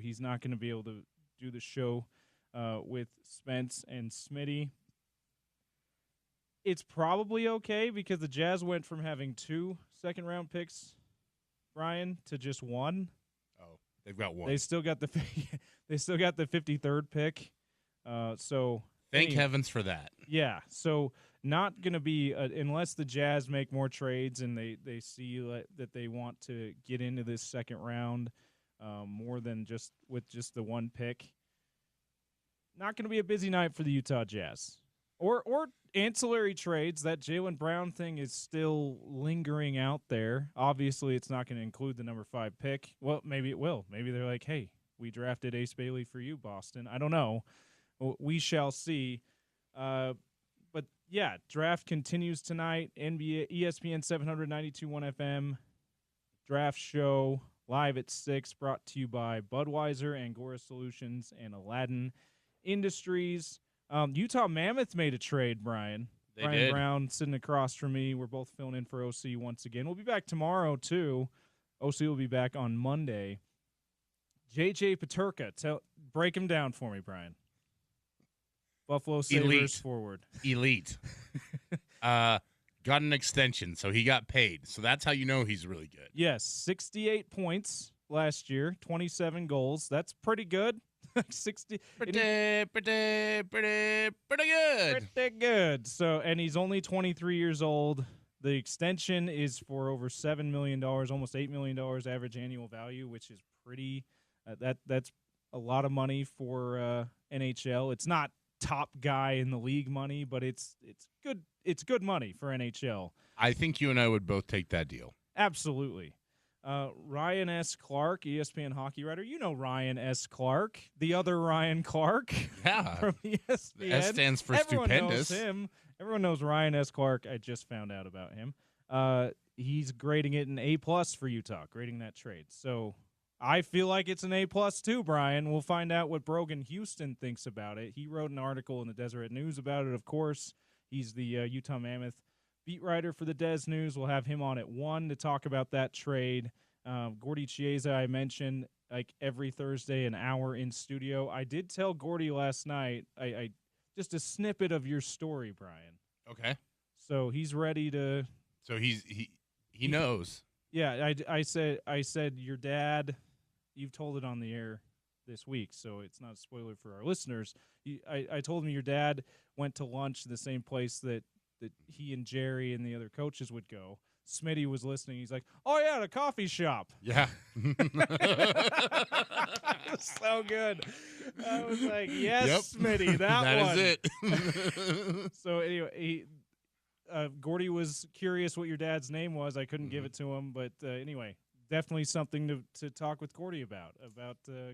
he's not going to be able to do the show with Spence and Smitty. It's probably okay because the Jazz went from having 2 second-round picks, Bryan, to just 1. Oh, they've got 1. They still got the 53rd pick. So thank heavens for that. Yeah. So not going to be unless the Jazz make more trades and they see that they want to get into this second round more than just the 1 pick. Not going to be a busy night for the Utah Jazz. Or ancillary trades. That Jaylen Brown thing is still lingering out there. Obviously, it's not going to include the number 5 pick. Well, maybe it will. Maybe they're like, hey, we drafted Ace Bailey for you, Boston. I don't know. We shall see. But, yeah, draft continues tonight. NBA, ESPN 792.1 FM. Draft show live at 6, brought to you by Budweiser, Angora Solutions, and Aladdin Industries. Utah Mammoth made a trade, Bryan. Brian did. Brown sitting across from me. We're both filling in for OC once again. We'll be back tomorrow, too. OC will be back on Monday. J.J. Peterka, break him down for me, Bryan. Buffalo Sabres forward. Elite. Got an extension, so he got paid. So that's how you know he's really good. Yes, 68 points last year, 27 goals. That's pretty good. 60 pretty good. Pretty good. So, and he's only 23 years old. The extension is for over $7 million, almost $8 million average annual value, which is pretty. That's a lot of money for NHL. It's not top guy in the league money, but it's good. It's good money for NHL. I think you and I would both take that deal. Absolutely. Ryan S. Clark, ESPN hockey writer. You know Ryan S. Clark, the other Ryan Clark. Yeah. From ESPN. The S stands for Everyone stupendous. Knows him. Everyone knows Ryan S. Clark. I just found out about him. He's grading it an A+ for Utah, grading that trade. So I feel like it's an A+ too, Bryan. We'll find out what Brogan Houston thinks about it. He wrote an article in the Deseret News about it, of course. He's the Utah Mammoth beat writer for the Des News. We'll have him on at 1 to talk about that trade. Gordy Chiesa, I mentioned, like every Thursday, an hour in studio. I did tell Gordy last night, I just a snippet of your story, Bryan. Okay. So he's ready to. So he knows. Yeah, I said your dad. You've told it on the air this week, so it's not a spoiler for our listeners. I told him your dad went to lunch in the same place that he and Jerry and the other coaches would go. Smitty was listening. He's like, "Oh yeah, the coffee shop." Yeah. So good. I was like, "Yes, Yep. Smitty, that one." That is it. So anyway, Gordy was curious what your dad's name was. I couldn't give it to him, but anyway, definitely something to talk with Gordy about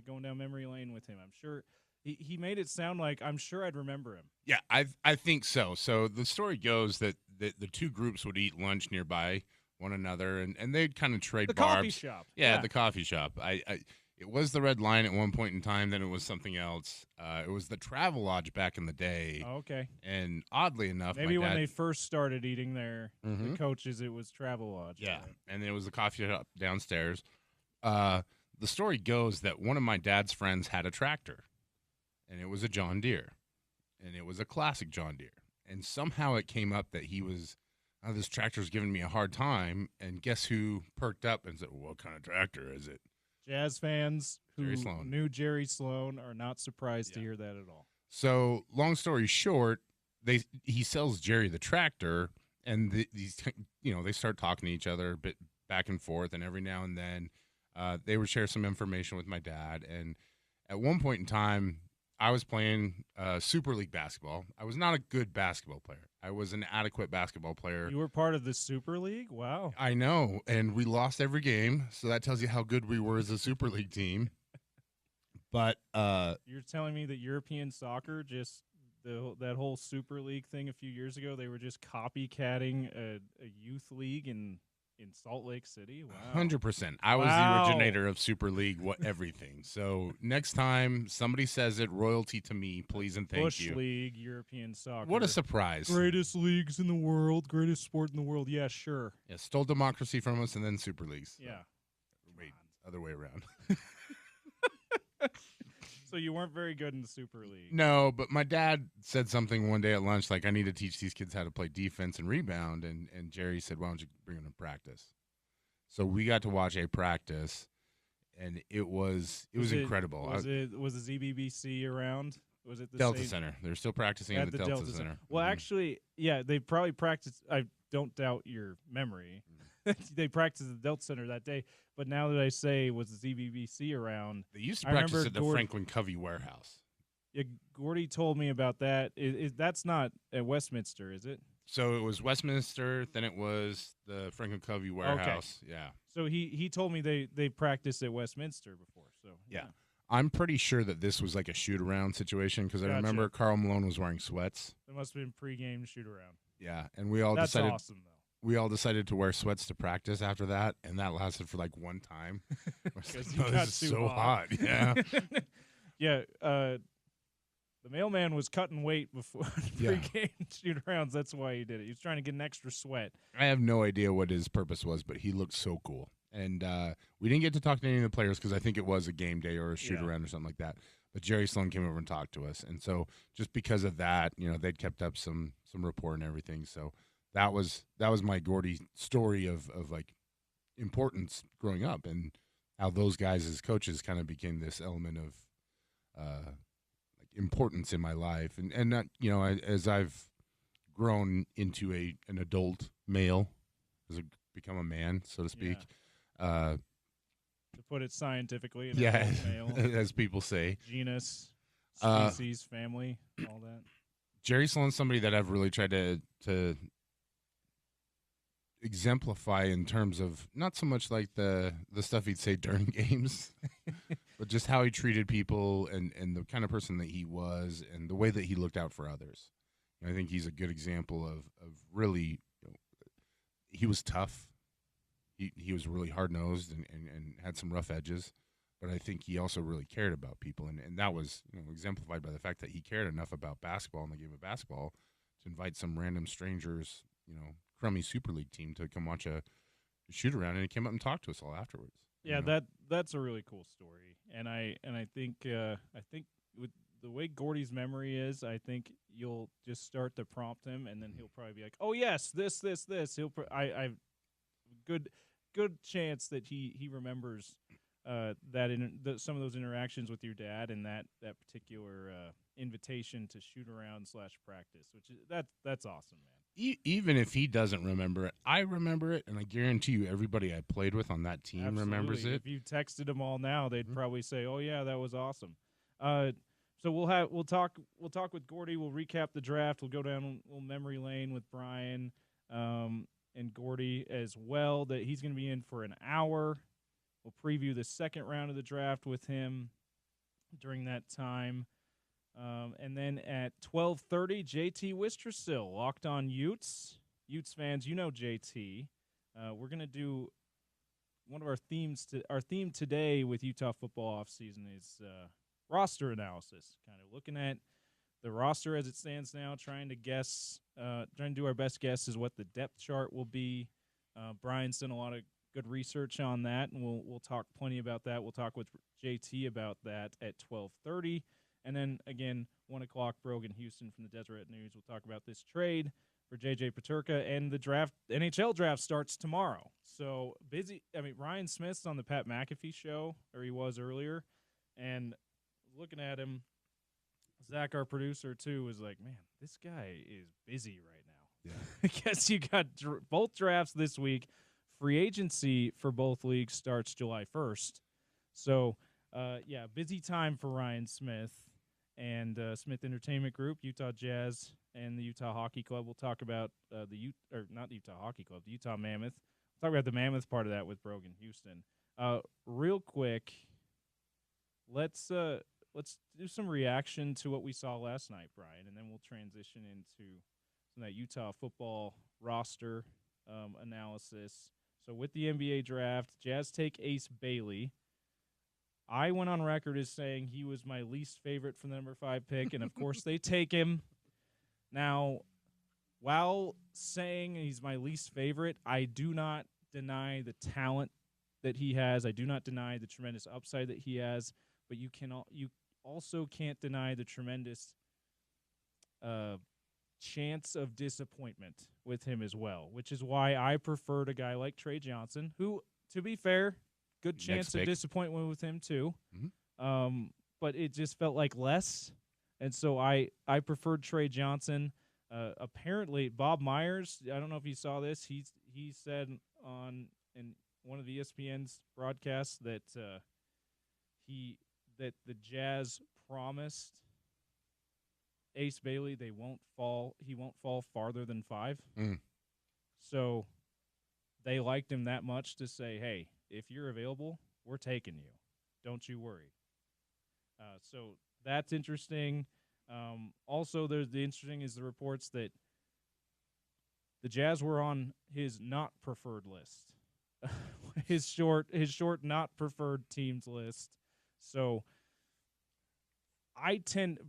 going down memory lane with him. I'm sure. He made it sound like I'm sure I'd remember him. Yeah, I think so. So the story goes that the two groups would eat lunch nearby one another, and they'd kind of trade the barbs. Coffee shop. Yeah, the coffee shop. It was the Red Line at one point in time. Then it was something else. It was the Travel Lodge back in the day. Oh, okay. And oddly enough, maybe my when dad, they first started eating there, the coaches, it was Travel Lodge. yeah, right? and it was the coffee shop downstairs. The story goes that one of my dad's friends had a tractor. And it was a John Deere, and it was a classic John Deere. And somehow it came up that he was, this tractor's giving me a hard time. And guess who perked up and said, well, what kind of tractor is it? Jazz fans who Jerry Sloan. knew Jerry Sloan are not surprised to hear that at all. So long story short, he sells Jerry the tractor, and they start talking to each other a bit back and forth, and every now and then they would share some information with my dad. And at one point in time, I was playing Super League basketball. I was not a good basketball player. I was an adequate basketball player. You were part of the Super League? Wow. I know, and we lost every game, so that tells you how good we were as a Super League team. But you're telling me that European soccer, just that whole Super League thing a few years ago, they were just copycatting a youth league in Salt Lake City? Wow. 100%. I was the originator of Super League, everything. So next time somebody says it, royalty to me, please and thank you. Bush League, European soccer. What a surprise. Greatest leagues in the world, greatest sport in the world. Yeah, sure. Yeah, stole democracy from us and then Super Leagues. Yeah. Wait, other way around. So you weren't very good in the Super League. No, but my dad said something one day at lunch like, I need to teach these kids how to play defense and rebound. And Jerry said, why don't you bring them to practice? So we got to watch a practice, and it was incredible. Was the ZBBC around? Was it the Delta same? Center? They're still practicing at the Delta Center. Well, actually, yeah, they probably practiced. I don't doubt your memory. They practiced at the Delta Center that day. But now that I say, was the ZBBC around? They used to practice at the Franklin Covey warehouse. Yeah, Gordy told me about that. That's not at Westminster, is it? So it was Westminster, then it was the Franklin Covey warehouse. Okay. Yeah. So he told me they practiced at Westminster before. So yeah. I'm pretty sure that this was like a shoot around situation because I remember Karl Malone was wearing sweats. It must have been pregame shoot around. Yeah, and we all decided. That's awesome, though. We all decided to wear sweats to practice after that, and that lasted for like one time. Because you got so hot. Yeah. Yeah. The mailman was cutting weight before pregame shoot-arounds. That's why he did it. He was trying to get an extra sweat. I have no idea what his purpose was, but he looked so cool. And we didn't get to talk to any of the players because I think it was a game day or a shoot-around or something like that. But Jerry Sloan came over and talked to us. And so just because of that, they'd kept up some rapport and everything. So that was my Gordy story of like importance growing up and how those guys as coaches kind of became this element of importance in my life, and not, as I've grown into an adult male, as I become a man, so to speak. To put it scientifically, adult male, as people say, genus, species, family, all that. Jerry Sloan's somebody that I've really tried to exemplify in terms of not so much like the stuff he'd say during games, but just how he treated people and the kind of person that he was and the way that he looked out for others. And I think he's a good example of really, he was tough. He was really hard-nosed and had some rough edges, but I think he also really cared about people. And that was exemplified by the fact that he cared enough about basketball and the game of basketball to invite some random strangers, crummy Super League team to come watch a shoot around, and he came up and talked to us all afterwards. Yeah, that's a really cool story, and I think with the way Gordy's memory is, I think you'll just start to prompt him, and then he'll probably be like, "Oh yes, this." He'll I've good chance that he remembers some of those interactions with your dad and that particular invitation to shoot around / practice, which is that's awesome, man. Even if he doesn't remember it, I remember it, and I guarantee you everybody I played with on that team remembers it. If you texted them all now, they'd probably say, "Oh yeah, that was awesome." So we'll talk with Gordy. We'll recap the draft. We'll go down a little memory lane with Bryan and Gordy as well. That he's going to be in for an hour. We'll preview the second round of the draft with him during that time. And then at 12:30, JT Wistrcill, Locked On Utes. Utes fans, JT. We're going to do one of our themes. Our theme today with Utah football offseason is roster analysis, kind of looking at the roster as it stands now, trying to do our best guess is what the depth chart will be. Bryan's done a lot of good research on that, and we'll talk plenty about that. We'll talk with JT about that at 12:30. And then, again, 1 o'clock, Brogan Houston from the Deseret News. We'll talk about this trade for J.J. Peterka, and the NHL draft starts tomorrow. So busy. I mean, Ryan Smith's on the Pat McAfee show, or he was earlier, and looking at him, Zach, our producer, too, was like, man, this guy is busy right now. Yeah. I guess you got both drafts this week. Free agency for both leagues starts July 1st. So, busy time for Ryan Smith and Smith Entertainment Group, Utah Jazz, and the Utah Hockey Club. We'll talk about not the Utah Hockey Club, the Utah Mammoth. We'll talk about the Mammoth part of that with Brogan Houston. Real quick, let's do some reaction to what we saw last night, Bryan, and then we'll transition into some of that Utah football roster analysis. So with the NBA draft, Jazz take Ace Bailey. I went on record as saying he was my least favorite for the number 5 pick, and of course they take him. Now, while saying he's my least favorite, I do not deny the talent that he has. I do not deny the tremendous upside that he has. But also can't deny the tremendous chance of disappointment with him as well, which is why I preferred a guy like Trey Johnson, who, to be fair, good chance of disappointment with him too. Mm-hmm. But it just felt like less, and so I preferred Trey Johnson. Apparently, Bob Myers, I don't know if you saw this. He said in one of the ESPN's broadcasts that that the Jazz promised Ace Bailey he won't fall farther than 5. So they liked him that much to say, hey, if you're available, we're taking you. Don't you worry. So that's interesting. Also, the interesting is the reports that the Jazz were on his not preferred list, his short not preferred teams list. So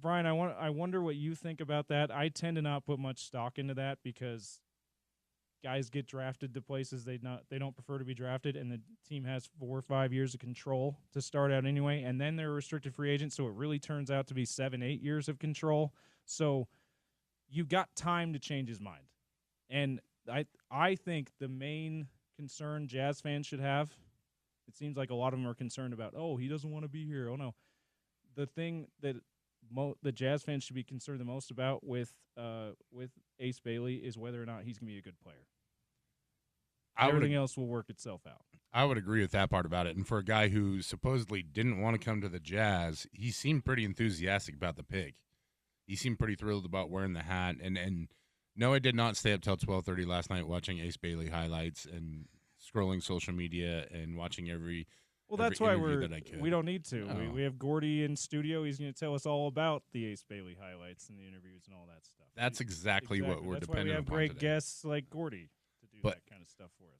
Bryan, I wonder what you think about that. I tend to not put much stock into that because guys get drafted to places they don't prefer to be drafted, and the team has 4 or 5 years of control to start out anyway, and then they're a restricted free agent, so it really turns out to be 7-8 years of control. So you've got time to change his mind. And I think the main concern Jazz fans should have, it seems like a lot of them are concerned about, oh, he doesn't want to be here. Oh, no. The thing that the Jazz fans should be concerned the most about with Ace Bailey is whether or not he's going to be a good player. Everything else will work itself out. I would agree with that part about it. And for a guy who supposedly didn't want to come to the Jazz, he seemed pretty enthusiastic about the pick. He seemed pretty thrilled about wearing the hat. And no, I did not stay up till 12:30 last night watching Ace Bailey highlights and scrolling social media and watching every. Well, that's why we don't need to. No. We have Gordy in studio. He's going to tell us all about the Ace Bailey highlights and the interviews and all that stuff. That's exactly what we're that's dependent upon. That's why we have great guests like Gordy to do that kind of stuff for us.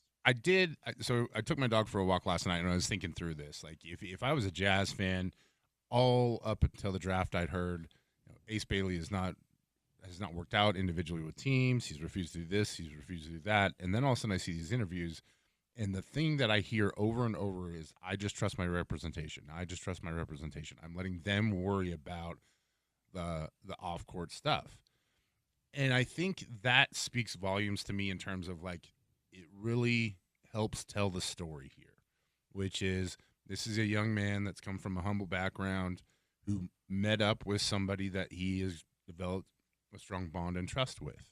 So I took my dog for a walk last night, and I was thinking through this. Like, if I was a Jazz fan, all up until the draft, I'd heard Ace Bailey has not worked out individually with teams. He's refused to do this. He's refused to do that. And then all of a sudden I see these interviews, and the thing that I hear over and over is, I just trust my representation. I just trust my representation. I'm letting them worry about the off-court stuff. And I think that speaks volumes to me in terms of, like, it really helps tell the story here, which is this is a young man that's come from a humble background who met up with somebody that he has developed a strong bond and trust with.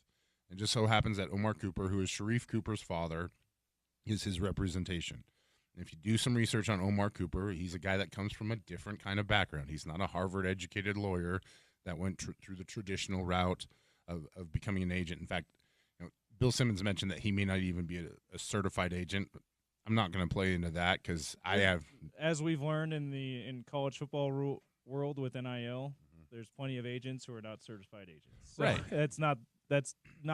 And just so happens that Omar Cooper, who is Sharif Cooper's father, is his representation. And if you do some research on Omar Cooper, he's a guy that comes from a different kind of background. He's not a Harvard-educated lawyer that went through the traditional route of becoming an agent. In fact, Bill Simmons mentioned that he may not even be a certified agent. But I'm not going to play into that because I have. As we've learned in college football world with NIL, there's plenty of agents who are not certified agents. So right. That's not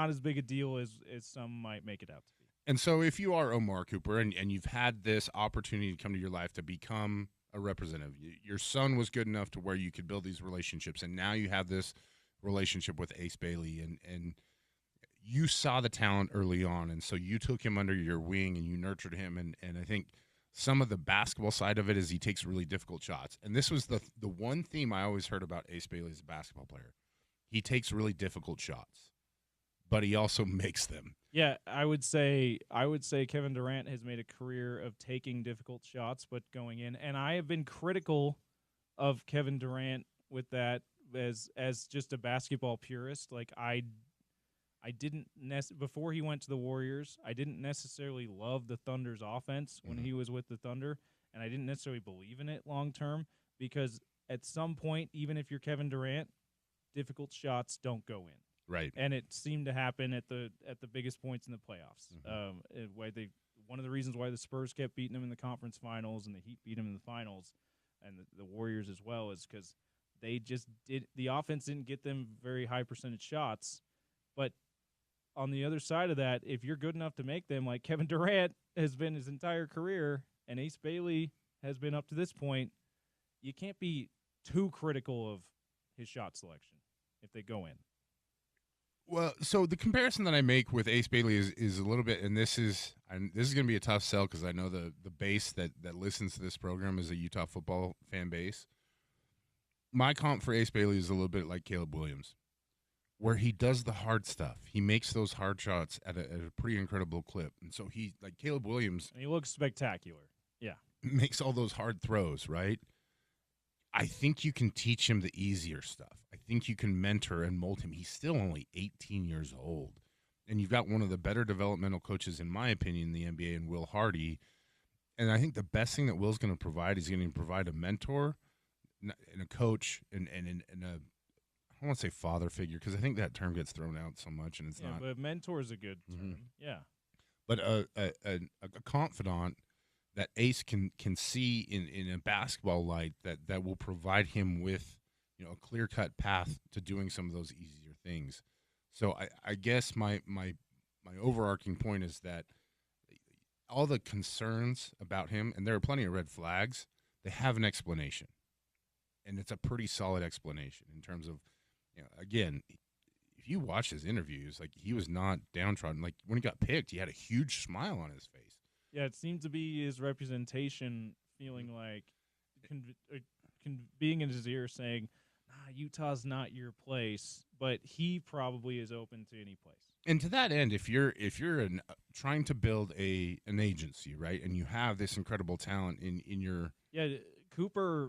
as big a deal as some might make it out to be. And so if you are Omar Cooper and you've had this opportunity to come to your life to become a representative, your son was good enough to where you could build these relationships, and now you have this relationship with Ace Bailey, and you saw the talent early on, and so you took him under your wing and you nurtured him, and I think some of the basketball side of it is he takes really difficult shots. And this was the one theme I always heard about Ace Bailey as a basketball player. He takes really difficult shots, but he also makes them. Yeah, I would say Kevin Durant has made a career of taking difficult shots but going in. And I have been critical of Kevin Durant with that as just a basketball purist. Like I didn't before he went to the Warriors, I didn't necessarily love the Thunder's offense when he was with the Thunder, and I didn't necessarily believe in it long term because at some point, even if you're Kevin Durant, difficult shots don't go in. Right. And it seemed to happen at the biggest points in the playoffs. One of the reasons why the Spurs kept beating them in the conference finals and the Heat beat them in the finals, and the Warriors as well, is because the offense didn't get them very high percentage shots. But on the other side of that, if you're good enough to make them, like Kevin Durant has been his entire career, and Ace Bailey has been up to this point, you can't be too critical of his shot selection if they go in. Well, so the comparison that I make with Ace Bailey is a little bit, and this is going to be a tough sell because I know the base that listens to this program is a Utah football fan base. my comp for Ace Bailey is a little bit like Caleb Williams, where he does the hard stuff. He makes those hard shots at a pretty incredible clip. And so he, like Caleb Williams, And he looks spectacular. Yeah. makes all those hard throws, right? I think you can teach him the easier stuff. I think you can mentor and mold him. He's still only 18 years old. And you've got one of the better developmental coaches, in my opinion, in the NBA, and Will Hardy. And I think the best thing that Will's going to provide is going to provide a mentor and a coach and a, I don't want to say father figure because I think that term gets thrown out so much and it's not. But mentor is a good term. Yeah. But a confidant that Ace can see in a basketball light that will provide him with, a clear-cut path to doing some of those easier things. So I guess my overarching point is that all the concerns about him, and there are plenty of red flags, they have an explanation. And it's a pretty solid explanation in terms of, again, if you watch his interviews, like he was not downtrodden. Like when he got picked, he had a huge smile on his face. Yeah, it seemed to be his representation feeling like being in his ear saying, Utah's not your place, but he probably is open to any place. And to that end, if you're trying to build an agency, right, and you have this incredible talent in your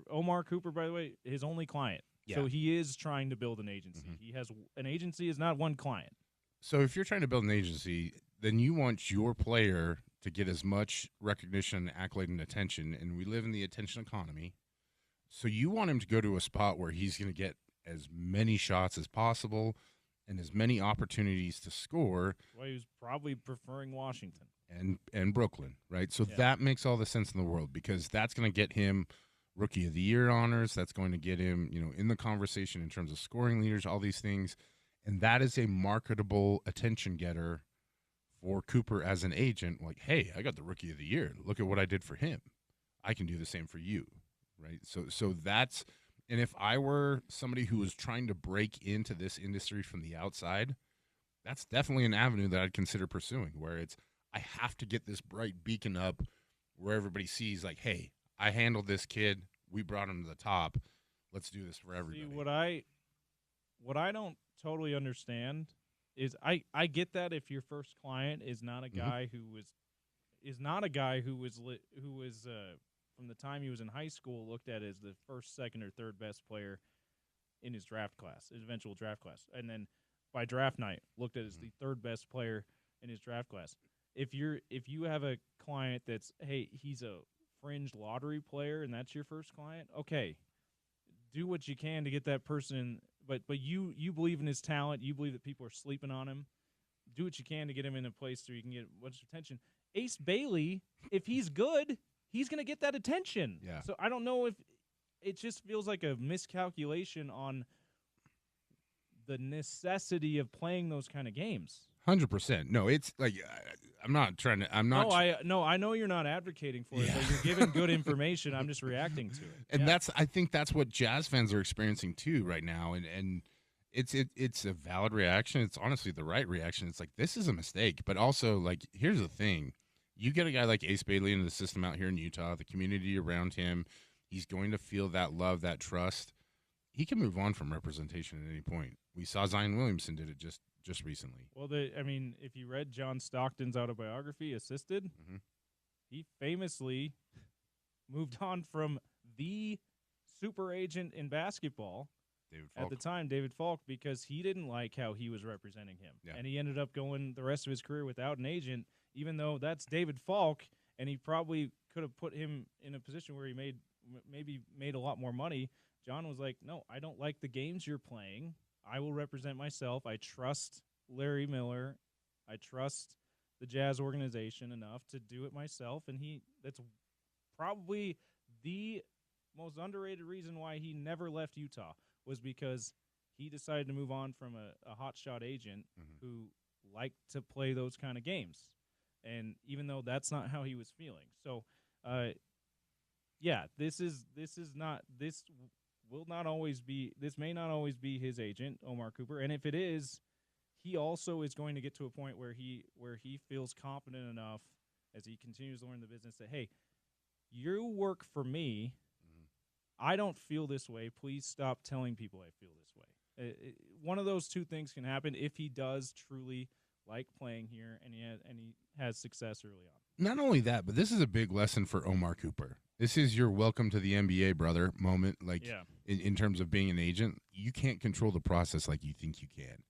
Omar Cooper, by the way, his only client. Yeah. So he is trying to build an agency. He has an agency is not one client. So if you're trying to build an agency, then you want your player to get as much recognition, accolade, and attention. And we live in the attention economy. So you want him to go to a spot where he's going to get as many shots as possible and as many opportunities to score. Well, he was probably preferring Washington. And Brooklyn, right? So that makes all the sense in the world because that's going to get him Rookie of the Year honors. That's going to get him, in the conversation in terms of scoring leaders, all these things. And that is a marketable attention getter for Cooper as an agent. Like, hey, I got the Rookie of the Year. Look at what I did for him. I can do the same for you, right? So that's – and if I were somebody who was trying to break into this industry from the outside, that's definitely an avenue that I'd consider pursuing where it's I have to get this bright beacon up where everybody sees like, hey, I handled this kid. We brought him to the top. Let's do this for everybody. See, what I don't totally understand is I get that if your first client is not a guy who was from the time he was in high school looked at as the first, second, or third best player in his draft class, his eventual draft class, and then by draft night looked at as the third best player in his draft class. If you have a client that's, hey, he's a fringe lottery player and that's your first client, okay, do what you can to get that person. But you believe in his talent. You believe that people are sleeping on him. Do what you can to get him in a place where you can get much attention. Ace Bailey, if he's good, he's going to get that attention. Yeah. So I don't know if it just feels like a miscalculation on the necessity of playing those kind of games. 100%. No, it's like I'm not trying to. I'm not. I know you're not advocating for it, but you're giving good information. I'm just reacting to it. And I think that's what Jazz fans are experiencing too right now. And it's a valid reaction. It's honestly the right reaction. It's like this is a mistake, but also like here's the thing: you get a guy like Ace Bailey into the system out here in Utah, the community around him. He's going to feel that love, that trust. He can move on from representation at any point. We saw Zion Williamson did it just recently. Well, if you read John Stockton's autobiography, Assisted, he famously moved on from the super agent in basketball at the time, David Falk, because he didn't like how he was representing him. Yeah. And he ended up going the rest of his career without an agent, even though that's David Falk, and he probably could have put him in a position where he maybe made a lot more money. John was like, no, I don't like the games you're playing. I will represent myself. I trust Larry Miller. I trust the Jazz organization enough to do it myself. And that's probably the most underrated reason why he never left Utah was because he decided to move on from a hotshot agent who liked to play those kind of games. And even though that's not how he was feeling. So, this may not always be his agent, Omar Cooper, and if it is, he also is going to get to a point where he feels confident enough as he continues to learn the business that, hey, you work for me, I don't feel this way. Please stop telling people I feel this way. One of those two things can happen if he does truly like playing here and he has success early on. Not only that, but this is a big lesson for Omar Cooper. This is your welcome to the NBA, brother, moment. Like, in terms of being an agent, you can't control the process like you think you can.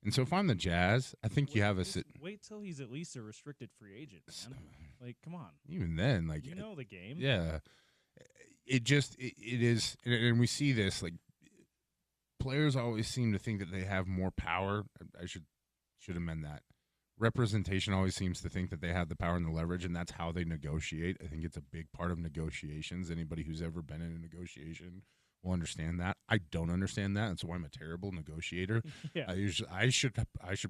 And so if I'm the Jazz, I think you have a wait till he's at least a restricted free agent, man. Like, come on. Even then, like, you know the game. Yeah. It is, and we see this, like, players always seem to think that they have more power. I should amend that. Representation always seems to think that they have the power and the leverage, and that's how they negotiate. I think it's a big part of negotiations. Anybody who's ever been in a negotiation will understand that. I don't understand that. That's why I'm a terrible negotiator. Yeah. I should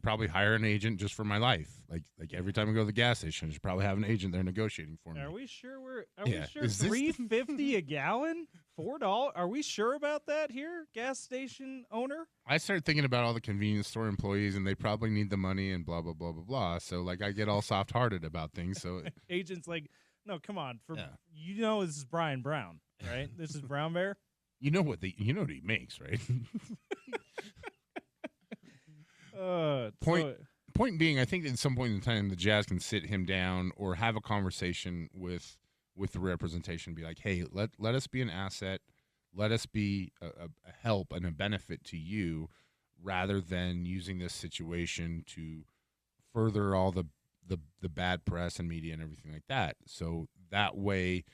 probably hire an agent just for my life. Like every time I go to the gas station, I should probably have an agent there negotiating for me. Are we sure we sure $3.50 a gallon? $4? Are we sure about that here, gas station owner? I started thinking about all the convenience store employees, and they probably need the money and blah blah blah blah blah. So like I get all soft hearted about things. So agents like, no, come on, this is Brian Brown, right? This is Brown Bear. You know what he makes, right? Point being, I think at some point in time the Jazz can sit him down or have a conversation with the representation, be like, hey, let us be an asset, let us be a help and a benefit to you, rather than using this situation to further all the bad press and media and everything like that. So that way,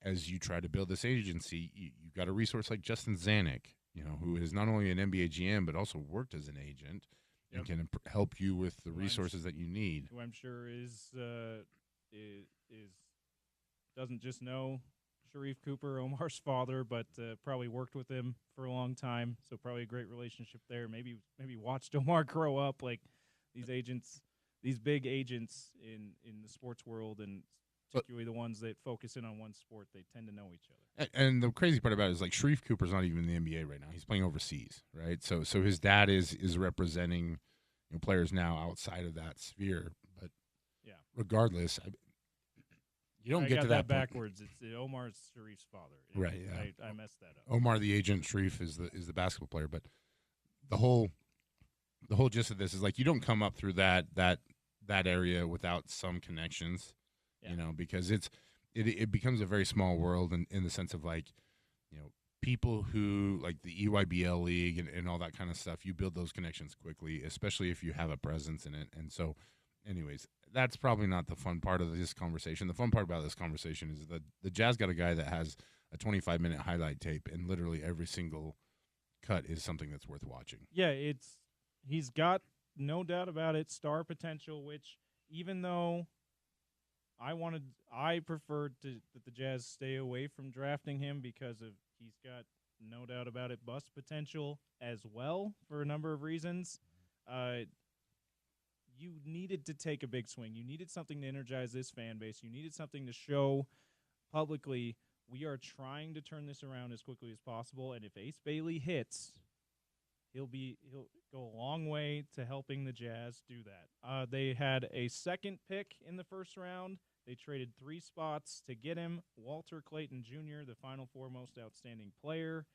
as you try to build this agency, you've got a resource like Justin Zanuck, who is not only an NBA GM but also worked as an agent and can help you with the resources that you need. Who I'm sure is doesn't just know Sharif Cooper, Omar's father, but probably worked with him for a long time. So probably a great relationship there. Maybe watched Omar grow up. Like these agents, these big agents in the sports world, and particularly the ones that focus in on one sport, they tend to know each other. And the crazy part about it is, like, Sharif Cooper's not even in the NBA right now. He's playing overseas, right? So his dad is representing players now outside of that sphere. But regardless, you don't get to that backwards. It's Omar's Sharif's father. Right. Yeah. I messed that up. Omar, the agent, Sharif is the basketball player. But the whole gist of this is, like, you don't come up through that area without some connections. Because it becomes a very small world in the sense of, like, people who, like the EYBL league and all that kind of stuff, you build those connections quickly, especially if you have a presence in it. And so, anyways, that's probably not the fun part of this conversation. The fun part about this conversation is that the Jazz got a guy that has a 25-minute highlight tape, and literally every single cut is something that's worth watching. Yeah, he's got, no doubt about it, star potential, which even though I preferred that the Jazz stay away from drafting him because he's got, no doubt about it, bust potential as well for a number of reasons. You needed to take a big swing. You needed something to energize this fan base. You needed something to show publicly, we are trying to turn this around as quickly as possible. And if Ace Bailey hits, he'll go a long way to helping the Jazz do that. They had a second pick in the first round. They traded 3 spots to get him. Walter Clayton Jr., the Final Four most outstanding player.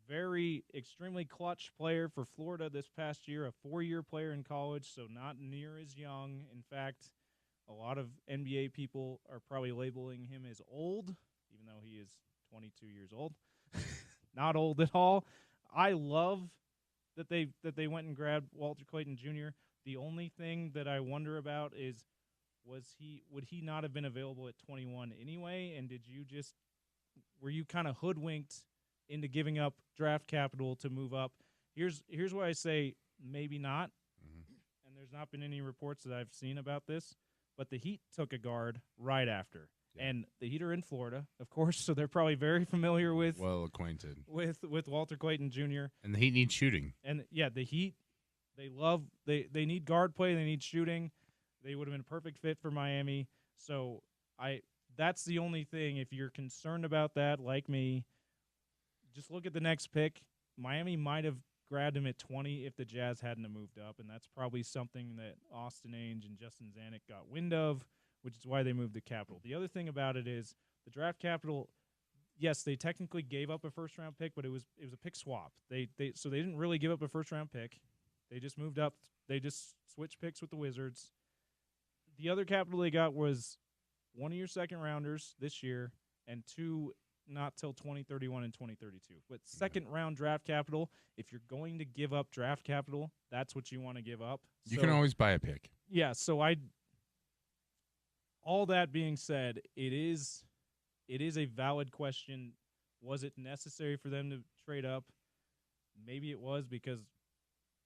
Very extremely clutch player for Florida this past year, a 4-year player in college, so not near as young. In fact, a lot of NBA people are probably labeling him as old, even though he is 22 years old. Not old at all. I love that they went and grabbed Walter Clayton Jr. The only thing that I wonder about is, would he not have been available at 21 anyway? And were you kind of hoodwinked into giving up draft capital to move up? Here's why I say maybe not. Mm-hmm. And there's not been any reports that I've seen about this, but the Heat took a guard right after. Yeah. And the Heat are in Florida, of course, so they're probably very familiar with, well acquainted with Walter Clayton Jr. And the Heat need shooting. And yeah, the Heat, they need guard play, they need shooting. They would have been a perfect fit for Miami. So that's the only thing. If you're concerned about that, like me, just look at the next pick. Miami might have grabbed him at 20 if the Jazz hadn't have moved up, and that's probably something that Austin Ainge and Justin Zanuck got wind of, which is why they moved the capital. The other thing about it is the draft capital, yes, they technically gave up a first round pick, but it was a pick swap. So they didn't really give up a first round pick. They just moved up. They just switched picks with the Wizards. The other capital they got was one of your second rounders this year and two not till 2031 and 2032. But second round draft capital, if you're going to give up draft capital, that's what you want to give up. You can always buy a pick. Yeah, so all that being said, it is a valid question. Was it necessary for them to trade up? Maybe it was because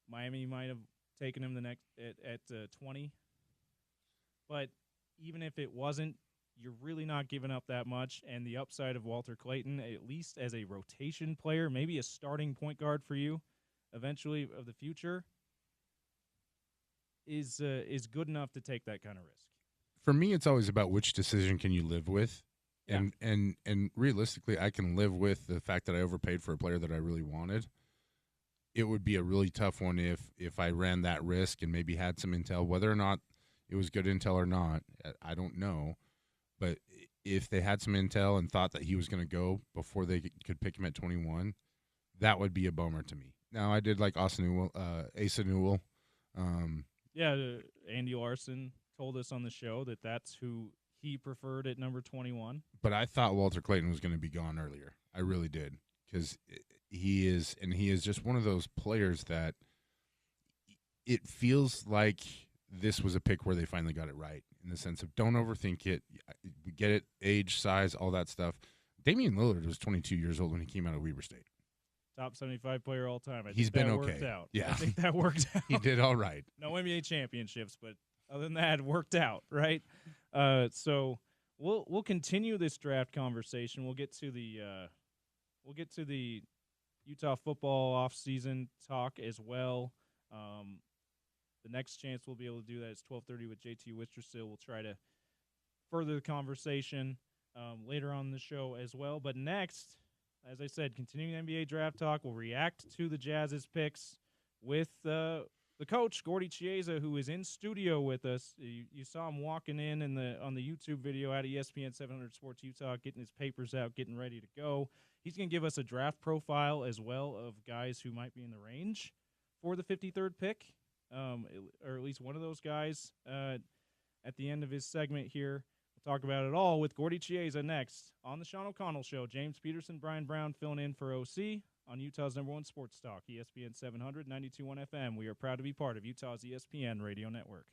Miami might have taken him the next at 20. But even if it wasn't, you're really not giving up that much. And the upside of Walter Clayton, at least as a rotation player, maybe a starting point guard for you eventually of the future, is good enough to take that kind of risk. For me, it's always about which decision can you live with. Yeah. And realistically, I can live with the fact that I overpaid for a player that I really wanted. It would be a really tough one if I ran that risk and maybe had some intel, whether or not it was good intel or not, I don't know. But if they had some intel and thought that he was going to go before they could pick him at 21, that would be a bummer to me. Now, I did like Asa Newell. Andy Larson told us on the show that that's who he preferred at number 21. But I thought Walter Clayton was going to be gone earlier. I really did, because he is just one of those players that it feels like this was a pick where they finally got it right, in the sense of don't overthink it. We get it, age, size, all that stuff. Damian Lillard was 22 years old when he came out of Weber State. Top 75 player all time. He's been okay. Worked out. Yeah. I think that worked out. He did all right. No NBA championships, but other than that, it worked out, right? So we'll continue this draft conversation. We'll get to the Utah football offseason talk as well. The next chance we'll be able to do that is 12:30 with JT Wistersill. We'll try to further the conversation later on in the show as well. But next, as I said, continuing NBA draft talk, we'll react to the Jazz's picks with the coach, Gordy Chiesa, who is in studio with us. You saw him walking in on the YouTube video at ESPN 700 Sports Utah, getting his papers out, getting ready to go. He's going to give us a draft profile as well of guys who might be in the range for the 53rd pick, or at least one of those guys at the end of his segment here. We'll talk about it all with Gordy Chiesa next on the Sean O'Connell Show. James Peterson, Bryan Brown filling in for OC on Utah's #1 sports talk, ESPN 700, 92.1 FM. We are proud to be part of Utah's ESPN radio network.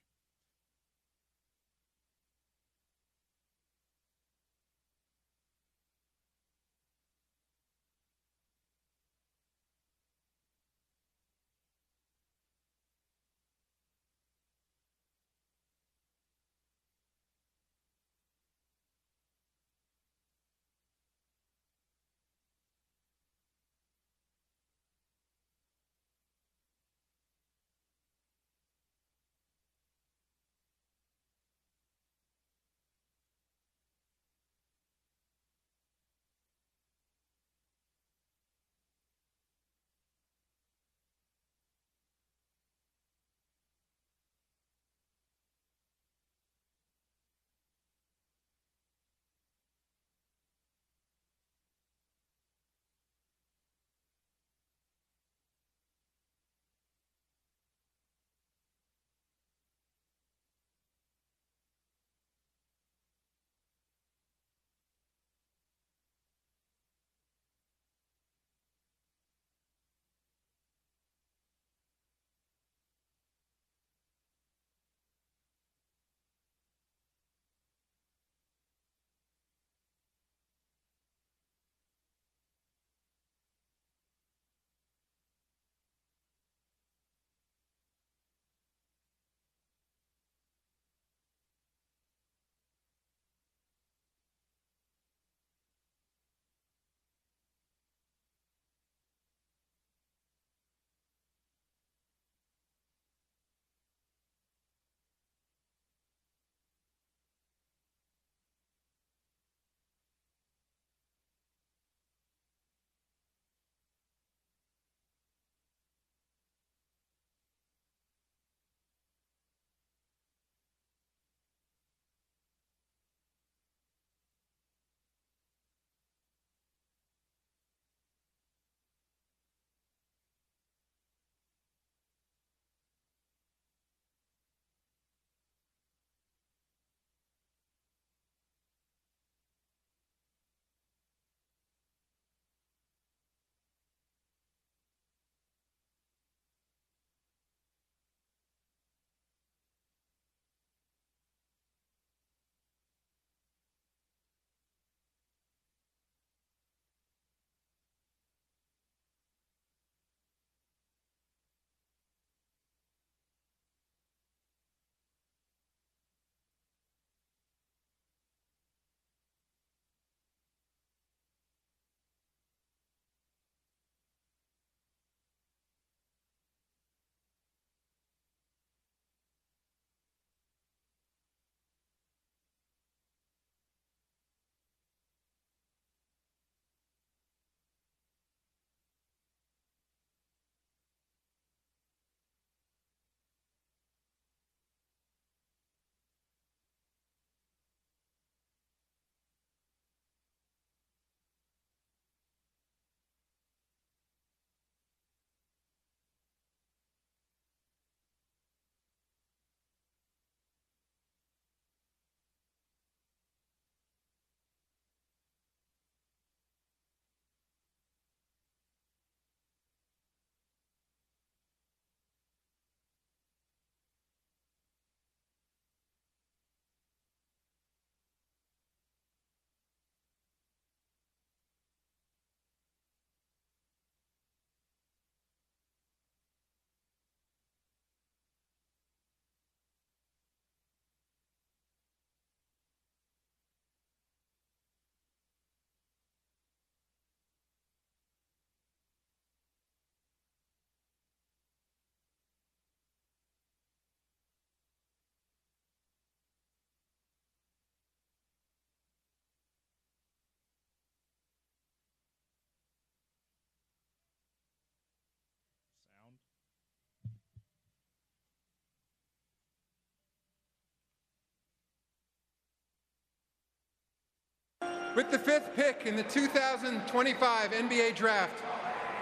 With the 5th pick in the 2025 NBA Draft,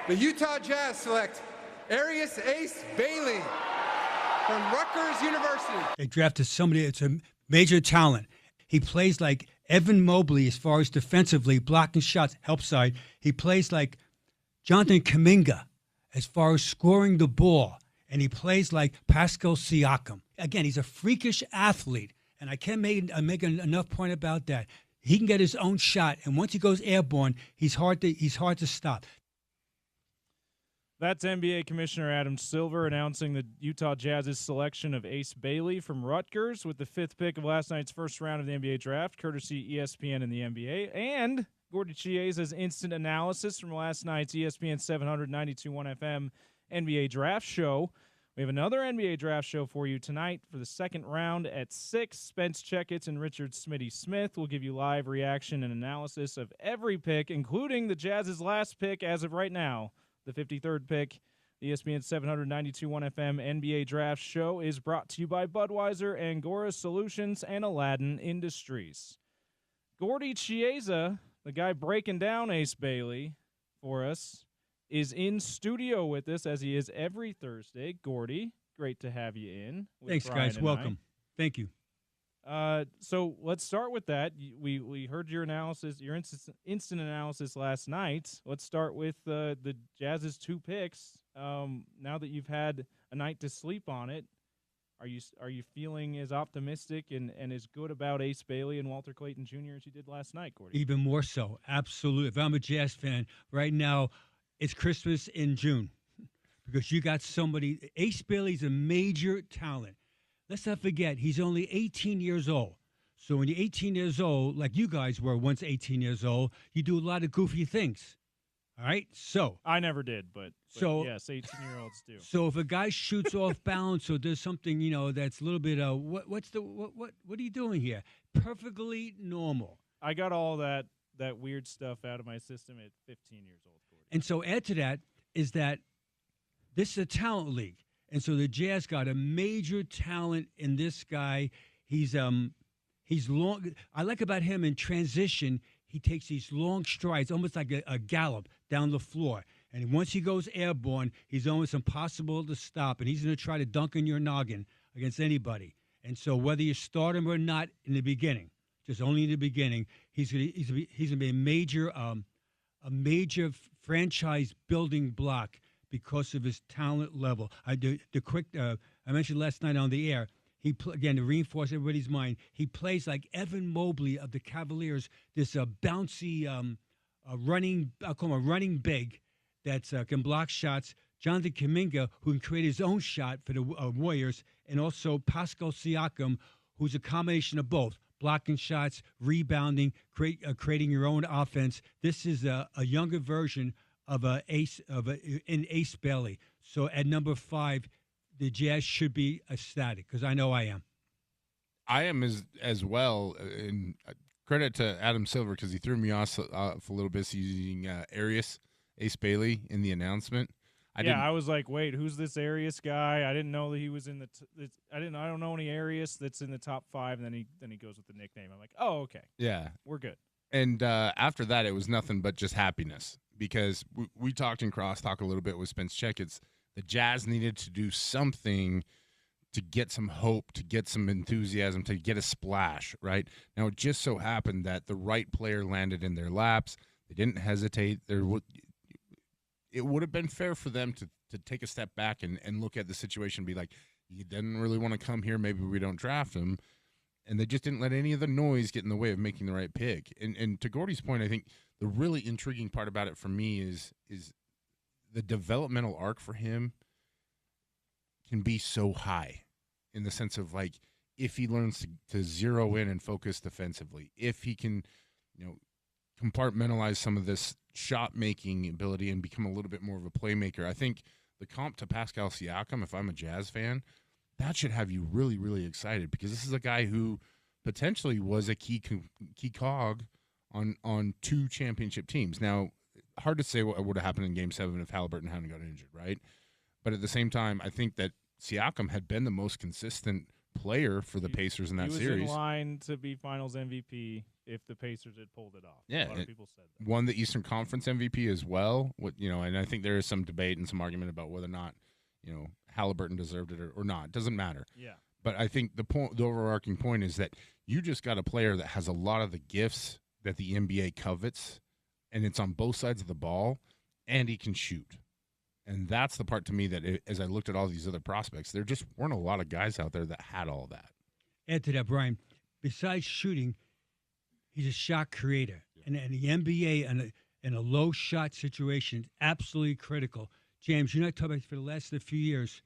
the Utah Jazz select Arius Ace Bailey from Rutgers University. They drafted somebody that's a major talent. He plays like Evan Mobley as far as defensively, blocking shots, help side. He plays like Jonathan Kuminga as far as scoring the ball. And he plays like Pascal Siakam. Again, he's a freakish athlete, and I can't make enough point about that. He can get his own shot, and once he goes airborne, he's hard to stop. That's NBA Commissioner Adam Silver announcing the Utah Jazz's selection of Ace Bailey from Rutgers with the 5th pick of last night's first round of the NBA Draft, courtesy ESPN and the NBA, and Gordy Chiesa's instant analysis from last night's ESPN 792.1 FM NBA Draft Show. We have another NBA Draft Show for you tonight for the second round at 6. Spence Checketts and Richard Smitty Smith will give you live reaction and analysis of every pick, including the Jazz's last pick as of right now, the 53rd pick. The ESPN 792.1 FM NBA Draft Show is brought to you by Budweiser, Angora Solutions, and Aladdin Industries. Gordy Chiesa, the guy breaking down Ace Bailey for us, is in studio with us, as he is every Thursday. Gordy, great to have you in. Thanks, Bryan guys. Welcome. Thank you. So let's start with that. We heard your analysis, your instant analysis last night. Let's start with the Jazz's 2 picks. Now that you've had a night to sleep on it, are you feeling as optimistic and as good about Ace Bailey and Walter Clayton Jr. as you did last night, Gordy? Even more so. Absolutely. If I'm a Jazz fan right now, it's Christmas in June because you got somebody. Ace Bailey's a major talent. Let's not forget, he's only 18 years old. So when you're 18 years old, like you guys were once 18 years old, you do a lot of goofy things. All right? So I never did, but yes, 18-year-olds do. So if a guy shoots off balance or does something, that's a little bit what are you doing here? Perfectly normal. I got all that weird stuff out of my system at 15 years old. Gordy. And so add to that is that this is a talent league. And so the Jazz got a major talent in this guy. He's long. I like about him in transition, he takes these long strides, almost like a gallop down the floor. And once he goes airborne, he's almost impossible to stop. And he's going to try to dunk in your noggin against anybody. And so whether you start him or not in the beginning, just only in the beginning, he's going to be a major franchise building block because of his talent level. I mentioned last night on the air, again, to reinforce everybody's mind, he plays like Evan Mobley of the Cavaliers, this bouncy I'll call him a running big that can block shots. Jonathan Kuminga, who can create his own shot for the Warriors, and also Pascal Siakam, who's a combination of both, blocking shots, rebounding, creating your own offense. This is a younger version of an Ace Bailey. So at number 5, the Jazz should be ecstatic because I know I am. I am as well. And credit to Adam Silver because he threw me off a little bit using Ace Bailey in the announcement. I was like, wait, who's this Arius guy? I didn't know that he was in I don't know any Arius that's in the top 5. And then he goes with the nickname. I'm like, oh, okay. Yeah, we're good. And after that, it was nothing but just happiness because we talked in crosstalk a little bit with Spence Checketts. The Jazz needed to do something to get some hope, to get some enthusiasm, to get a splash, right? Now, it just so happened that the right player landed in their laps. They didn't hesitate. It would have been fair for them to take a step back and look at the situation and be like, he didn't really want to come here. Maybe we don't draft him. And they just didn't let any of the noise get in the way of making the right pick. And to Gordy's point, I think the really intriguing part about it for me is the developmental arc for him can be so high in the sense of, like, if he learns to zero in and focus defensively, if he can, compartmentalize some of this shot-making ability and become a little bit more of a playmaker. I think the comp to Pascal Siakam, if I'm a Jazz fan, that should have you really, really excited because this is a guy who potentially was a key cog on 2 championship teams. Now, hard to say what would have happened in Game 7 if Halliburton hadn't got injured, right? But at the same time, I think that Siakam had been the most consistent player for the Pacers in that he was series. in line to be Finals MVP if the Pacers had pulled it off. Yeah, a lot of people said that. Won the Eastern Conference MVP as well. And I think there is some debate and some argument about whether or not, Halliburton deserved it or not. It doesn't matter. Yeah. But I think the overarching point is that you just got a player that has a lot of the gifts that the NBA covets, and it's on both sides of the ball, and he can shoot. And that's the part to me that as I looked at all these other prospects, there just weren't a lot of guys out there that had all that. Add to that, Brian, besides shooting, he's a shot creator. And the NBA in a low shot situation is absolutely critical. James, you're not talking about for the last few years.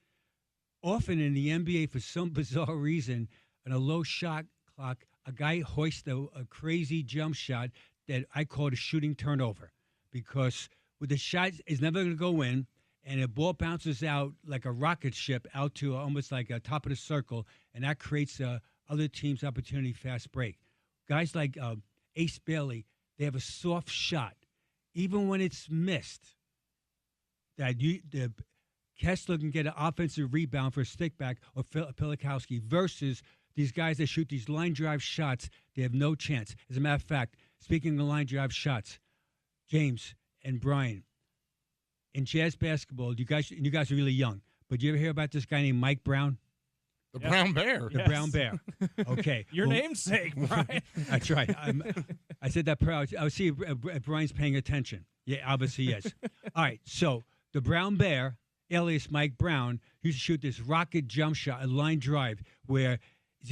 Often in the NBA, for some bizarre reason, in a low shot clock, a guy hoists a crazy jump shot that I call a shooting turnover, because with the shot is never going to go in, and the ball bounces out like a rocket ship out to almost like a top of the circle, and that creates other teams' opportunity fast break. Guys like Ace Bailey, they have a soft shot, even when it's missed. The Kessler can get an offensive rebound for a stick back or Pilikowski versus these guys that shoot these line drive shots. They have no chance. As a matter of fact, speaking of line drive shots, James and Bryan, in Jazz basketball, you guys are really young, but you ever hear about this guy named Mike Brown? The Brown Bear. The Brown Bear. Okay. Your namesake, Bryan. That's right. I said that proud. I see if Brian's paying attention. Yeah, obviously, yes. All right. So the Brown Bear, alias Mike Brown, used to shoot this rocket jump shot, a line drive, where it's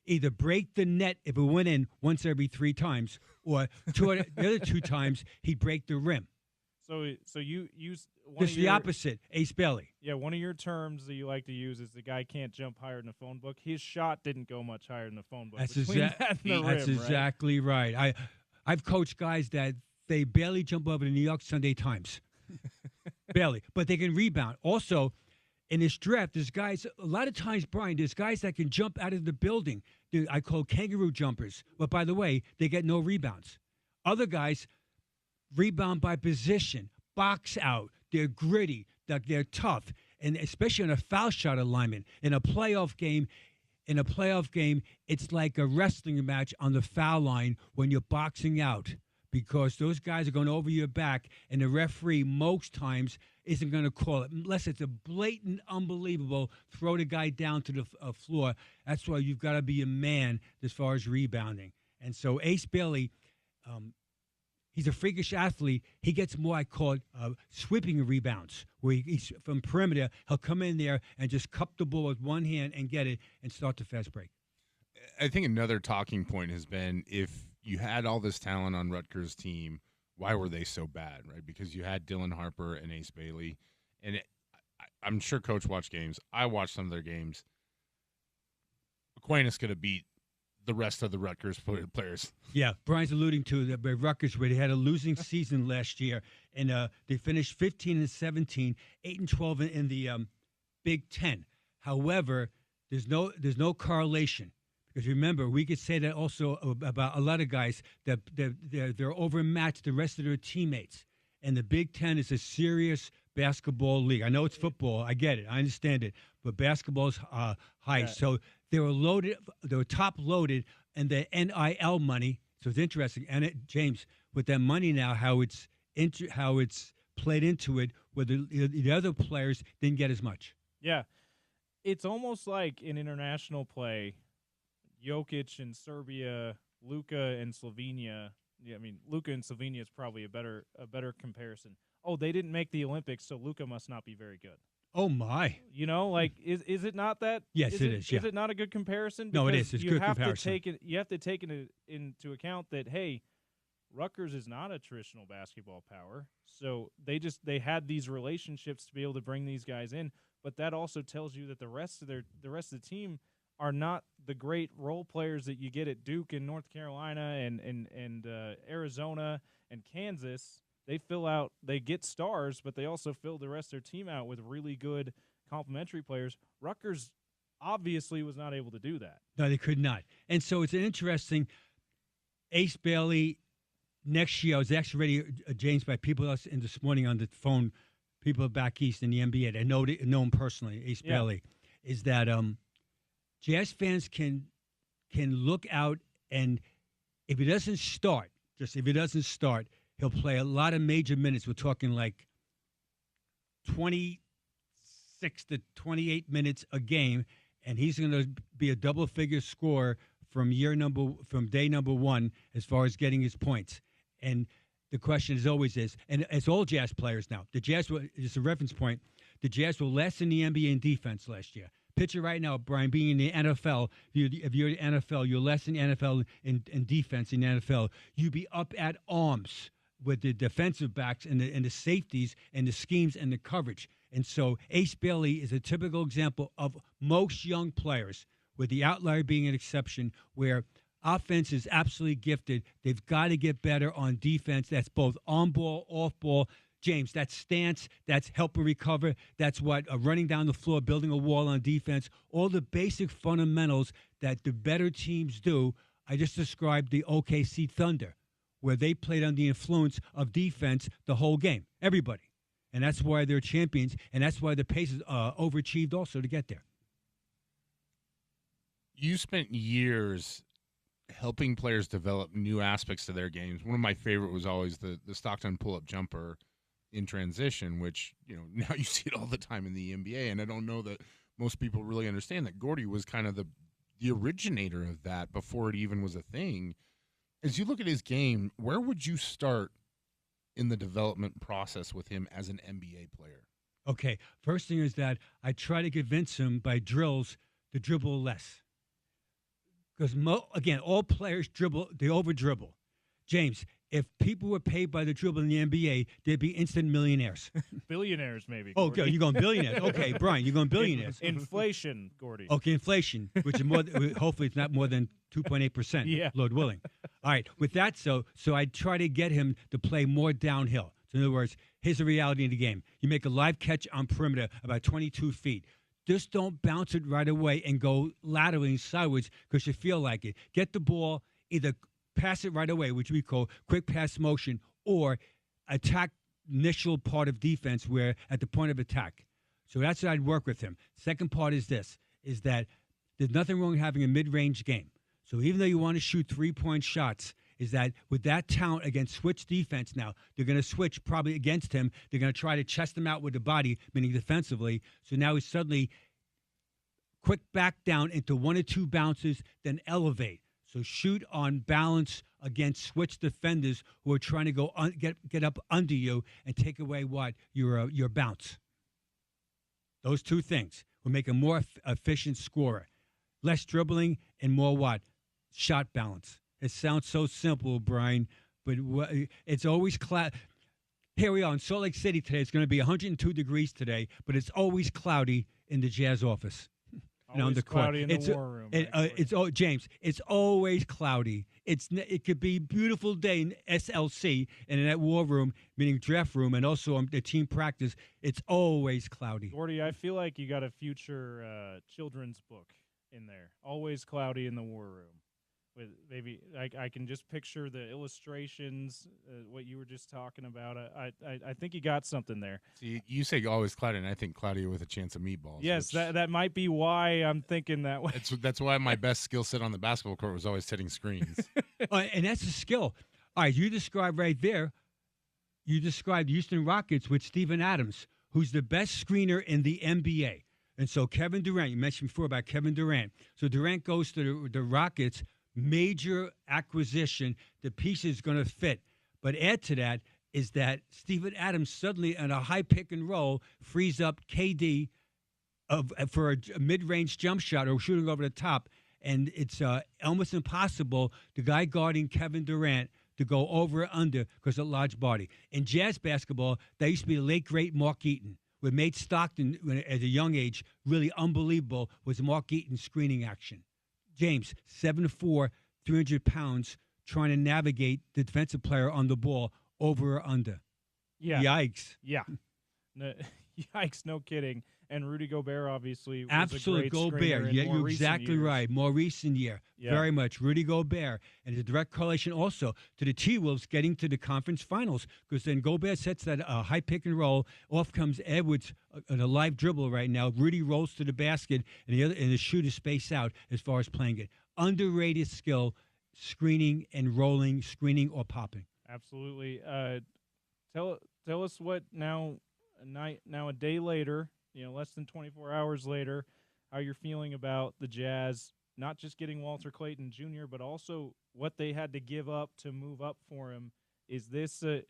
either break the net if it went in once every 3 times, or the other 2 times he'd break the rim. So you use just the opposite, Ace Bailey. Yeah, one of your terms that you like to use is the guy can't jump higher than the phone book. His shot didn't go much higher than the phone book. That's, That's exactly right. I've coached guys that they barely jump over the New York Sunday Times. Barely. But they can rebound. Also, in this draft, there's guys, a lot of times, Brian, there's guys that can jump out of the building. I call kangaroo jumpers. But by the way, they get no rebounds. Other guys rebound by position, box out. They're gritty. They're tough. And especially in a foul shot alignment. In a playoff game, it's like a wrestling match on the foul line when you're boxing out, because those guys are going over your back, and the referee most times isn't going to call it unless it's a blatant, unbelievable throw the guy down to the floor. That's why you've got to be a man as far as rebounding. And so Ace Bailey, he's a freakish athlete. He gets more, I call it, sweeping rebounds, where he's from perimeter. He'll come in there and just cup the ball with one hand and get it and start the fast break. I think another talking point has been, if you had all this talent on Rutgers' team, why were they so bad, right? Because you had Dylan Harper and Ace Bailey. And I'm sure Coach watched games. I watched some of their games. Aquinas could have beat the rest of the Rutgers players. Yeah, Brian's alluding to the Rutgers, where they had a losing season last year, and they finished 15-17, 8-12 in the Big Ten. However, there's no correlation, because remember, we could say that also about a lot of guys, that they're overmatched the rest of their teammates. And the Big Ten is a serious basketball league. I know it's football. I get it. I understand it. But basketball's high. Yeah. So they were loaded. They were top loaded, and the NIL money. So it's interesting. And James, with that money now, how it's played into it, where the other players didn't get as much. Yeah, it's almost like in international play, Jokic in Serbia, Luka in Slovenia. Yeah, I mean, Luka and Slovenia is probably a better comparison. Oh, they didn't make the Olympics, so Luka must not be very good. Oh my! Like, is it not that? Yes, it is. Yeah. Is it not a good comparison? No, it is. It's a good comparison. You have to take into account that, hey, Rutgers is not a traditional basketball power, so they had these relationships to be able to bring these guys in. But that also tells you that the rest of the team are not the great role players that you get at Duke and North Carolina and Arizona and Kansas. They get stars, but they also fill the rest of their team out with really good complementary players. Rutgers obviously was not able to do that. No, they could not. And so it's an interesting Ace Bailey next year. I was actually ready, James, by people else in this morning on the phone, people back east in the NBA. I know him personally, Ace Bailey, is that Jazz fans can look out, and if he doesn't start, he'll play a lot of major minutes. We're talking like 26 to 28 minutes a game, and he's going to be a double-figure scorer from day number one as far as getting his points. And the question is always is, and it's all Jazz players now. The Jazz, just a reference point, the Jazz were last in the NBA in defense last year. Picture right now, Brian, being in the NFL. If you're in the NFL, you're less in the NFL in defense in the NFL. You'd be up at arms with the defensive backs and the safeties and the schemes and the coverage. And so Ace Bailey is a typical example of most young players, with the outlier being an exception, where offense is absolutely gifted. They've got to get better on defense. That's both on ball, off ball. James, that's stance, that's helping recover, that's what running down the floor, building a wall on defense, all the basic fundamentals that the better teams do. I just described the OKC Thunder, where they played under the influence of defense the whole game, everybody. And that's why they're champions, and that's why the Pacers overachieved also to get there. You spent years helping players develop new aspects to their games. One of my favorite was always the Stockton pull-up jumper in transition, which, now you see it all the time in the NBA, and I don't know that most people really understand that Gordy was kind of the originator of that before it even was a thing. As you look at his game, where would you start in the development process with him as an NBA player? Okay, first thing is that I try to convince him by drills to dribble less. Because, again, all players dribble, they over-dribble. James, if people were paid by the dribble in the NBA, they'd be instant millionaires. Billionaires, maybe. Oh, okay, you're going billionaires. Okay, Brian, you're going billionaires. Inflation, Gordy. Okay, inflation, which is more. Hopefully, it's not more than 2.8%. Yeah. Lord willing. All right. With that, so I try to get him to play more downhill. So in other words, here's the reality of the game: you make a live catch on perimeter about 22 feet. Just don't bounce it right away and go laterally and sideways because you feel like it. Get the ball, either pass it right away, which we call quick pass motion, or attack initial part of defense where at the point of attack. So that's what I'd work with him. Second part is this, is that there's nothing wrong with having a mid-range game. So even though you want to shoot three-point shots, is that with that talent against switch defense now, they're going to switch probably against him. They're going to try to chest him out with the body, meaning defensively. So now he's suddenly quick back down into one or two bounces, then elevate. So shoot on balance against switch defenders who are trying to go get up under you and take away what your bounce. Those two things will make a more efficient scorer. Less dribbling and more what? Shot balance. It sounds so simple, Brian, but it's always Here we are in Salt Lake City today. It's going to be 102 degrees today, but it's always cloudy in the Jazz office. Always cloudy in the war room. James, it's always cloudy. It could be a beautiful day in SLC and in that war room, meaning draft room, and also the team practice. It's always cloudy. Gordy, I feel like you got a future children's book in there. Always cloudy in the war room. With maybe I can just picture the illustrations, what you were just talking about. I think you got something there. See, you say always cloudy, and I think cloudy with a chance of meatballs. Yes, that might be why I'm thinking that way. That's why my best skill set on the basketball court was always setting screens. And that's a skill. All right, you described right there. You described Houston Rockets with Steven Adams, who's the best screener in the NBA. And so Kevin Durant, you mentioned before about Kevin Durant. So Durant goes to the Rockets. Major acquisition, the piece is going to fit. But add to that is that Steven Adams suddenly on a high pick and roll frees up KD for a mid-range jump shot or shooting over the top. And it's almost impossible, the guy guarding Kevin Durant, to go over or under because of large body. In Jazz basketball, that used to be the late, great Mark Eaton. What made Stockton, at a young age, really unbelievable was Mark Eaton's screening action. James, 7'4", 300 pounds, trying to navigate the defensive player on the ball over or under. Yeah. Yikes. Yeah. No, yikes, no kidding. And Rudy Gobert obviously was Absolute a great Gobert. screener Yeah, in more you're recent exactly years. right. More recent year. Yeah. Very much. Rudy Gobert. And a direct correlation also to the T-Wolves getting to the conference finals, because then Gobert sets that high pick and roll. Off comes Edwards on a live dribble right now. Rudy rolls to the basket, and the shooters space out as far as playing it. Underrated skill, screening and rolling, screening or popping. Absolutely. Tell us what now a day later, less than 24 hours later, how you're feeling about the Jazz not just getting Walter Clayton Jr., but also what they had to give up to move up for him. Is this do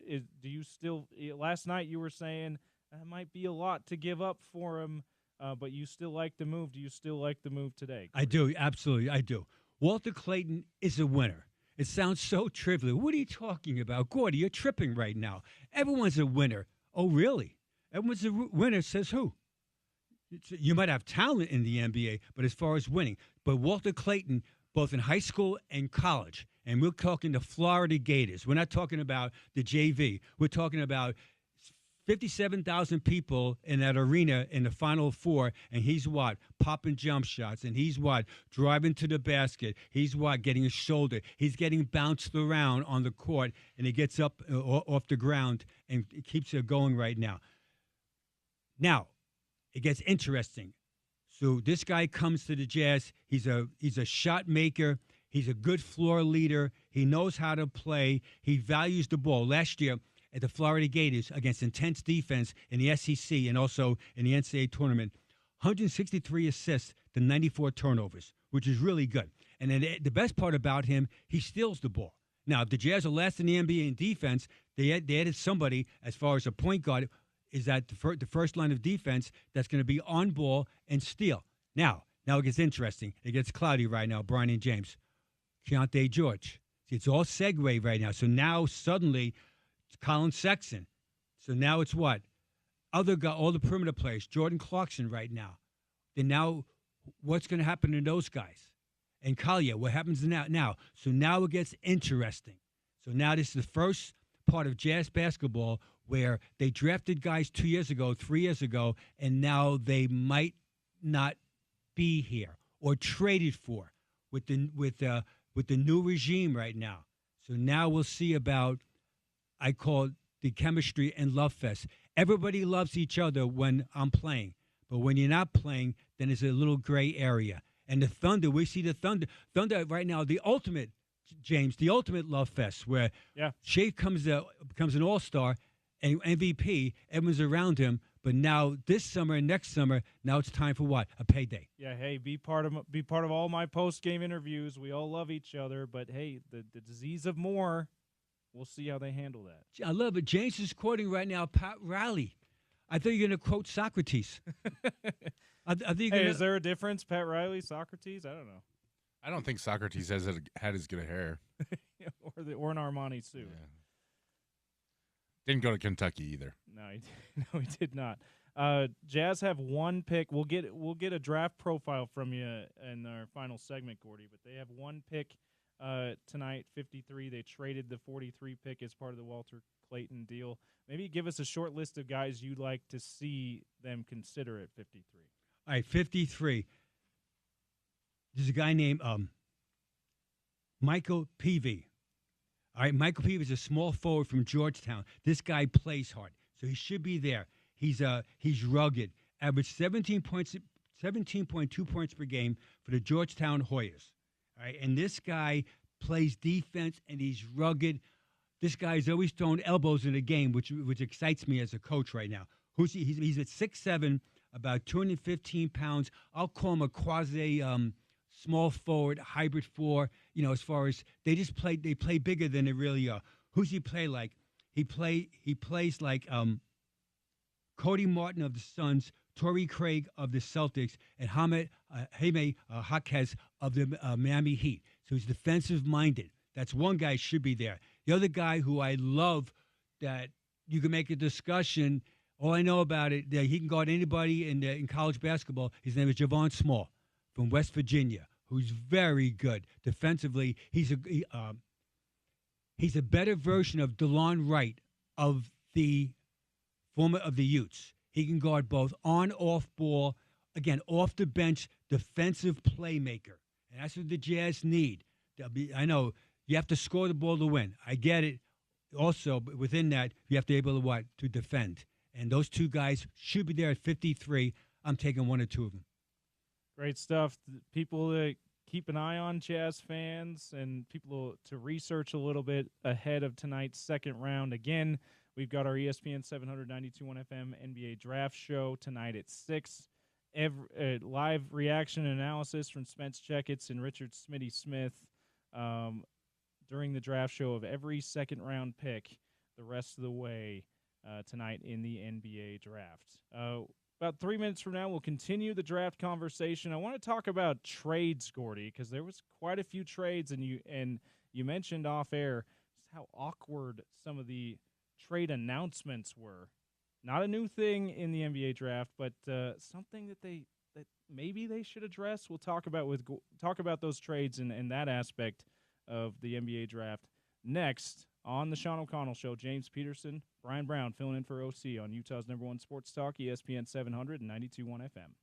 you still last night you were saying that might be a lot to give up for him, but you still like the move. Do you still like the move today, Corey? I do, absolutely, I do. Walter Clayton is a winner. It sounds so trivial. What are you talking about? Gordy, you're tripping right now. Everyone's a winner. Oh, really? Everyone's a winner, says who? You might have talent in the NBA, but as far as winning. But Walter Clayton, both in high school and college, and we're talking the Florida Gators. We're not talking about the JV. We're talking about 57,000 people in that arena in the Final Four, and he's what? Popping jump shots, and he's what? Driving to the basket. He's what? Getting a shoulder. He's getting bounced around on the court, and he gets up off the ground and keeps it going right now. Now, it gets interesting. So this guy comes to the Jazz. He's a shot maker. He's a good floor leader. He knows how to play. He values the ball. Last year, at the Florida Gators against intense defense in the SEC and also in the NCAA tournament, 163 assists to 94 turnovers, which is really good. And then the best part about him, he steals the ball. Now, if the Jazz are last in the NBA in defense, they added somebody as far as a point guard, is that the first line of defense that's going to be on ball and steal. Now it gets interesting. It gets cloudy right now, Bryan and James. Keontae George. See, it's all segue right now. So now suddenly it's Colin Sexton. So now it's what? All the perimeter players, Jordan Clarkson right now. Then now what's going to happen to those guys? And Collier, what happens now? So now it gets interesting. So now this is the first part of Jazz basketball where they drafted guys 2 years ago, 3 years ago, and now they might not be here or traded for with the new regime right now. So now we'll see about, I call it the chemistry and love fest. Everybody loves each other when I'm playing, but when you're not playing, then it's a little gray area. And the Thunder, we see the Thunder right now, the ultimate, James, the ultimate love fest where Shea becomes an all-star and MVP, everyone's around him. But now this summer and next summer, now it's time for what? A payday. Yeah, hey, be part of all my post-game interviews. We all love each other, but hey, the disease of more, we'll see how they handle that. I love it. James is quoting right now Pat Riley. I thought you were going to quote Socrates. Is there a difference, Pat Riley, Socrates? I don't know. I don't think Socrates had as good a hair. or an Armani suit. Yeah. Didn't go to Kentucky either. No, he did not. Jazz have one pick. We'll get a draft profile from you in our final segment, Gordy. But they have one pick tonight, 53. They traded the 43 pick as part of the Walter Clayton deal. Maybe give us a short list of guys you'd like to see them consider at 53. All right, 53. There's a guy named Michael Peavy. All right, Michael Peavy is a small forward from Georgetown. This guy plays hard, so he should be there. He's rugged. Averaged 17.2 points per game for the Georgetown Hoyas. All right, and this guy plays defense, and he's rugged. This guy's always throwing elbows in the game, which excites me as a coach right now. He's at 6'7", about 215 pounds. I'll call him a quasi small forward, hybrid four. As far as they play bigger than they really are. Who's he play like? He plays like Cody Martin of the Suns, Torrey Craig of the Celtics, and Jaime Jaquez of the Miami Heat. So he's defensive minded. That's one guy should be there. The other guy who I love that you can make a discussion. All I know about it, that he can guard anybody in college basketball. His name is Javon Small from West Virginia, who's very good defensively. He's a better version of DeLon Wright of the former of the Utes. He can guard both on, off ball. Again, off the bench, defensive playmaker. And that's what the Jazz need. I know you have to score the ball to win. I get it. Also, but within that, you have to be able to what? To defend. And those two guys should be there at 53. I'm taking one or two of them. Great stuff. People that keep an eye on, Jazz fans, and people to research a little bit ahead of tonight's second round. Again, we've got our ESPN 792.1 FM NBA Draft Show tonight at 6. Live reaction and analysis from Spence Checketts and Richard Smitty Smith during the draft show of every second-round pick the rest of the way tonight in the NBA Draft. About 3 minutes from now, we'll continue the draft conversation. I want to talk about trades, Gordy, because there was quite a few trades, and you mentioned off air just how awkward some of the trade announcements were. Not a new thing in the NBA draft, but something that maybe they should address. We'll talk about those trades and that aspect of the NBA draft next on the Sean O'Connell Show. James Peterson, Bryan Brown filling in for OC on Utah's #1 sports talk, ESPN 700 and 92.1 FM.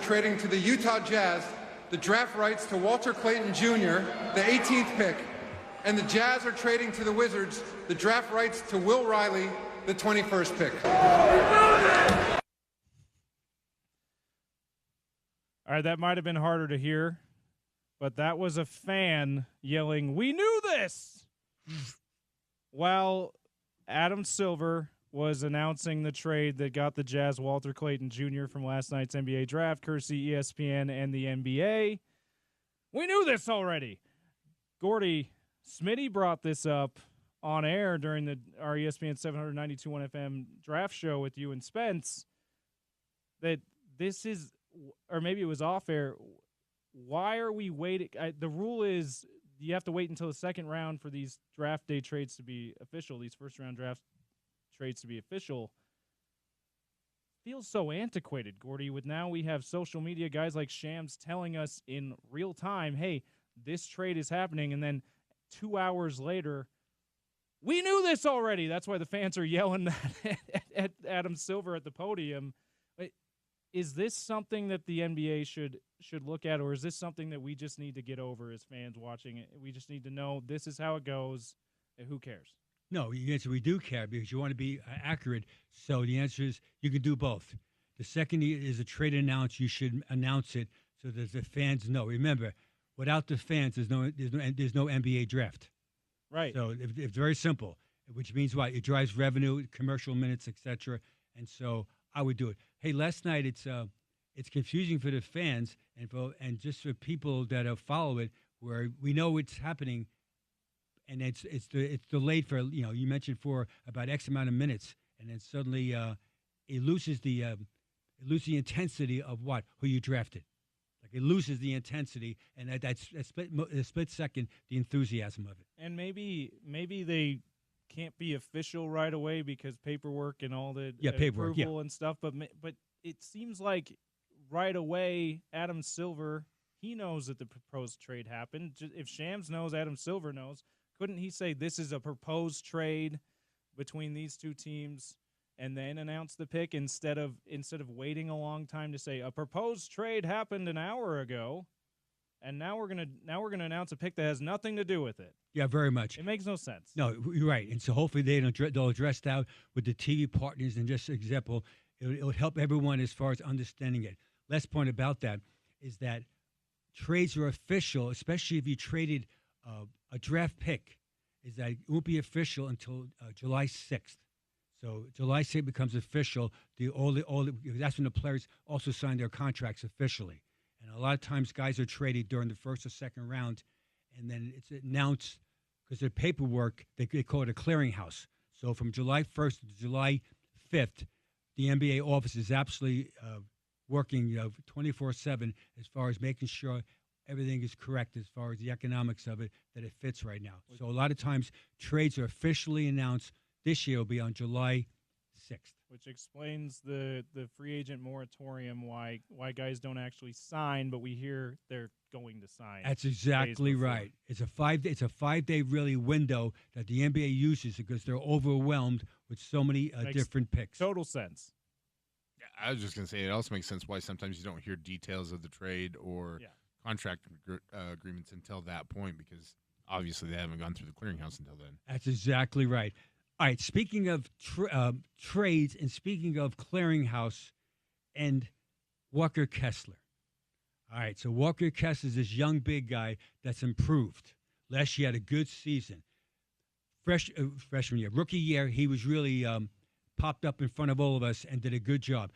trading to the Utah Jazz the draft rights to Walter Clayton Jr., the 18th pick, and the Jazz are trading to the Wizards the draft rights to Will Riley, the 21st pick. All right, that might have been harder to hear, but that was a fan yelling, "We knew this!" while Adam Silver was announcing the trade that got the Jazz Walter Clayton Jr. from last night's NBA draft, courtesy ESPN and the NBA. We knew this already. Gordy, Smitty brought this up on air during our ESPN 792.1 FM draft show with you and Spence, that this is, or maybe it was off air, why are we waiting? The rule is you have to wait until the second round for these draft day trades to be official, these first-round draft trades to be official. Feels so antiquated, Gordy, with now we have social media guys like Shams telling us in real time, hey, this trade is happening, and then 2 hours later, we knew this already. That's why the fans are yelling that at Adam Silver at the podium. Is this something that the NBA should look at, or is this something that we just need to get over as fans watching it? We just need to know this is how it goes, and who cares? No, the answer, we do care because you want to be accurate. So the answer is you can do both. The second is a trade announced. You should announce it so that the fans know. Remember, without the fans, there's no NBA draft. Right. So it's very simple, which means what? It drives revenue, commercial minutes, etc. And so I would do it. Hey, last night it's confusing for the fans and just for people that follow it, where we know it's happening. And it's delayed for, you mentioned for about X amount of minutes, and then suddenly it loses the intensity of who you drafted. Like it loses the intensity, and that's a split second the enthusiasm of it. And maybe they can't be official right away because paperwork and all the approval and stuff. But it seems like right away Adam Silver, he knows that the proposed trade happened. If Shams knows, Adam Silver knows. Couldn't he say this is a proposed trade between these two teams and then announce the pick instead of waiting a long time to say a proposed trade happened an hour ago, and now we're gonna announce a pick that has nothing to do with it? Yeah, very much. It makes no sense. No, you're right. And so hopefully they'll address that with the TV partners. And just example, it'll help everyone as far as understanding it. Last point about that is that trades are official, especially if you traded a draft pick, is that it won't be official until July 6th. So July 6th becomes official. That's when the players also sign their contracts officially. And a lot of times guys are traded during the first or second round, and then it's announced because their paperwork, they call it a clearinghouse. So from July 1st to July 5th, the NBA office is absolutely working 24/7 as far as making sure everything is correct as far as the economics of it, that it fits right now. So a lot of times trades are officially announced. This year will be on July 6th. Which explains the free agent moratorium, why guys don't actually sign, but we hear they're going to sign. That's exactly right. It's a 5-day really window that the NBA uses because they're overwhelmed with so many different picks. Total sense. Yeah, I was just going to say it also makes sense why sometimes you don't hear details of the trade or contract agreements until that point, because obviously they haven't gone through the clearinghouse until then. That's exactly right. All right, speaking of trades and speaking of clearinghouse and Walker Kessler. All right, so Walker Kessler is this young big guy that's improved. Last year had a good season. Freshman year. Rookie year, he was really popped up in front of all of us and did a good job.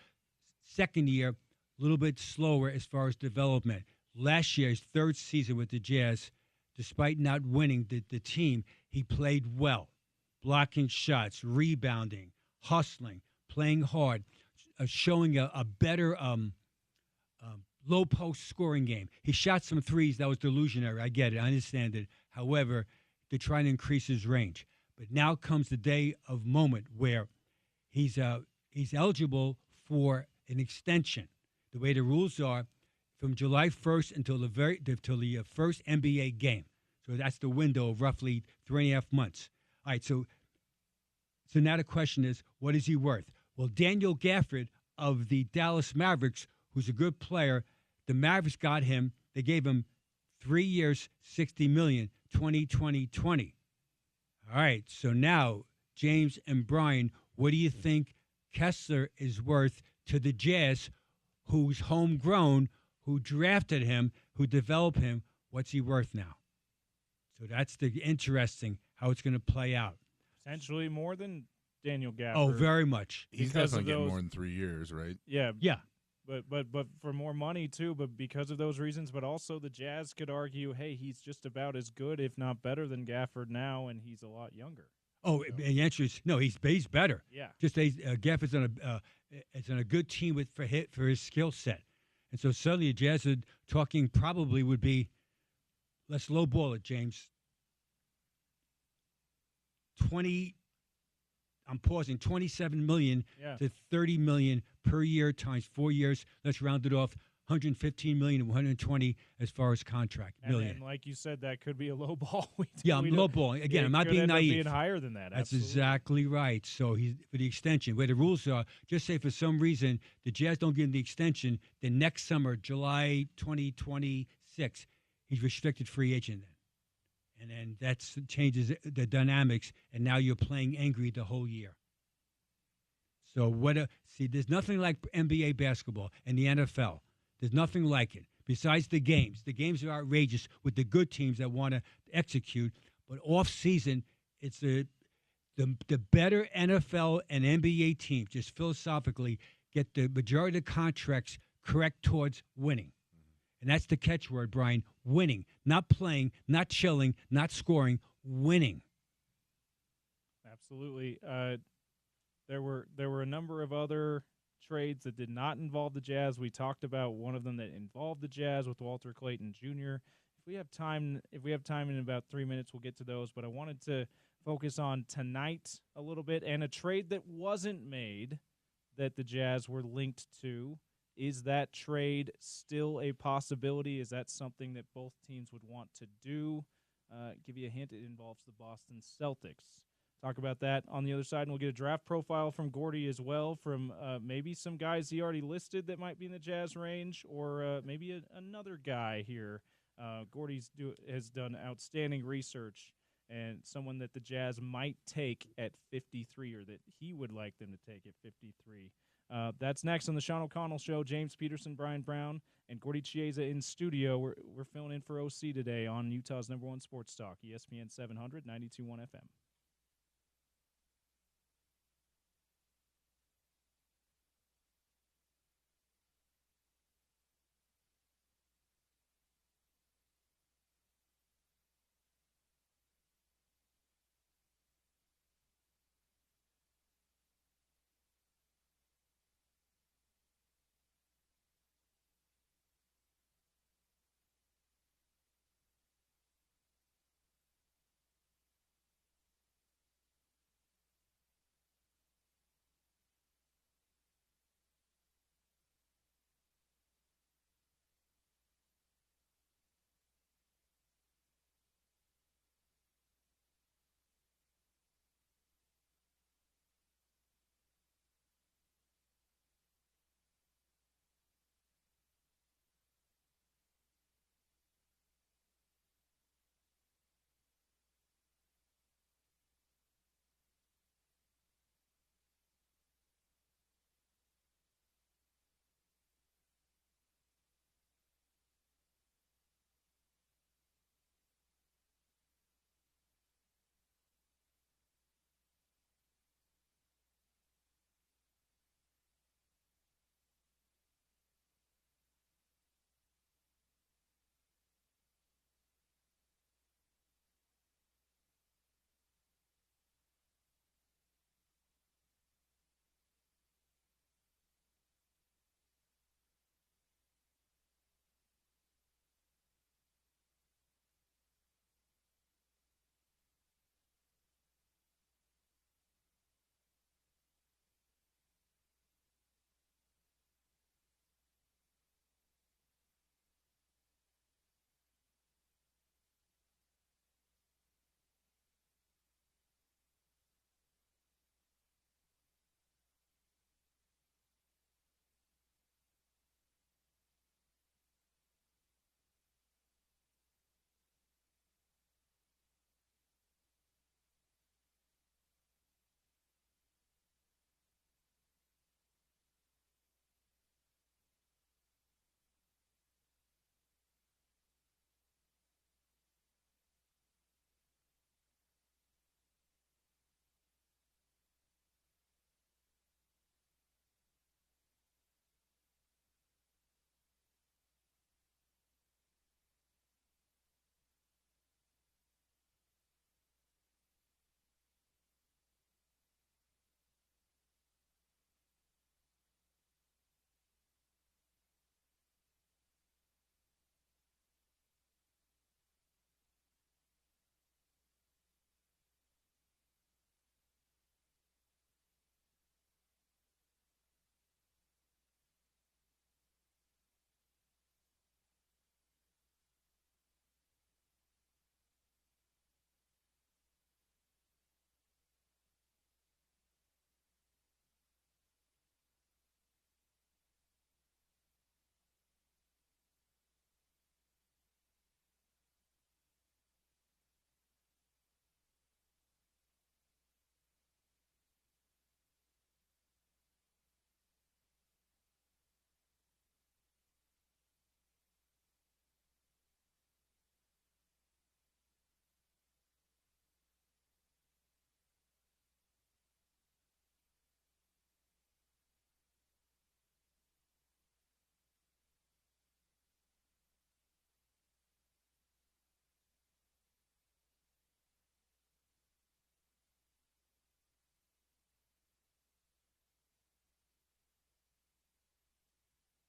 Second year, a little bit slower as far as development. Last year, his third season with the Jazz, despite not winning the team, he played well. Blocking shots, rebounding, hustling, playing hard, showing a better low-post scoring game. He shot some threes. That was delusionary. I get it. I understand it. However, they're trying to increase his range. But now comes the day of moment where he's eligible for an extension. The way the rules are, from July 1st until the first NBA game. So that's the window of roughly 3.5 months. All right, so now the question is, what is he worth? Well, Daniel Gafford of the Dallas Mavericks, who's a good player. The Mavericks got him. They gave him 3 years, $60 million, 2020. All right, so now, James and Bryan, what do you think Kessler is worth to the Jazz, who's homegrown, who drafted him, who developed him? What's he worth now? So that's the interesting how it's going to play out. Potentially more than Daniel Gafford. Oh, very much. He's Because definitely of getting those- more than 3 years, right? Yeah, Yeah. but for more money too. But because of those reasons, but also the Jazz could argue, hey, he's just about as good, if not better, than Gafford now, and he's a lot younger. Oh, the answer is no. He's better. Yeah. Just Gafford's on a good team for his skill set, and so suddenly the Jazz are talking probably would be, let's lowball it, James. 20. I'm pausing. 27 million Yeah. to 30 million per year times 4 years. Let's round it off. 115 million to 120 as far as contract million. And like you said, that could be a low ball. Yeah, I'm lowballing. Again, I'm not being naive. Being higher than that. That's Absolutely. exactly right. So he's for the extension. Where the rules are, just say for some reason the Jazz don't give him the extension, then next summer, July 2026, he's restricted free agent then. And then that changes the dynamics, and now you're playing angry the whole year. So there's nothing like NBA basketball and the NFL. There's nothing like it besides the games. The games are outrageous with the good teams that want to execute. But off season, it's the better NFL and NBA teams, just philosophically, get the majority of the contracts correct towards winning. And that's the catchword, Bryan, winning. Not playing, not chilling, not scoring, winning. Absolutely. There were a number of other trades that did not involve the Jazz. We talked about one of them that involved the Jazz with Walter Clayton Jr. If we have time in about 3 minutes, we'll get to those. But I wanted to focus on tonight a little bit and a trade that wasn't made that the Jazz were linked to. Is that trade still a possibility? Is that something that both teams would want to do? Give you a hint, it involves the Boston Celtics. Talk about that on the other side, and we'll get a draft profile from Gordy as well, from maybe some guys he already listed that might be in the Jazz range, or maybe another guy here. Gordy has done outstanding research, and someone that the Jazz might take at 53, or that he would like them to take at 53. That's next on the Sean O'Connell Show. James Peterson, Bryan Brown, and Gordy Chiesa in studio. We're filling in for OC today on Utah's #1 sports talk, ESPN 700, 92.1 FM.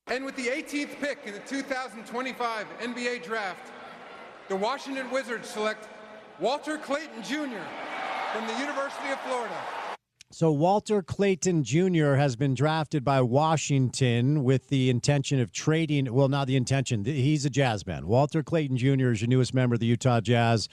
And with the 18th pick in the 2025 NBA Draft, the Washington Wizards select Walter Clayton Jr. from the University of Florida. So Walter Clayton Jr. has been drafted by Washington with the intention of trading. Well, not the intention. He's a Jazz man. Walter Clayton Jr. is your newest member of the Utah Jazz.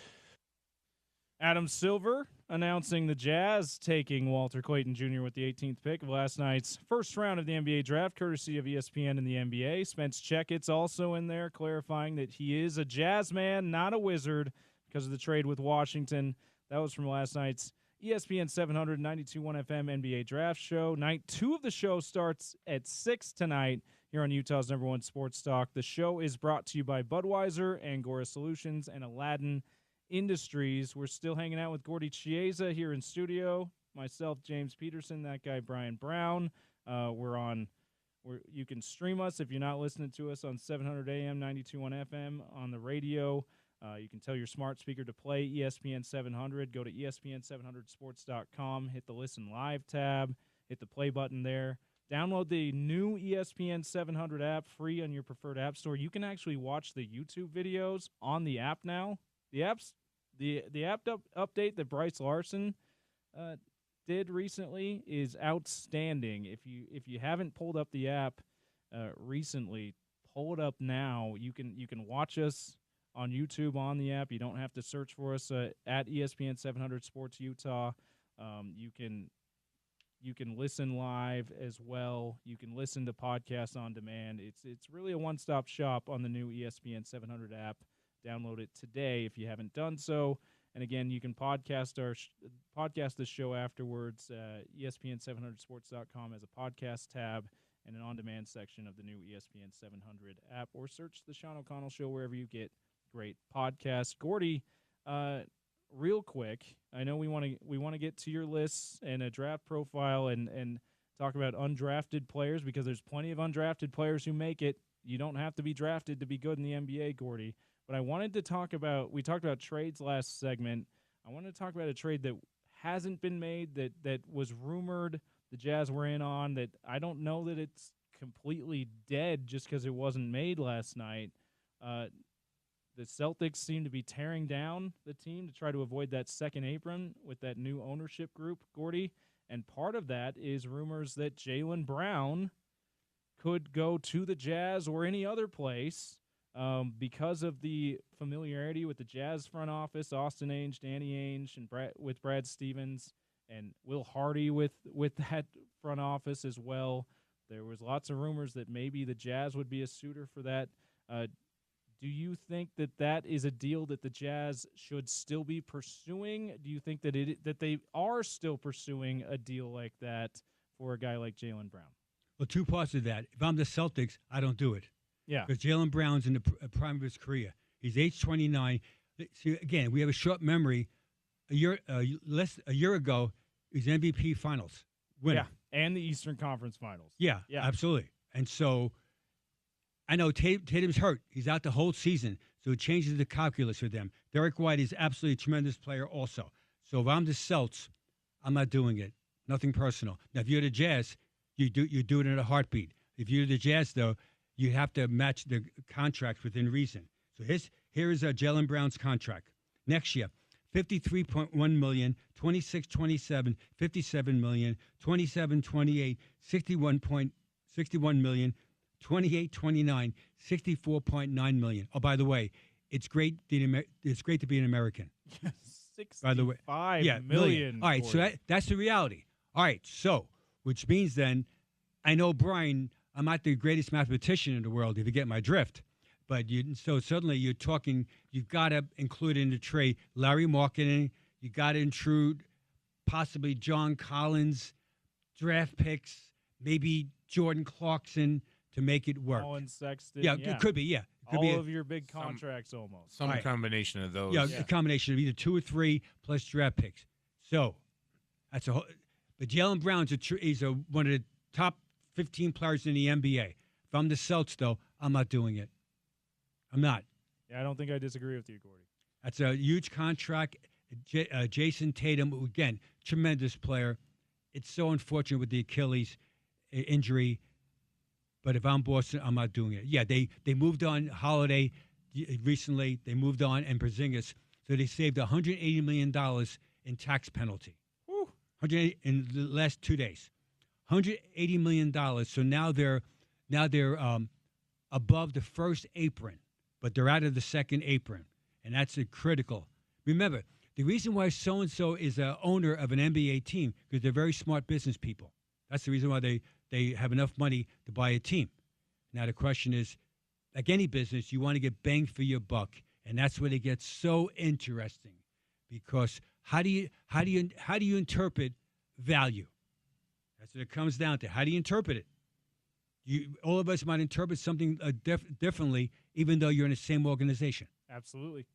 Adam Silver announcing the Jazz taking Walter Clayton Jr. with the 18th pick of last night's first round of the NBA draft, courtesy of ESPN and the NBA. Spence Checketts also in there, clarifying that he is a Jazz man, not a Wizard, because of the trade with Washington. That was from last night's ESPN 700 92.1 FM NBA Draft Show. Night 2 of the show starts at 6 tonight here on Utah's #1 Sports Talk. The show is brought to you by Budweiser, Angora Solutions, and Aladdin Industries. We're still hanging out with Gordy Chiesa here in studio. Myself, James Peterson, that guy, Bryan Brown. You can stream us if you're not listening to us on 700 AM, 92.1 FM on the radio. You can tell your smart speaker to play ESPN 700. Go to ESPN700sports.com, hit the Listen Live tab, hit the play button there. Download the new ESPN 700 app free on your preferred app store. You can actually watch the YouTube videos on the app now. The app update that Bryce Larson did recently is outstanding. If you haven't pulled up the app recently, pull it up now. You can watch us on YouTube on the app. You don't have to search for us at ESPN 700 Sports Utah. You can listen live as well. You can listen to podcasts on demand. It's really a one-stop shop on the new ESPN 700 app. Download it today if you haven't done so. And again, you can podcast the show afterwards. ESPN700sports.com has a podcast tab and an on-demand section of the new ESPN 700 app, or search the Sean O'Connell Show wherever you get great podcasts. Gordy, real quick, I know we want to get to your lists and a draft profile and talk about undrafted players, because there's plenty of undrafted players who make it. You don't have to be drafted to be good in the NBA, Gordy. But I wanted to talk about, we talked about trades last segment. I wanted to talk about a trade that hasn't been made, that was rumored the Jazz were in on, that I don't know that it's completely dead just because it wasn't made last night. The Celtics seem to be tearing down the team to try to avoid that second apron with that new ownership group, Gordy. And part of that is rumors that Jaylen Brown could go to the Jazz or any other place because of the familiarity with the Jazz front office, Austin Ainge, Danny Ainge, and with Brad Stevens, and Will Hardy with that front office as well. There was lots of rumors that maybe the Jazz would be a suitor for that. Do you think that is a deal that the Jazz should still be pursuing? Do you think that they are still pursuing a deal like that for a guy like Jaylen Brown? Well, two parts of that. If I'm the Celtics, I don't do it. Yeah. Because Jaylen Brown's in the prime of his career. He's age 29. See, again, we have a short memory. A year ago, he was MVP Finals winner. Yeah, and the Eastern Conference Finals. Yeah, absolutely. And so I know Tatum's hurt. He's out the whole season, so it changes the calculus for them. Derek White is absolutely a tremendous player also. So if I'm the Celts, I'm not doing it. Nothing personal. Now, if you're the Jazz, you do it in a heartbeat. If you're the Jazz, though, you have to match the contracts within reason. So here is Jaylen Brown's contract. Next year, $53.1 million, 26-27, $57 million, 27-28, $61 million, 28-29, $64.9 million. Oh, by the way, it's great to be an American. By the way, $65 million. All right, so that's the reality. All right, so which means then, I know, Bryan, I'm not the greatest mathematician in the world, if you get my drift. But so suddenly you've got to include in the trade Larry Marketing. You got to intrude possibly John Collins, draft picks, maybe Jordan Clarkson to make it work. Colin Sexton. Yeah, it could be, yeah. It could all be of your big contracts almost. Some combination of those. Yeah, a combination of either 2 or 3 plus draft picks. So that's a whole. But Jaylen Brown's one of the top 15 players in the NBA. If I'm the Celts, though, I'm not doing it. I'm not. Yeah, I don't think I disagree with you, Gordy. That's a huge contract. Jason Tatum, again, tremendous player. It's so unfortunate with the Achilles injury. But if I'm Boston, I'm not doing it. Yeah, they moved on Holiday recently. They moved on and Porzingis, so they saved $180 million in tax penalty. Woo. 180 in the last 2 days. $180 million. So now they're above the first apron, but they're out of the second apron, and that's critical. Remember, the reason why so-and-so is the owner of an NBA team because they're very smart business people. That's the reason why they have enough money to buy a team. Now the question is, like any business, you want to get bang for your buck, and that's where it gets so interesting. Because how do you interpret value? That's what it comes down to. How do you interpret it? All of us might interpret something differently, even though you're in the same organization. Absolutely.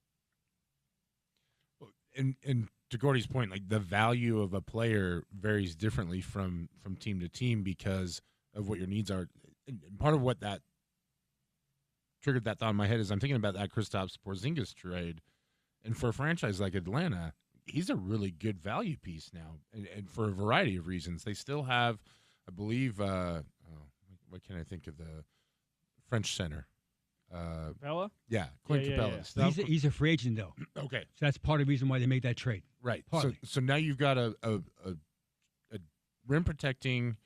And to Gordy's point, like the value of a player varies differently from team to team because of what your needs are. And part of what that triggered that thought in my head is I'm thinking about that Kristaps Porzingis trade, and for a franchise like Atlanta, he's a really good value piece now, and for a variety of reasons. They still have, I believe, what can I think of the French center? Capella? Yeah, Clint Capella. Yeah. He's a free agent, though. Okay. So that's part of the reason why they made that trade. Right. Partly. So now you've got a rim protecting,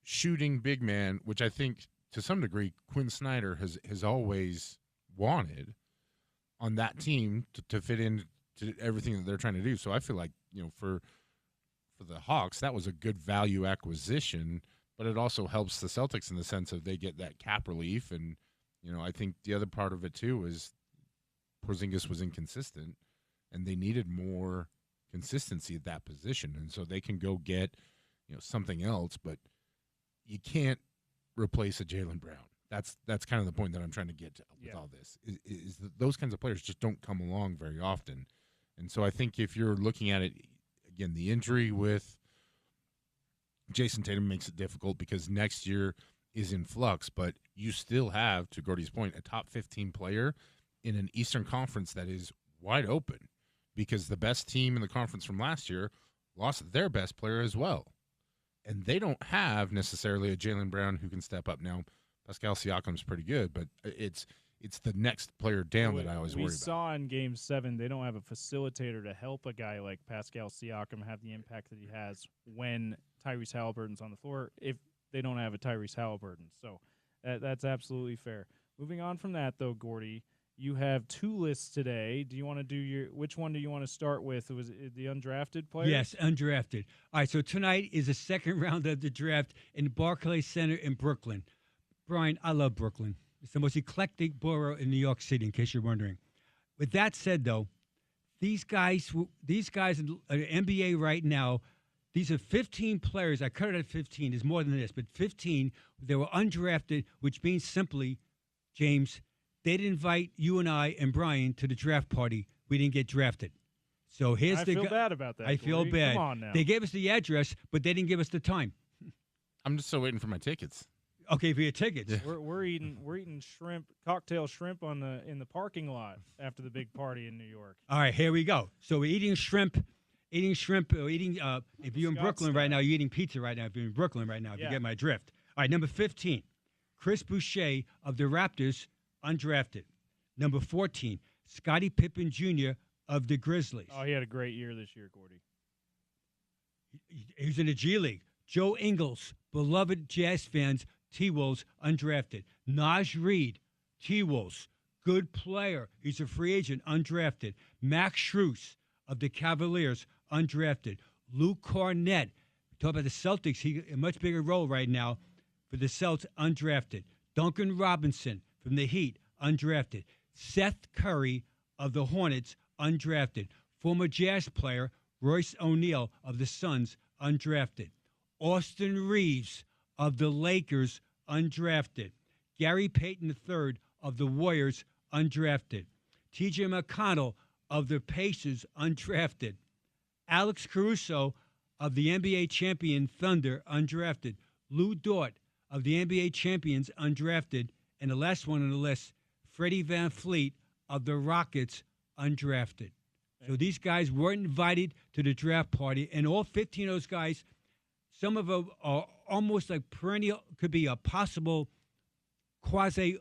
shooting big man, which I think to some degree Quinn Snyder has always wanted on that team to fit in to everything that they're trying to do. So I feel like, for the Hawks, that was a good value acquisition, but it also helps the Celtics in the sense of they get that cap relief. And, I think the other part of it too is Porzingis was inconsistent and they needed more consistency at that position. And so they can go get, something else, but you can't replace a Jaylen Brown. That's kind of the point that I'm trying to get to with all this is that those kinds of players just don't come along very often. And so I think if you're looking at it, again, the injury with Jason Tatum makes it difficult because next year is in flux, but you still have, to Gordy's point, a top 15 player in an Eastern Conference that is wide open because the best team in the conference from last year lost their best player as well. And they don't have necessarily a Jaylen Brown who can step up. Now, Pascal Siakam's pretty good, but it's the next player down that I always worry about. We saw in Game 7 they don't have a facilitator to help a guy like Pascal Siakam have the impact that he has when Tyrese Halliburton's on the floor if they don't have a Tyrese Halliburton. So that's absolutely fair. Moving on from that, though, Gordy, you have two lists today. Do you want to do which one do you want to start with? Was it the undrafted player? Yes, undrafted. All right, so tonight is the second round of the draft in Barclays Center in Brooklyn. Bryan, I love Brooklyn. It's the most eclectic borough in New York City, in case you're wondering. With that said, though, these guys in the NBA right now, these are 15 players. I cut it at 15. There's more than this, but 15. They were undrafted, which means simply, James, they didn't invite you and I and Bryan to the draft party. We didn't get drafted. So I feel bad about that. I feel bad. Come on now. They gave us the address, but they didn't give us the time. I'm just still waiting for my tickets. Okay, for your tickets. Yeah. We're eating shrimp, cocktail shrimp in the parking lot after the big party in New York. All right, here we go. So we're eating shrimp. If you're in Brooklyn right now, you're eating pizza right now. If you're in Brooklyn right now, if you get my drift. All right, number 15, Chris Boucher of the Raptors, undrafted. Number 14, Scottie Pippen Jr. of the Grizzlies. Oh, he had a great year this year, Gordy. He's in the G League. Joe Ingles, beloved Jazz fans, T-Wolves, undrafted. Naj Reid, T-Wolves, good player. He's a free agent, undrafted. Max Strus of the Cavaliers, undrafted. Luke Cornett, talk about the Celtics, he a much bigger role right now for the Celtics, undrafted. Duncan Robinson from the Heat, undrafted. Seth Curry of the Hornets, undrafted. Former Jazz player Royce O'Neal of the Suns, undrafted. Austin Reeves of the Lakers, undrafted. Gary Payton III of the Warriors, undrafted. T.J. McConnell of the Pacers, undrafted. Alex Caruso of the NBA champion Thunder, undrafted. Lou Dort of the NBA champions, undrafted. And the last one on the list, Freddie Van Fleet of the Rockets, undrafted. So these guys weren't invited to the draft party, and all 15 of those guys, some of them are almost like perennial, could be a possible quasi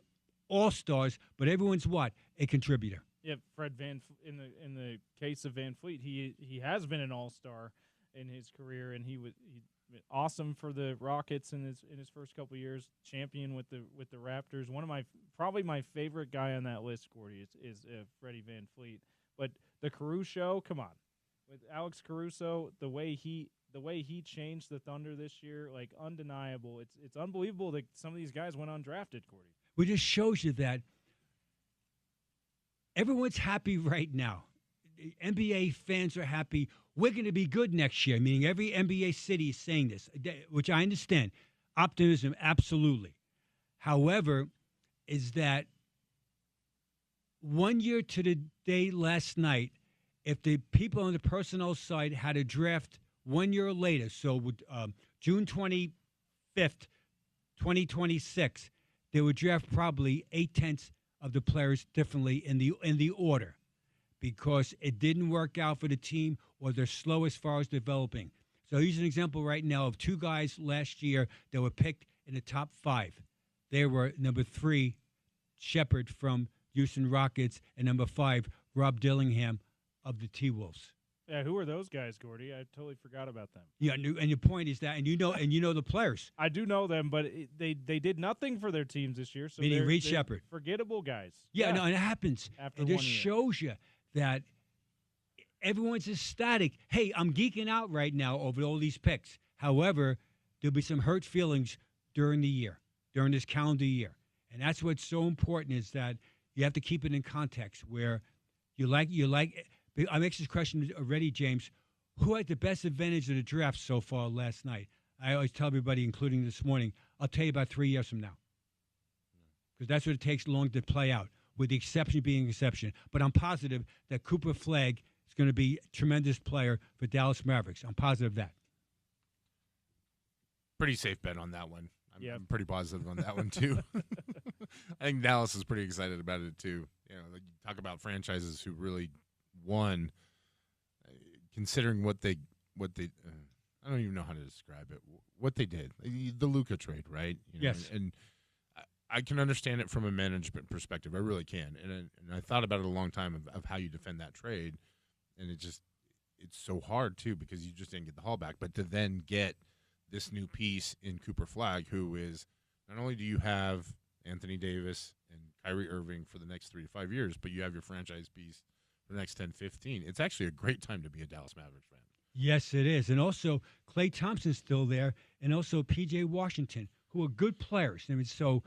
all-stars, but everyone's what? A contributor. Yeah, Fred in the case of Van Fleet, he has been an all-star in his career, and he been awesome for the Rockets in his first couple of years. Champion with the Raptors. One of probably my favorite guy on that list, Gordy, is Freddie Van Fleet. But the Caruso, come on, with Alex Caruso, the way he changed the Thunder this year, like undeniable. It's unbelievable that some of these guys went undrafted, Gordy. It just shows you that everyone's happy right now. The NBA fans are happy. We're going to be good next year, meaning every NBA city is saying this, which I understand. Optimism, absolutely. However, is that 1 year to the day last night, if the people on the personnel side had a draft 1 year later, so June 25th, 2026, they would draft probably 8/10 of the players differently in the order, because it didn't work out for the team, or they're slow as far as developing. So here's an example right now of two guys last year that were picked in the top 5. They were number 3, Shepard from Houston Rockets, and number 5, Rob Dillingham of the T-Wolves. Yeah, who are those guys, Gordy? I totally forgot about them. Yeah, and your point is that, and you know the players. I do know them, but they did nothing for their teams this year. So meaning Reed Shepard, forgettable guys. Yeah, no, and it happens. After it 1 just year. shows you that everyone's ecstatic. Hey, I'm geeking out right now over all these picks. However, there'll be some hurt feelings during the year, during this calendar year, and that's what's so important, is that you have to keep it in context where you like. I asked this question already, James. Who had the best advantage of the draft so far last night? I always tell everybody, including this morning, I'll tell you about 3 years from now, because that's what it takes long to play out, with the exception being an exception. But I'm positive that Cooper Flagg is going to be a tremendous player for Dallas Mavericks. I'm positive of that. Pretty safe bet on that one. Yeah. I'm pretty positive on that one, too. I think Dallas is pretty excited about it, too. You talk about franchises who really won, considering what they I don't even know how to describe it, what they did, the Luka trade, right? Yes. And I can understand it from a management perspective. I really can. And I thought about it a long time of how you defend that trade, and it's so hard, too, because you just didn't get the haul back. But to then get this new piece in Cooper Flagg, who is, not only do you have Anthony Davis and Kyrie Irving for the next 3 to 5 years, but you have your franchise piece for the next 10, 15. It's actually a great time to be a Dallas Mavericks fan. Yes, it is. And also, Klay Thompson's still there, and also P.J. Washington, who are good players. I mean, so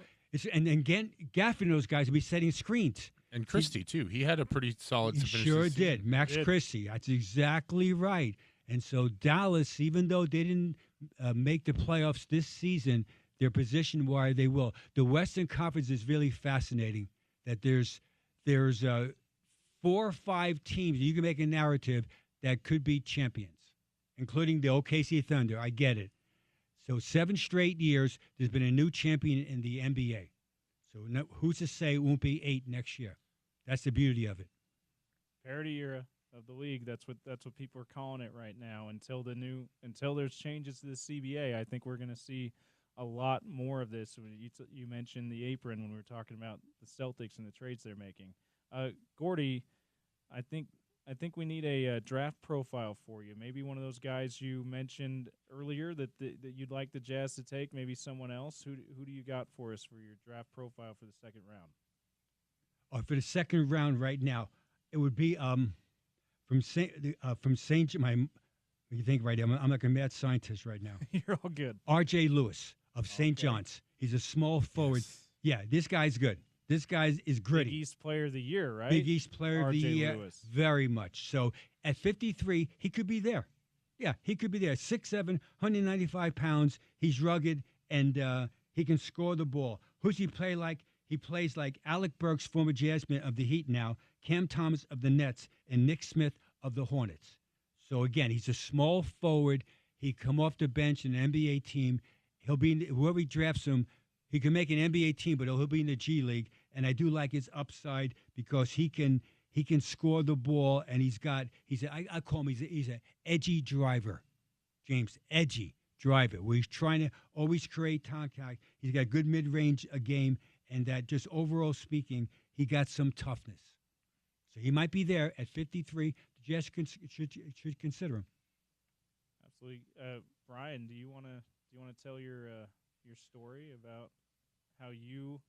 and again, Gafford and those guys will be setting screens. And Christie, too. He had a pretty solid He finish sure this season. did. Max Christie. That's exactly right. And so Dallas, even though they didn't make the playoffs this season, they're positioned where they will. The Western Conference is really fascinating, that there's 4 or 5 teams. You can make a narrative that could be champions, including the OKC Thunder. I get it. So 7 straight years, there's been a new champion in the NBA. So who's to say it won't be 8 next year? That's the beauty of it. Parity era of the league. That's what people are calling it right now. Until there's changes to the CBA, I think we're going to see a lot more of this. You mentioned the apron when we were talking about the Celtics and the trades they're making. Gordy, I think we need a draft profile for you. Maybe one of those guys you mentioned earlier that you'd like the Jazz to take. Maybe someone else. Who do you got for us for your draft profile for the second round? For the second round right now, it would be from Saint. You think right now? I'm like a mad scientist right now. You're all good. R.J. Lewis of St. John's. He's a small forward. Yes. Yeah, this guy's good. This guy is gritty. Big East Player of the Year, right? Big East Player of the R.J. Year. Lewis. Very much. So at 53, he could be there. Yeah, he could be there. 6'7", 195 pounds. He's rugged, and he can score the ball. Who's he play like? He plays like Alec Burks, former Jazzman of the Heat now, Cam Thomas of the Nets, and Nick Smith of the Hornets. So, again, he's a small forward. He come off the bench in an NBA team. He'll be whoever he drafts him. He can make an NBA team, but he'll be in the G League. And I do like his upside because he can score the ball, and I call him he's an edgy driver, James, edgy driver, where he's trying to always create contact. He's got good mid-range game, and that just overall speaking, he got some toughness. So he might be there at 53. The Jazz should consider him. Absolutely. Bryan, do you want to tell your story about how you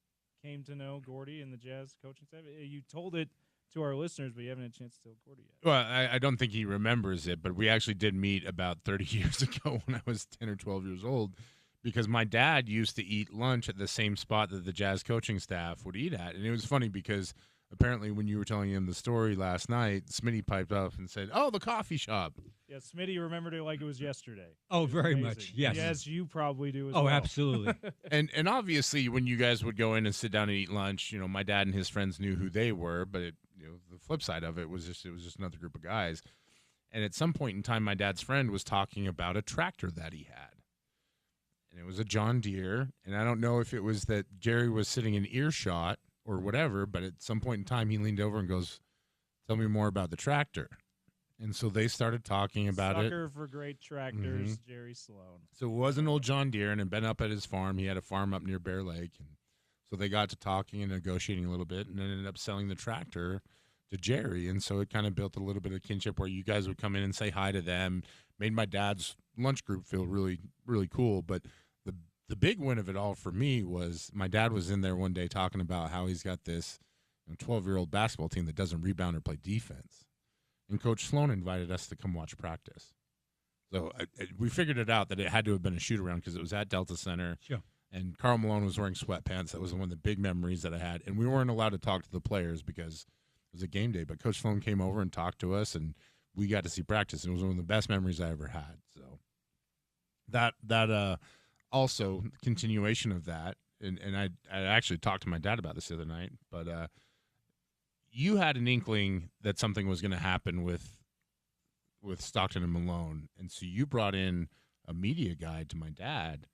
came to know Gordy and the Jazz coaching staff? You told it to our listeners, but you haven't had a chance to tell Gordy yet. Well, I don't think he remembers it, but we actually did meet about 30 years ago when I was 10 or 12 years old, because my dad used to eat lunch at the same spot that the Jazz coaching staff would eat at. And it was funny because apparently when you were telling him the story last night, Smitty piped up and said, "Oh, the coffee shop." Yeah, Smitty remembered it like it was yesterday. Oh, It was very amazing. much, yes. Yes, you probably do as well. Oh, absolutely. And obviously when you guys would go in and sit down and eat lunch, my dad and his friends knew who they were, but the flip side of it was just another group of guys. And at some point in time, my dad's friend was talking about a tractor that he had. And it was a John Deere. And I don't know if it was that Jerry was sitting in earshot or whatever, but at some point in time, he leaned over and goes, "Tell me more about the tractor." And so they started talking about it. Sucker for great tractors, Jerry Sloan. So it was an old John Deere, and had been up at his farm. He had a farm up near Bear Lake. And so they got to talking and negotiating a little bit, and then ended up selling the tractor to Jerry. And so it kind of built a little bit of kinship where you guys would come in and say hi to them. Made my dad's lunch group feel really, really cool. But the big win of it all for me was my dad was in there one day talking about how he's got this 12-year-old basketball team that doesn't rebound or play defense. And Coach Sloan invited us to come watch practice. So we figured it out that it had to have been a shoot-around because it was at Delta Center. Sure. And Karl Malone was wearing sweatpants. That was one of the big memories that I had. And we weren't allowed to talk to the players because it was a game day. But Coach Sloan came over and talked to us, and we got to see practice. And it was one of the best memories I ever had. So that also continuation of that, and I actually talked to my dad about this the other night, but you had an inkling that something was going to happen with Stockton and Malone, and so you brought in a media guide to my dad,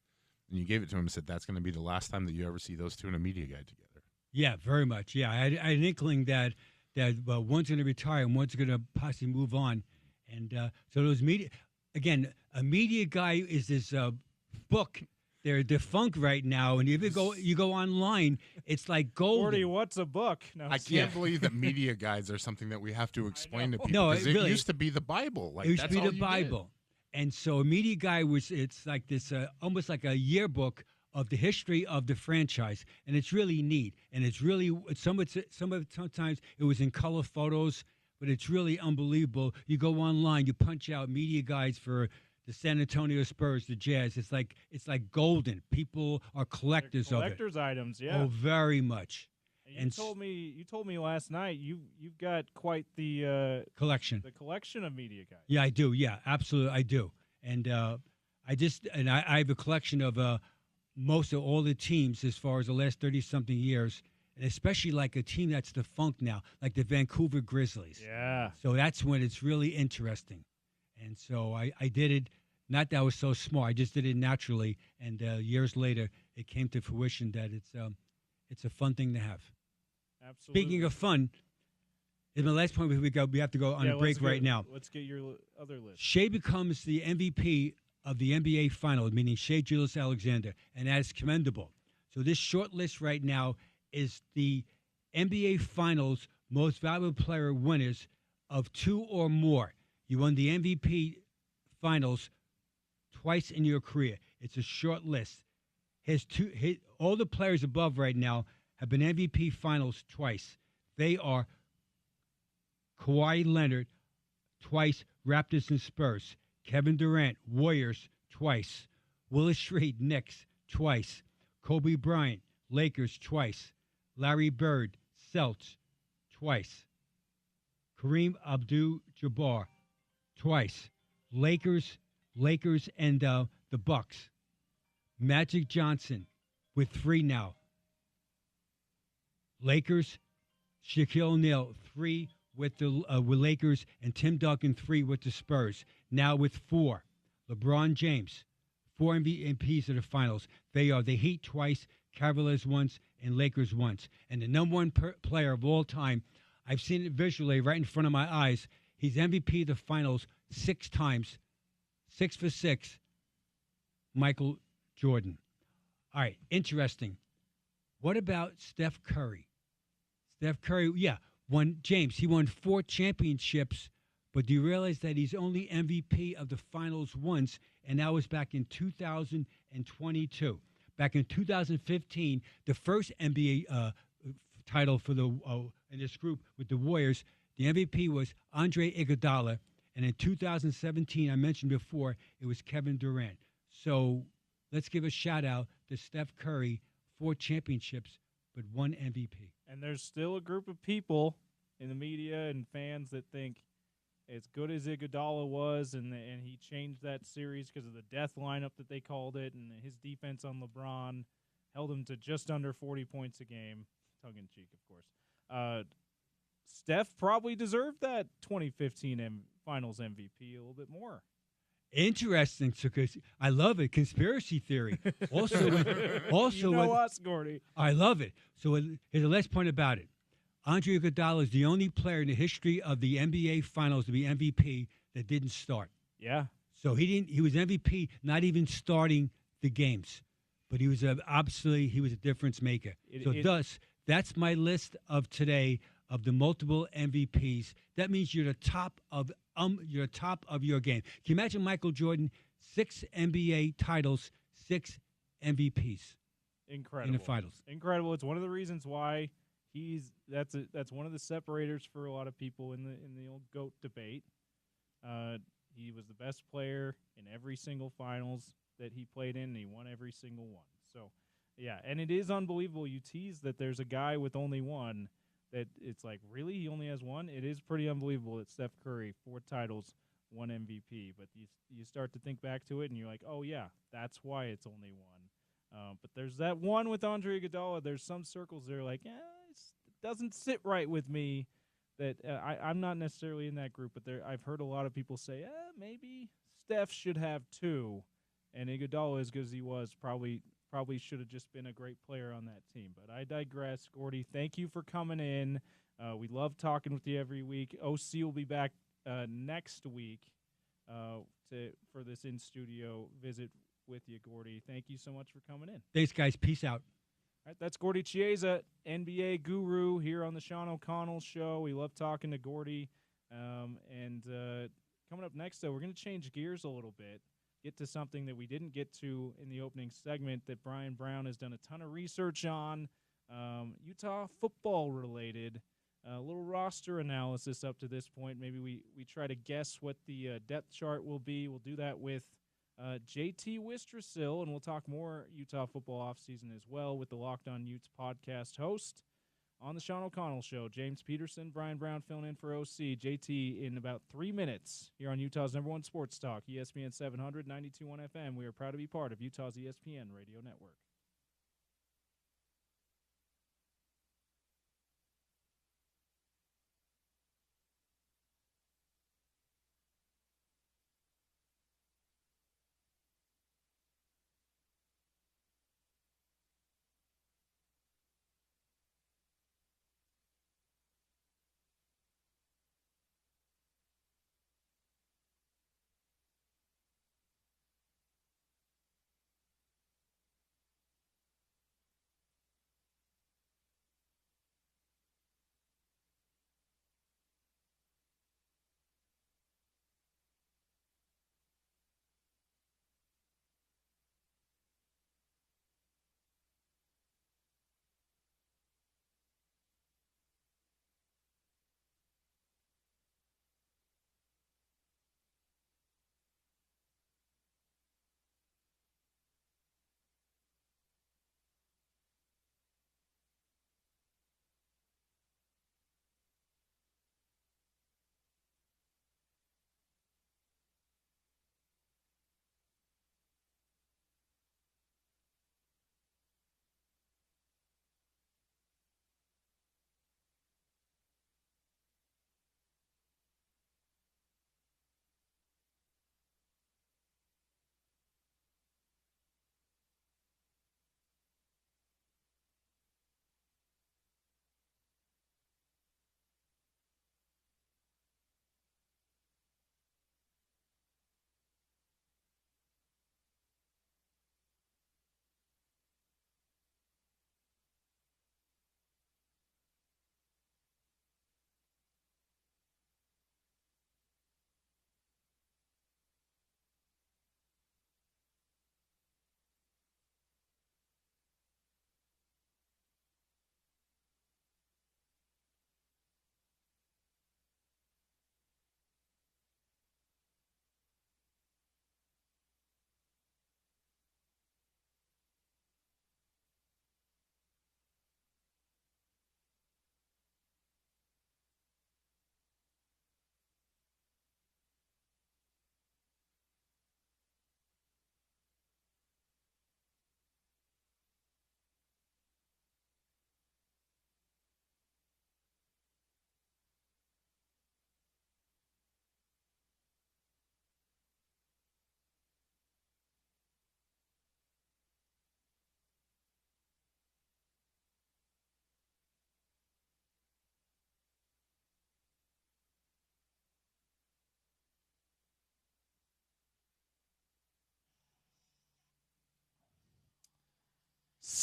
and you gave it to him and said, "That's going to be the last time that you ever see those two in a media guide together." Yeah, very much. Yeah, I had an inkling that one's going to retire and one's going to possibly move on, and so those media. Again, a media guy is this book. They're defunct right now, and if you go online, it's like gold. Gordy, what's a book? No, I can't believe that media guides are something that we have to explain to people. No, because it really used to be the Bible. Like, it used that's to be all the you Bible, and so a media guy it's like this almost like a yearbook of the history of the franchise, and it's really neat, and it's really sometimes it was in color photos, but it's really unbelievable. You go online, you punch out media guides for the San Antonio Spurs, the Jazz. It's like golden. People are collectors of it. Collector's items, yeah. Oh, very much. And you told me last night you've got quite the collection. The collection of media guides. Yeah, I do. Yeah, absolutely, I do. And I have a collection of most of all the teams as far as the last 30-something years, and especially like a team that's defunct now, like the Vancouver Grizzlies. Yeah. So that's when it's really interesting. And so I did it, not that I was so smart, I just did it naturally. And years later, it came to fruition that it's a fun thing to have. Absolutely. Speaking of fun, in the last point we have to go on a break right now. Let's get your other list. Shea becomes the MVP of the NBA Finals, meaning Shea Gilgeous-Alexander, and that is commendable. So this short list right now is the NBA Finals most valuable player winners of 2 or more. You won the MVP Finals twice in your career. It's a short list. All the players above right now have been MVP Finals twice. They are Kawhi Leonard, twice Raptors and Spurs. Kevin Durant, Warriors, twice. Willis Reed, Knicks, twice. Kobe Bryant, Lakers, twice. Larry Bird, Celtics, twice. Kareem Abdul-Jabbar, twice. Lakers and the Bucks. Magic Johnson with 3 now. Lakers, Shaquille O'Neal 3 with the with Lakers, and Tim Duncan 3 with the Spurs. Now with 4. LeBron James, 4 MVPs of the Finals. They are the Heat twice, Cavaliers once, and Lakers once. And the number one player of all time, I've seen it visually right in front of my eyes. He's MVP of the Finals 6 times, 6 for 6, Michael Jordan. All right, interesting. What about Steph Curry? Steph Curry, yeah, he won 4 championships, but do you realize that he's only MVP of the finals once, and that was back in 2022. Back in 2015, the first NBA title for in this group with the Warriors, the MVP was Andre Iguodala, and in 2017, I mentioned before, it was Kevin Durant. So let's give a shout out to Steph Curry, 4 championships, but 1 MVP. And there's still a group of people in the media and fans that think as good as Iguodala was, and he changed that series because of the death lineup that they called it, and his defense on LeBron held him to just under 40 points a game, tongue-in-cheek, of course. Steph probably deserved that 2015 Finals MVP a little bit more. Interesting, because I love it. Conspiracy theory. Also, you know us, Gordy. I love it. So here's the last point about it. Andre Iguodala is the only player in the history of the NBA Finals to be MVP that didn't start. Yeah. So he was MVP, not even starting the games, but he was he was a difference maker. Thus, that's my list of today of the multiple MVPs. That means you're the top of your game. Can you imagine Michael Jordan, 6 NBA titles, 6 MVPs? Incredible. In the finals. Incredible. It's one of the reasons why that's one of the separators for a lot of people in the old GOAT debate. He was the best player in every single finals that he played in, and he won every single one. So, yeah, and it is unbelievable. You tease that there's a guy with only one. That it's like, really? He only has one? It is pretty unbelievable that Steph Curry, 4 titles, 1 MVP. But you start to think back to it, and you're like, oh, yeah, that's why it's only one. But there's that one with Andre Iguodala. There's some circles that are like, it doesn't sit right with me. That I'm not necessarily in that group, but I've heard a lot of people say, maybe Steph should have 2. And Iguodala, as good as he was, probably should have just been a great player on that team. But I digress. Gordy, thank you for coming in. We love talking with you every week. OC will be back next week for this in-studio visit with you, Gordy. Thank you so much for coming in. Thanks, guys. Peace out. All right, that's Gordy Chiesa, NBA guru here on the Sean O'Connell Show. We love talking to Gordy. And coming up next, though, we're going to change gears a little bit. Get to something that we didn't get to in the opening segment that Bryan Brown has done a ton of research on, Utah football related, a little roster analysis up to this point. Maybe we try to guess what the depth chart will be. We'll do that with JT Wistrcill, and we'll talk more Utah football offseason as well with the Locked On Utes podcast host. On the Sean O'Connell Show, James Peterson, Bryan Brown filling in for OC. JT in about 3 minutes here on Utah's #1 sports talk, ESPN 700, 92.1 FM. We are proud to be part of Utah's ESPN radio network.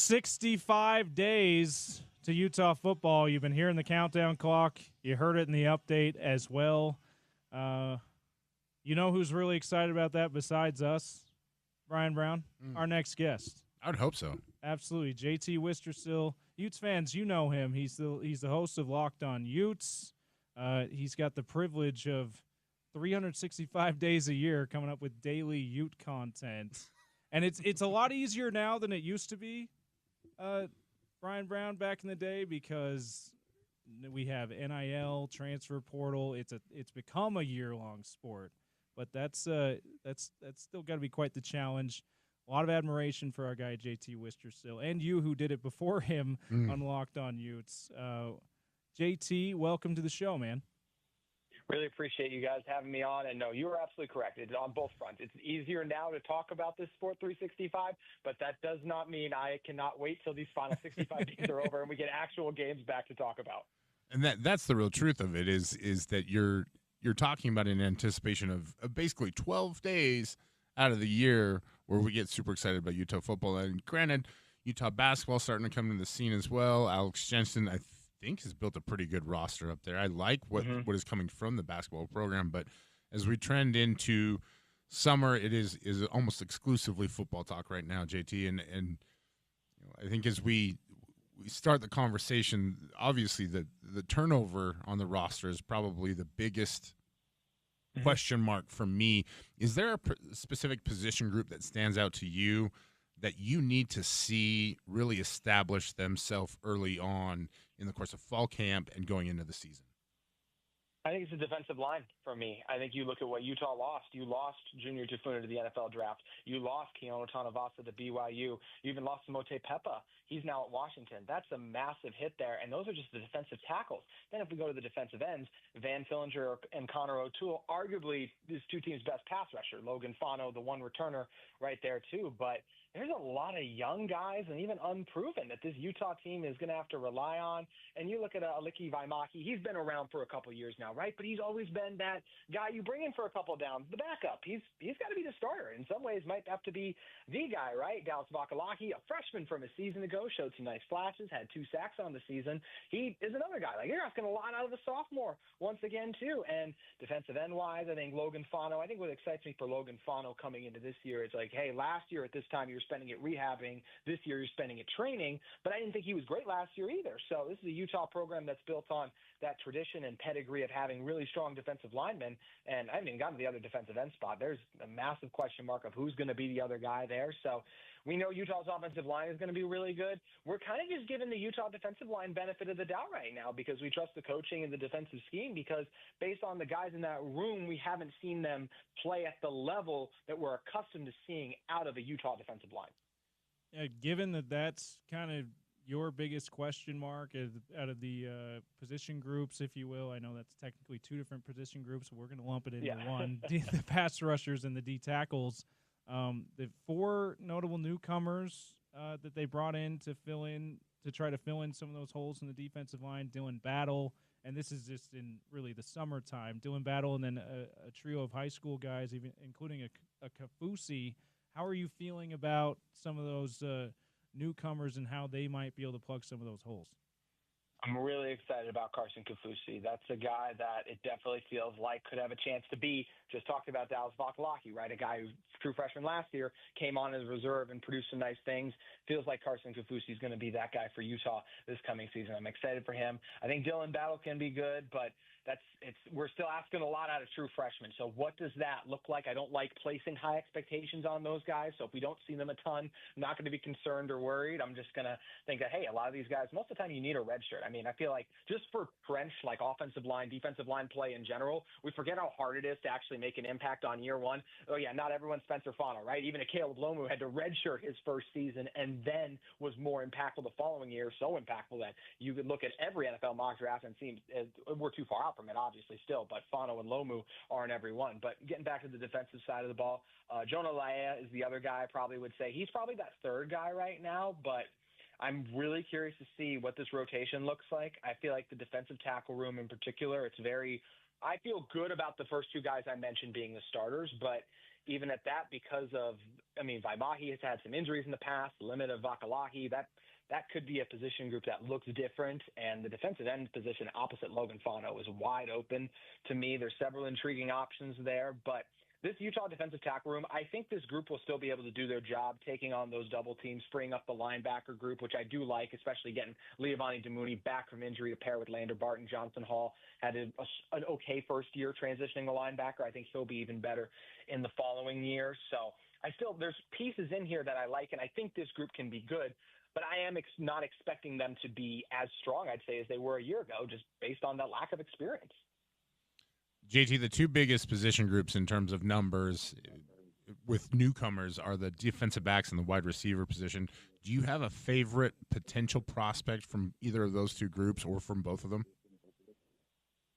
65 days to Utah football. You've been hearing the countdown clock. You heard it in the update as well. You know who's really excited about that besides us, Brian Brown? Our next guest. I would hope so. Absolutely. JT Wistersill. Utes fans, you know him. He's the host of Locked On Utes. He's got the privilege of 365 days a year coming up with daily Ute content. And it's a lot easier now than it used to be, Brian Brown, back in the day, because we have NIL, transfer portal. It's become a year-long sport. But that's still got to be quite the challenge. A lot of admiration for our guy JT Wistersill, and you who did it before him on Locked On Utes. JT, welcome to the show, man. Really appreciate you guys having me on. And no, you are absolutely correct. It's on both fronts. It's easier now to talk about this Sport 365, but that does not mean I cannot wait till these final 65 days are over and we get actual games back to talk about. And that's the real truth of it is that you're talking about in anticipation of basically 12 days out of the year where we get super excited about Utah football. And granted, Utah basketball starting to come into the scene as well. Alex Jensen, I think, has built a pretty good roster up there. I like what is coming from the basketball program, but as we trend into summer, it is almost exclusively football talk right now, JT. And you know, I think as we start the conversation, obviously the turnover on the roster is probably the biggest question mark for me. Is there a specific position group that stands out to you that you need to see really establish themselves early on in the course of fall camp and going into the season? I think it's a defensive line for me. I think you look at what Utah lost. You lost Junior Tufuna to the NFL draft. You lost Keanu Tanavasa to BYU. You even lost Mote Pepa. He's now at Washington. That's a massive hit there, and those are just the defensive tackles. Then if we go to the defensive ends, Van Fillinger and Connor O'Toole, arguably these two teams' best pass rusher. Logan Fano, the one returner right there too. But there's a lot of young guys and even unproven that this Utah team is going to have to rely on. And you look at Aliki Vaimaki, he's been around for a couple years now, right? But he's always been that guy you bring in for a couple downs, the backup. He's got to be the starter. In some ways, might have to be the guy, right? Dallas Vakalaki, a freshman from a season ago, showed some nice flashes, had 2 sacks on the season. He is another guy. Like, you're asking a lot out of a sophomore once again, too. And defensive end-wise, I think Logan Fano, I think what excites me for Logan Fano coming into this year is like, hey, last year at this time you were spending it rehabbing. This year you're spending it training. But I didn't think he was great last year either. So this is a Utah program that's built on that tradition and pedigree of having really strong defensive linemen. And I haven't even gotten to the other defensive end spot. There's a massive question mark of who's going to be the other guy there. So we know Utah's offensive line is going to be really good. We're kind of just giving the Utah defensive line benefit of the doubt right now because we trust the coaching and the defensive scheme because based on the guys in that room, we haven't seen them play at the level that we're accustomed to seeing out of a Utah defensive line. Yeah, given that that's kind of your biggest question mark out of the position groups, if you will. I know that's technically 2 different position groups, but we're going to lump it into one. The pass rushers and the D tackles. The 4 notable newcomers that they brought in to try to fill in some of those holes in the defensive line. Dylan Battle, and this is just in really the summertime. Dylan Battle, and then a trio of high school guys, even including a Kafusi. How are you feeling about some of those newcomers and how they might be able to plug some of those holes? I'm really excited about Carson Kafusi. That's a guy that it definitely feels like could have a chance to be. Just talked about Dallas Vakalaki, right? A guy who true freshman last year came on as a reserve and produced some nice things. Feels like Carson Kafusi is going to be that guy for Utah this coming season. I'm excited for him. I think Dylan Battle can be good, but we're still asking a lot out of true freshmen. So what does that look like? I don't like placing high expectations on those guys. So if we don't see them a ton, I'm not going to be concerned or worried. I'm just going to think that, hey, a lot of these guys, most of the time you need a red shirt. I mean, I feel like just for trench, like offensive line, defensive line play in general, we forget how hard it is to actually make an impact on year one. Oh yeah, not everyone's Spencer Fano, right? Even a Caleb Lomu had to redshirt his first season and then was more impactful the following year. So impactful that you could look at every NFL mock draft and see we're too far out from it, obviously still, but Fano and Lomu aren't every one. But getting back to the defensive side of the ball, Jonah Laea is the other guy I probably would say. He's probably that third guy right now, but I'm really curious to see what this rotation looks like. I feel like the defensive tackle room in particular, I feel good about the first 2 guys I mentioned being the starters, but even at that, because of, Vaimahi has had some injuries in the past, the limit of Vakalahi, that could be a position group that looks different. And the defensive end position opposite Logan Fano is wide open to me. There's several intriguing options there, but this Utah defensive tackle room, I think this group will still be able to do their job, taking on those double teams, freeing up the linebacker group, which I do like, especially getting Leavani Damuni back from injury to pair with Lander Barton. Johnson Hall had an okay first year transitioning the linebacker. I think he'll be even better in the following year. So there's pieces in here that I like, and I think this group can be good. But I am not expecting them to be as strong, I'd say, as they were a year ago, just based on that lack of experience. JT, the two biggest position groups in terms of numbers with newcomers are the defensive backs and the wide receiver position. Do you have a favorite potential prospect from either of those two groups or from both of them?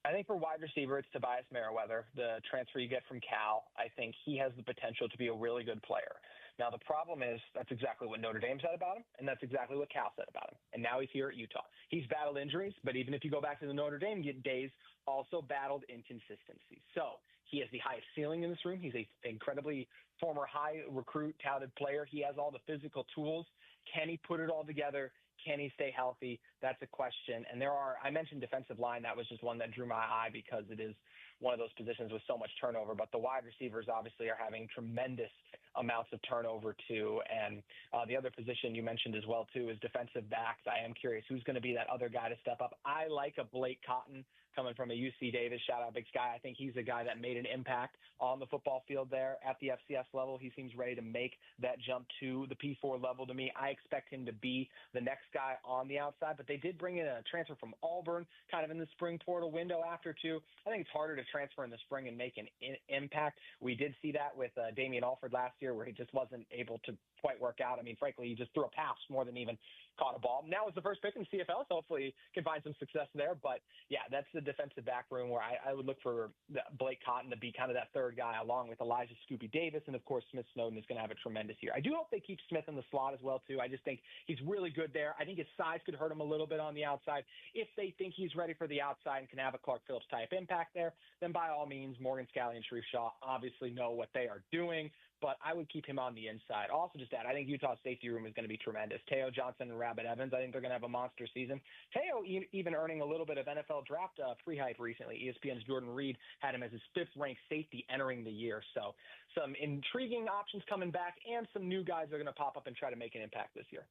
I think for wide receiver, it's Tobias Merriweather, the transfer you get from Cal. I think he has the potential to be a really good player. Now, the problem is that's exactly what Notre Dame said about him, and that's exactly what Cal said about him. And now he's here at Utah. He's battled injuries, but even if you go back to the Notre Dame days, also battled inconsistency. So he has the highest ceiling in this room. He's an incredibly former high recruit, touted player. He has all the physical tools. Can he put it all together? Can he stay healthy? That's a question. And I mentioned defensive line. That was just one that drew my eye because it is one of those positions with so much turnover. But the wide receivers obviously are having tremendous amounts of turnover too. And the other position you mentioned as well too is defensive backs. I am curious who's going to be that other guy to step up. I like a Blake Cotton coming from a UC Davis. Shout out Big Sky. I think he's a guy that made an impact on the football field there at the FCS level. He seems ready to make that jump to the P4 level to me. I expect him to be the next guy on the outside, but they did bring in a transfer from Auburn kind of in the spring portal window after too. I think it's harder to transfer in the spring and make an impact. We did see that with Damian Alford last year where he just wasn't able to quite work out. Frankly, he just threw a pass more than even caught a ball. Now it's the first pick in the CFL, so hopefully he can find some success there. But, yeah, that's the defensive back room where I would look for Blake Cotton to be kind of that third guy along with Elijah Scoopy Davis. And, of course, Smith Snowden is going to have a tremendous year. I do hope they keep Smith in the slot as well, too. I just think he's really good there. I think his size could hurt him a little bit on the outside. If they think he's ready for the outside and can have a Clark Phillips type impact there, then by all means, Morgan Scalley and Sharif Shaw obviously know what they are doing. But I would keep him on the inside. Also, just that, I think Utah's safety room is going to be tremendous. Teo Johnson and Rabbit Evans, I think they're going to have a monster season. Teo even earning a little bit of NFL draft pre-hype recently. ESPN's Jordan Reed had him as his fifth-ranked safety entering the year. So some intriguing options coming back, and some new guys are going to pop up and try to make an impact this year.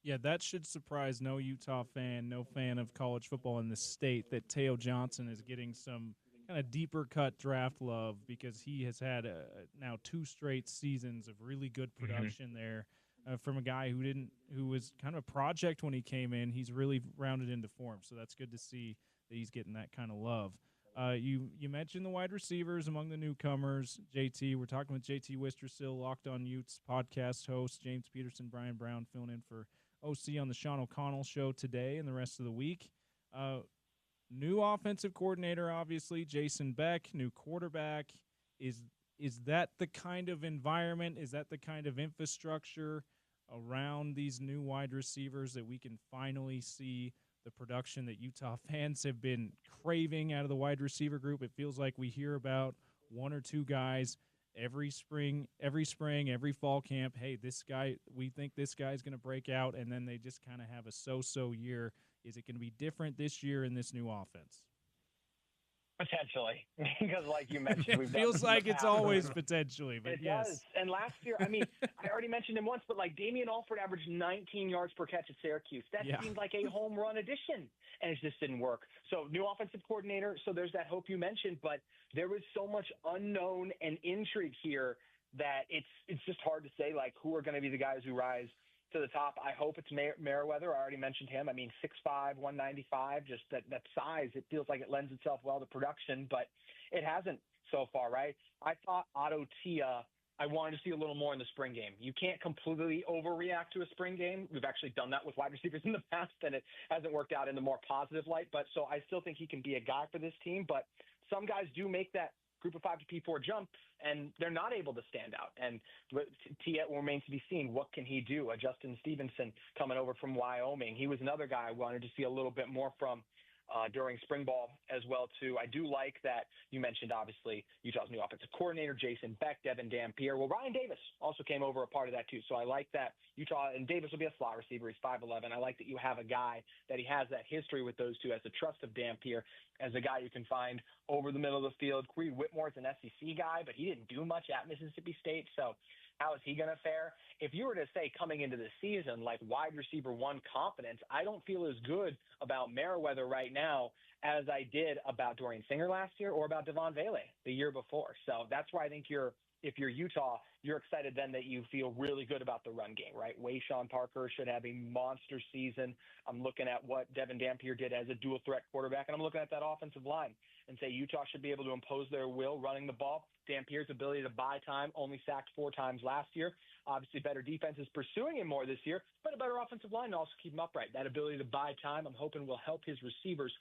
Yeah, that should surprise no Utah fan, no fan of college football in the state, that Teo Johnson is getting some kind of deeper cut draft love because he has had now 2 straight seasons of really good production there from a guy who was kind of a project when he came in. He's really rounded into form, so that's good to see that he's getting that kind of love. You mentioned the wide receivers among the newcomers. JT, we're talking with JT Wistersill, Locked On Utes podcast host, James Peterson, Bryan Brown filling in for OC on the Sean O'Connell show today and the rest of the week. New offensive coordinator, obviously, Jason Beck, new quarterback. Is that the kind of environment, is that the kind of infrastructure around these new wide receivers that we can finally see the production that Utah fans have been craving out of the wide receiver group? It feels like we hear about 1 or 2 guys every spring, every fall camp. Hey, this guy, we think this guy's going to break out, and then they just kind of have a so-so year. Is it going to be different this year in this new offense? Potentially, because like you mentioned, it feels like it's always potentially, but it yes. does. And last year, I already mentioned him once, but like Damian Alford averaged 19 yards per catch at Syracuse. That seemed like a home run addition, and it just didn't work. So new offensive coordinator, so there's that hope you mentioned, but there was so much unknown and intrigue here that it's just hard to say like who are going to be the guys who rise to the top. I hope it's Merriweather. I already mentioned him. 6'5", 195, just that size. It feels like it lends itself well to production, but it hasn't so far, right? I thought Otto Tia, I wanted to see a little more in the spring game. You can't completely overreact to a spring game. We've actually done that with wide receivers in the past, and it hasn't worked out in the more positive light. But so I still think he can be a guy for this team, but some guys do make that group of 5 to P4 jump, and they're not able to stand out. And Tia remains to be seen. What can he do? Justin Stevenson coming over from Wyoming. He was another guy I wanted to see a little bit more from. during spring ball as well, too. I do like that you mentioned, obviously, Utah's new offensive coordinator, Jason Beck, Devin Dampier. Well, Ryan Davis also came over a part of that, too. So I like that Utah, and Davis will be a slot receiver. He's 5'11". I like that you have a guy that he has that history with those two, as the trust of Dampier, as a guy you can find over the middle of the field. Creed Whitmore's an SEC guy, but he didn't do much at Mississippi State. So how is he going to fare? If you were to say coming into the season, like wide receiver one confidence, I don't feel as good about Merriweather right now as I did about Dorian Singer last year or about Devon Vele the year before. So that's why I think if you're Utah, you're excited then that you feel really good about the run game, right? Wayshawn Parker should have a monster season. I'm looking at what Devin Dampier did as a dual threat quarterback, and I'm looking at that offensive line and say Utah should be able to impose their will running the ball. Dampier's ability to buy time, only sacked 4 times last year. Obviously, better defense is pursuing him more this year, but a better offensive line to also keep him upright. That ability to buy time, I'm hoping, will help his receivers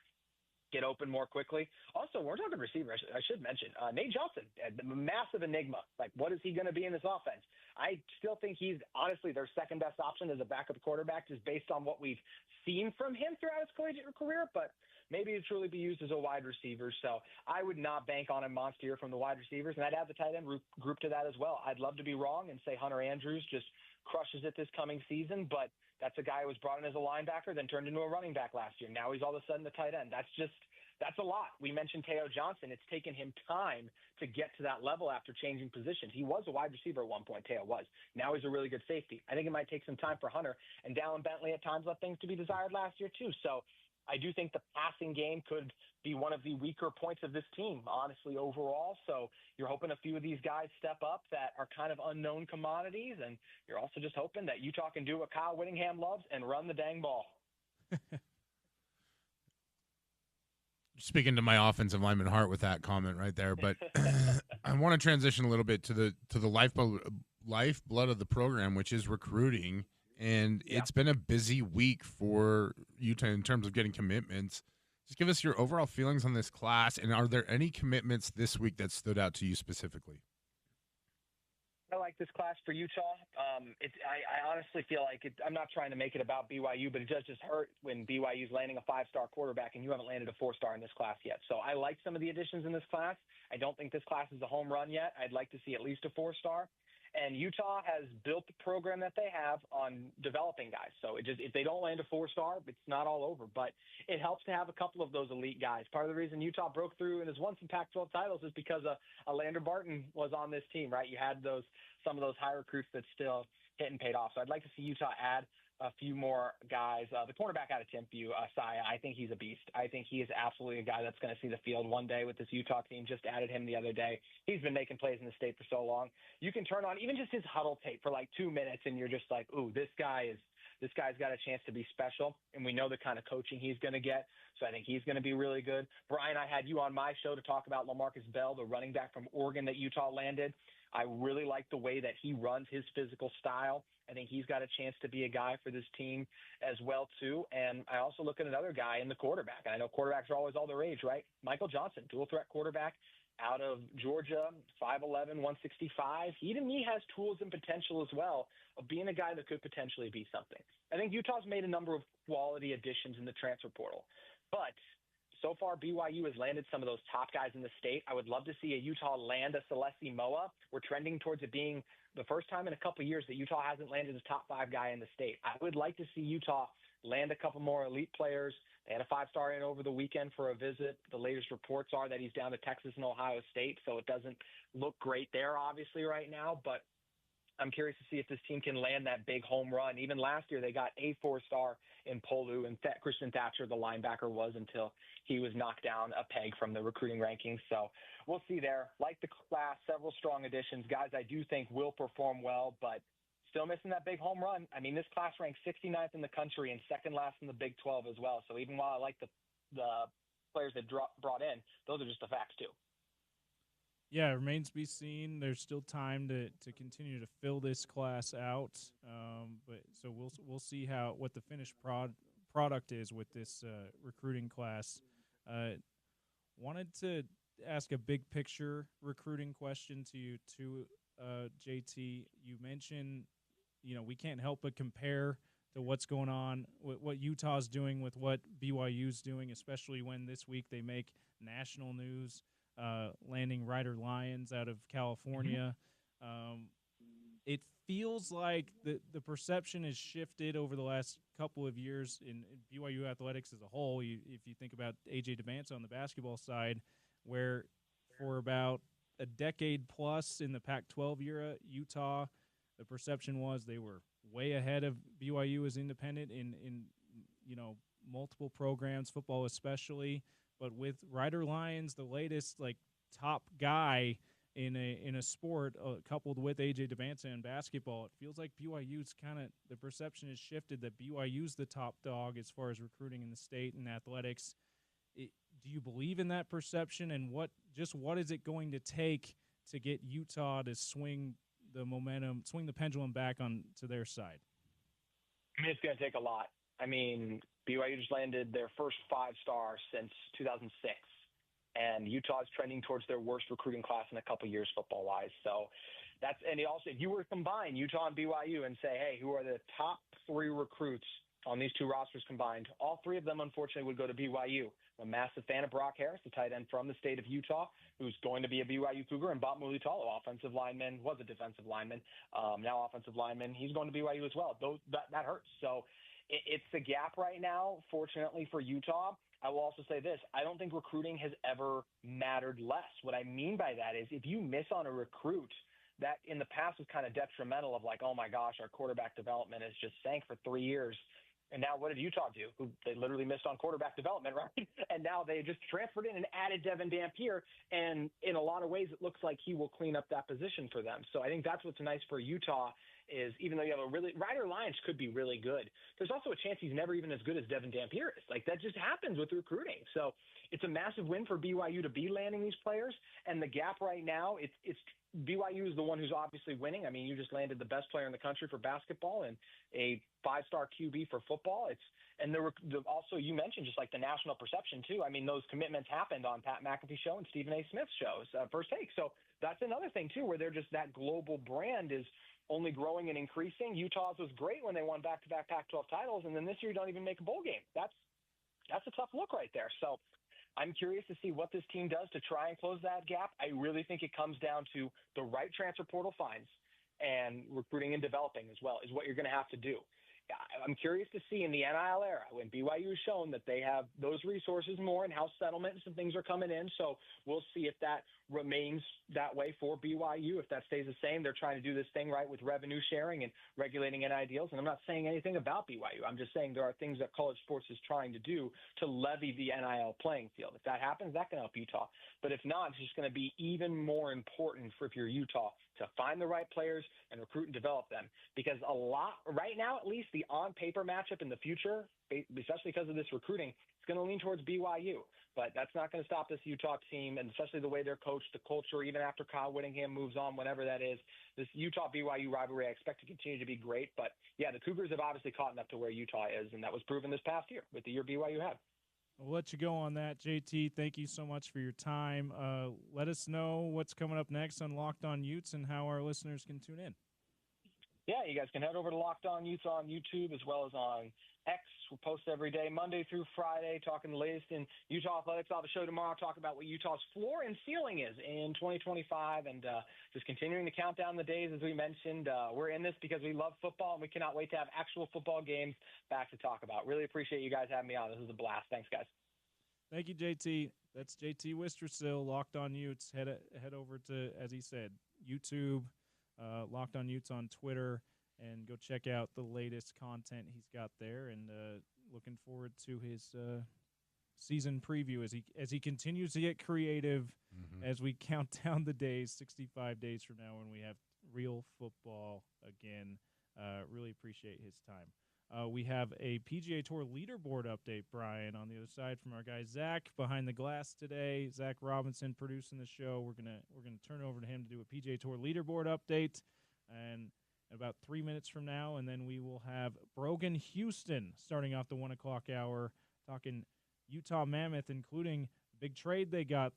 get open more quickly. Also, we're talking receiver. I should mention Nate Johnson, a massive enigma. Like, what is he going to be in this offense? I still think he's honestly their second best option as a backup quarterback, just based on what we've seen from him throughout his collegiate career. But maybe he'd truly be used as a wide receiver. So I would not bank on a monster year from the wide receivers, and I'd add the tight end group to that as well. I'd love to be wrong and say Hunter Andrews just crushes it this coming season, but that's a guy who was brought in as a linebacker, then turned into a running back last year. Now he's all of a sudden the tight end. That's a lot. We mentioned Teo Johnson. It's taken him time to get to that level after changing positions. He was a wide receiver at one point, Teo was. Now he's a really good safety. I think it might take some time for Hunter. And Dallin Bentley at times left things to be desired last year too. So I do think the passing game could be one of the weaker points of this team, honestly, overall. So you're hoping a few of these guys step up that are kind of unknown commodities, and you're also just hoping that Utah can do what Kyle Whittingham loves and run the dang ball. Speaking to my offensive lineman heart with that comment right there, but I want to transition a little bit to the lifeblood of the program, which is recruiting. And It's been a busy week for Utah in terms of getting commitments. Just give us your overall feelings on this class, and are there any commitments this week that stood out to you specifically? I like this class for Utah. I honestly feel like I'm not trying to make it about BYU, but it does just hurt when BYU's landing a 5-star quarterback and you haven't landed a 4-star in this class yet. So I like some of the additions in this class. I don't think this class is a home run yet. I'd like to see at least a 4-star. And Utah has built the program that they have on developing guys. So if they don't land a 4-star, it's not all over. But it helps to have a couple of those elite guys. Part of the reason Utah broke through and has won some Pac-12 titles is because a Lander Barton was on this team, right? You had some of those high recruits that still hit and paid off. So I'd like to see Utah add a few more guys. The cornerback out of Timpview, Saya, I think he's a beast. I think he is absolutely a guy that's going to see the field one day with this Utah team. Just added him the other day. He's been making plays in the state for so long. You can turn on even just his huddle tape for like 2 minutes, and you're just like, ooh, this guy's got a chance to be special, and we know the kind of coaching he's going to get. So I think he's going to be really good. Bryan, I had you on my show to talk about LaMarcus Bell, the running back from Oregon that Utah landed. I really like the way that he runs his physical style. I think he's got a chance to be a guy for this team as well, too. And I also look at another guy in the quarterback. And I know quarterbacks are always all the rage, right? Michael Johnson, dual threat quarterback out of Georgia, 5'11", 165. He, to me, has tools and potential as well of being a guy that could potentially be something. I think Utah's made a number of quality additions in the transfer portal. But so far, BYU has landed some of those top guys in the state. I would love to see a Utah land a Celeste Moa. We're trending towards it being the first time in a couple of years that Utah hasn't landed a top 5 guy in the state. I would like to see Utah land a couple more elite players. They had a 5-star in over the weekend for a visit. The latest reports are that he's down to Texas and Ohio State, so it doesn't look great there, obviously, right now. But I'm curious to see if this team can land that big home run. Even last year, they got a 4-star in Polu, and Christian Thatcher, the linebacker, was until he was knocked down a peg from the recruiting rankings. So we'll see there. Like the class, several strong additions. Guys I do think will perform well, but still missing that big home run. I mean, this class ranks 69th in the country and second last in the Big 12 as well. So even while I like the players that brought in, those are just the facts too. Yeah, it remains to be seen. There's still time to continue to fill this class out, but so we'll see what the finished product is with this recruiting class. Wanted to ask a big picture recruiting question to you too, JT. You mentioned we can't help but compare to what's going on, what Utah's doing with what BYU's doing, especially when this week they make national news, landing Ryder Lyons out of California. It feels like the perception has shifted over the last couple of years in BYU athletics as a whole. If you think about A.J. DeBanza on the basketball side, where for about a decade plus in the Pac-12 era, Utah, the perception was they were way ahead of BYU as independent in multiple programs, football especially. But with Ryder Lyons, the latest top guy in a sport, coupled with AJ DeBanza in basketball, it feels like BYU's the perception has shifted that BYU's the top dog as far as recruiting in the state and athletics. Do you believe in that perception, and what is it going to take to get Utah to swing the pendulum back on to their side? I mean, it's going to take a lot. I mean, BYU just landed their first 5-star since 2006. And Utah is trending towards their worst recruiting class in a couple years football-wise. So and also, if you were to combine Utah and BYU and say, hey, who are the top 3 recruits on these 2 rosters combined, all 3 of them, unfortunately, would go to BYU. I'm a massive fan of Brock Harris, the tight end from the state of Utah, who's going to be a BYU Cougar, and Bob Mulitalo, offensive lineman, was a defensive lineman, now offensive lineman. He's going to BYU as well. That hurts. So it's a gap right now, fortunately, for Utah. I will also say this. I don't think recruiting has ever mattered less. What I mean by that is if you miss on a recruit, that in the past was kind of detrimental of oh my gosh, our quarterback development has just sank for 3 years. And now what did Utah do? They literally missed on quarterback development, right? And now they just transferred in and added Devin Dampier. And in a lot of ways, it looks like he will clean up that position for them. So I think that's what's nice for Utah is even though you have Ryder Lyons could be really good, there's also a chance he's never even as good as Devin Dampier is. That just happens with recruiting. So it's a massive win for BYU to be landing these players. And the gap right now, it's BYU is the one who's obviously winning. I mean, you just landed the best player in the country for basketball and a 5-star QB for football. Also, you mentioned just the national perception too. I mean, those commitments happened on Pat McAfee's show and Stephen A. Smith's shows, First Take. So that's another thing too, where they're just that global brand is only growing and increasing. Utah's was great when they won back-to-back Pac-12 titles, and then this year you don't even make a bowl game. That's a tough look right there. So I'm curious to see what this team does to try and close that gap. I really think it comes down to the right transfer portal finds and recruiting and developing as well is what you're going to have to do. I'm curious to see in the NIL era when BYU has shown that they have those resources more and how settlements and things are coming in. So we'll see if that remains that way for BYU. If that stays the same, they're trying to do this thing right with revenue sharing and regulating NIL deals. And I'm not saying anything about BYU. I'm just saying there are things that college sports is trying to do to levy the NIL playing field. If that happens, that can help Utah. But if not, it's just going to be even more important if you're Utah to find the right players and recruit and develop them. Because a lot, right now at least, the on-paper matchup in the future, especially because of this recruiting, it's going to lean towards BYU. But that's not going to stop this Utah team, and especially the way they're coached, the culture, even after Kyle Whittingham moves on, whenever that is. This Utah-BYU rivalry I expect to continue to be great. But, yeah, the Cougars have obviously caught up to where Utah is, and that was proven this past year with the year BYU had. I'll let you go on that, JT. Thank you so much for your time. Let us know what's coming up next on Locked On Utes and how our listeners can tune in. Yeah, you guys can head over to Locked On Utes on YouTube as well as on X. We'll post every day, Monday through Friday, talking the latest in Utah athletics. I'll have a show tomorrow, talk about what Utah's floor and ceiling is in 2025, and just continuing to count down the days, as we mentioned. We're in this because we love football, and we cannot wait to have actual football games back to talk about. Really appreciate you guys having me on. This is a blast. Thanks, guys. Thank you, JT. That's JT Wistersill, Locked On Utes. Head over to, as he said, YouTube, Locked On Utes on Twitter, and go check out the latest content he's got there. And looking forward to his season preview as he continues to get creative as we count down the days, 65 days from now when we have real football again. Really appreciate his time. We have a PGA Tour leaderboard update, Bryan, on the other side from our guy Zach behind the glass today. Zach Robinson producing the show. We're gonna turn over to him to do a PGA Tour leaderboard update, and about 3 minutes from now, and then we will have Brogan Houston starting off the 1 o'clock hour, talking Utah Mammoth, including big trade they got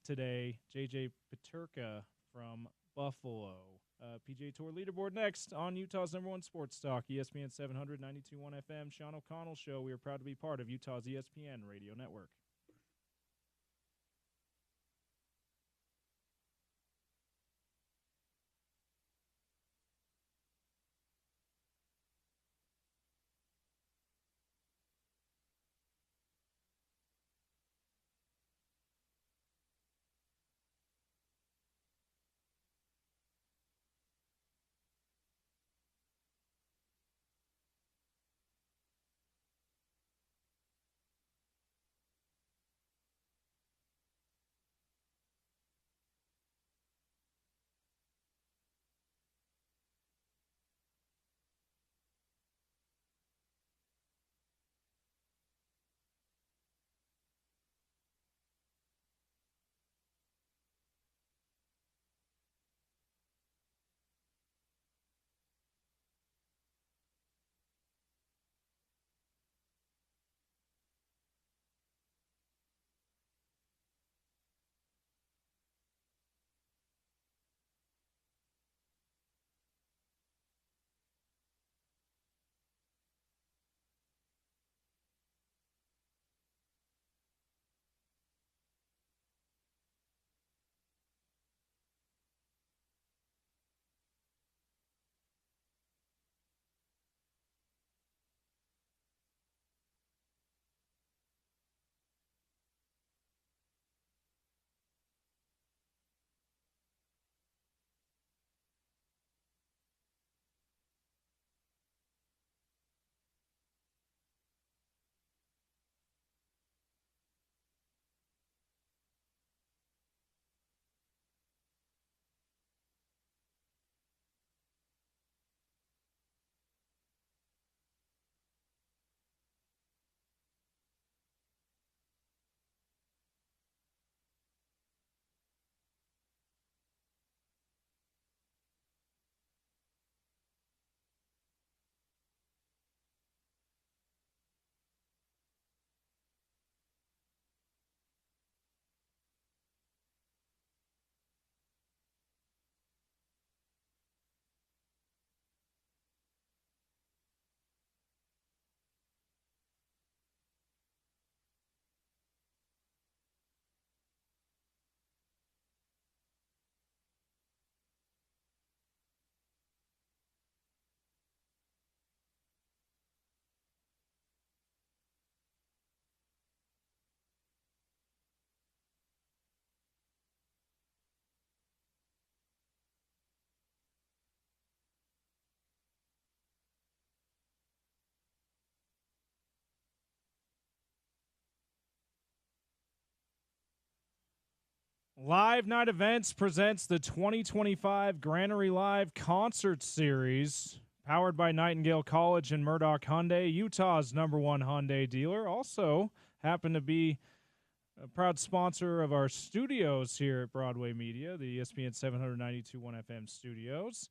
today, J.J. Peterka from Buffalo. PGA Tour leaderboard next on Utah's number one sports talk, ESPN 700, 92.1 FM, Sean O'Connell Show. We are proud to be part of Utah's ESPN radio network. Live Night Events presents the 2025 Granary Live Concert Series, powered by Nightingale College and Murdoch Hyundai, Utah's number one Hyundai dealer. Also happened to be a proud sponsor of our studios here at Broadway Media, the ESPN 792.1 FM studios.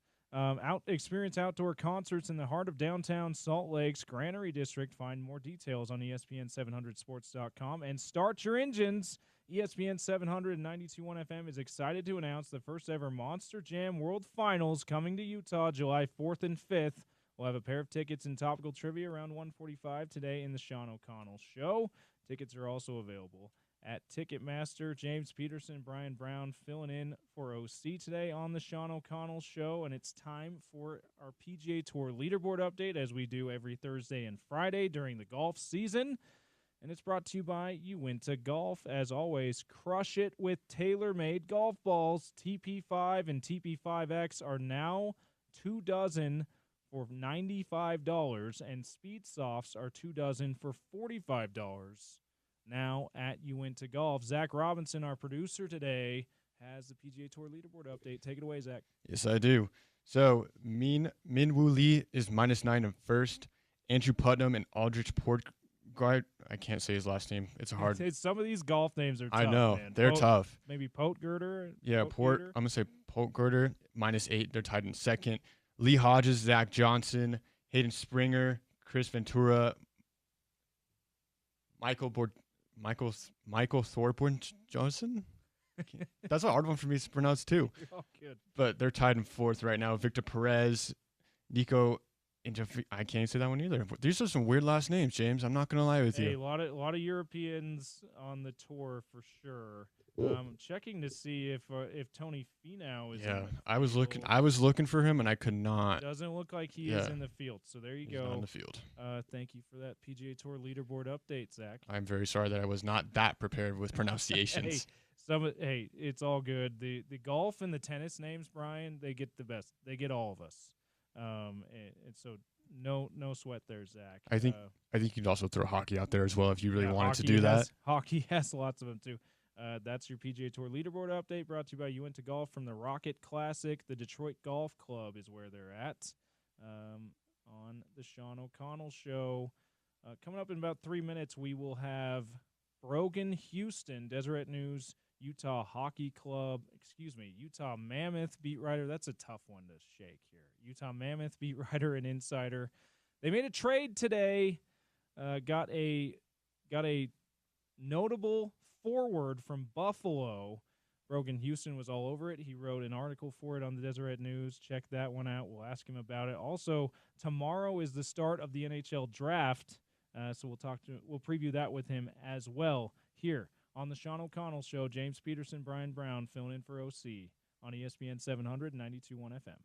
Experience outdoor concerts in the heart of downtown Salt Lake's Granary District. Find more details on ESPN700sports.com and start your engines. ESPN 700 and 92.1 FM is excited to announce the first ever Monster Jam World Finals coming to Utah July 4th and 5th. We'll have a pair of tickets and topical trivia around 1:45 today in the Sean O'Connell Show. Tickets are also available at Ticketmaster. James Peterson and Bryan Brown filling in for OC today on the Sean O'Connell Show, and it's time for our PGA Tour leaderboard update, as we do every Thursday and Friday during the golf season. And it's brought to you by Uinta Golf. As always, crush it with tailor-made golf balls. TP5 and TP5X are now 2 dozen for $95, and Speed Softs are 2 dozen for $45. Now at Uinta Golf. Zach Robinson, our producer today, has the PGA Tour leaderboard update. Take it away, Zach. Yes, I do. So Min Woo Lee is -9 in first. Andrew Putnam and Aldrich Portguard. I can't say his last name. It's a hard. Some of these golf names are tough. I know. Man. They're tough. Maybe Potgirder. Yeah, I'm going to say Potgirder, -8. They're tied in second. Lee Hodges, Zach Johnson, Hayden Springer, Chris Ventura, Michael Thorburn Johnson. That's a hard one for me to pronounce too. You're all good. But they're tied in fourth right now. Victor Perez, Nico. I can't say that one either. These are some weird last names, James. I'm not gonna lie with Hey, you. a lot of Europeans on the tour for sure. Checking to see if Tony Finau is. Yeah, in the I was looking. field. I was looking for him, and I could not. Doesn't look like he is in the field. So there you He's not go. in the field. Thank you for that PGA Tour leaderboard update, Zach. I'm very sorry that I was not that prepared with pronunciations. Hey, it's all good. The golf and the tennis names, Brian, they get the best. They get all of us. And so no sweat there, Zach. I think you could also throw hockey out there as well if you really wanted to do that. Hockey has lots of them too. That's your PGA Tour leaderboard update brought to you by You Went to Golf from the Rocket Classic. The Detroit Golf Club is where they're at on the Sean O'Connell Show. Coming up in about 3 minutes, we will have Brogan Houston, Deseret News, Utah Mammoth beat writer. That's a tough one to shake here. Utah Mammoth beat writer and insider. They made a trade today. Got a notable forward from Buffalo. Brogan Houston was all over it. He wrote an article for it on the Deseret News. Check that one out. We'll ask him about it. Also, tomorrow is the start of the NHL draft, so we'll preview that with him as well here on the Sean O'Connell Show. James Peterson, Brian Brown filling in for OC on ESPN 700 and 92.1 FM.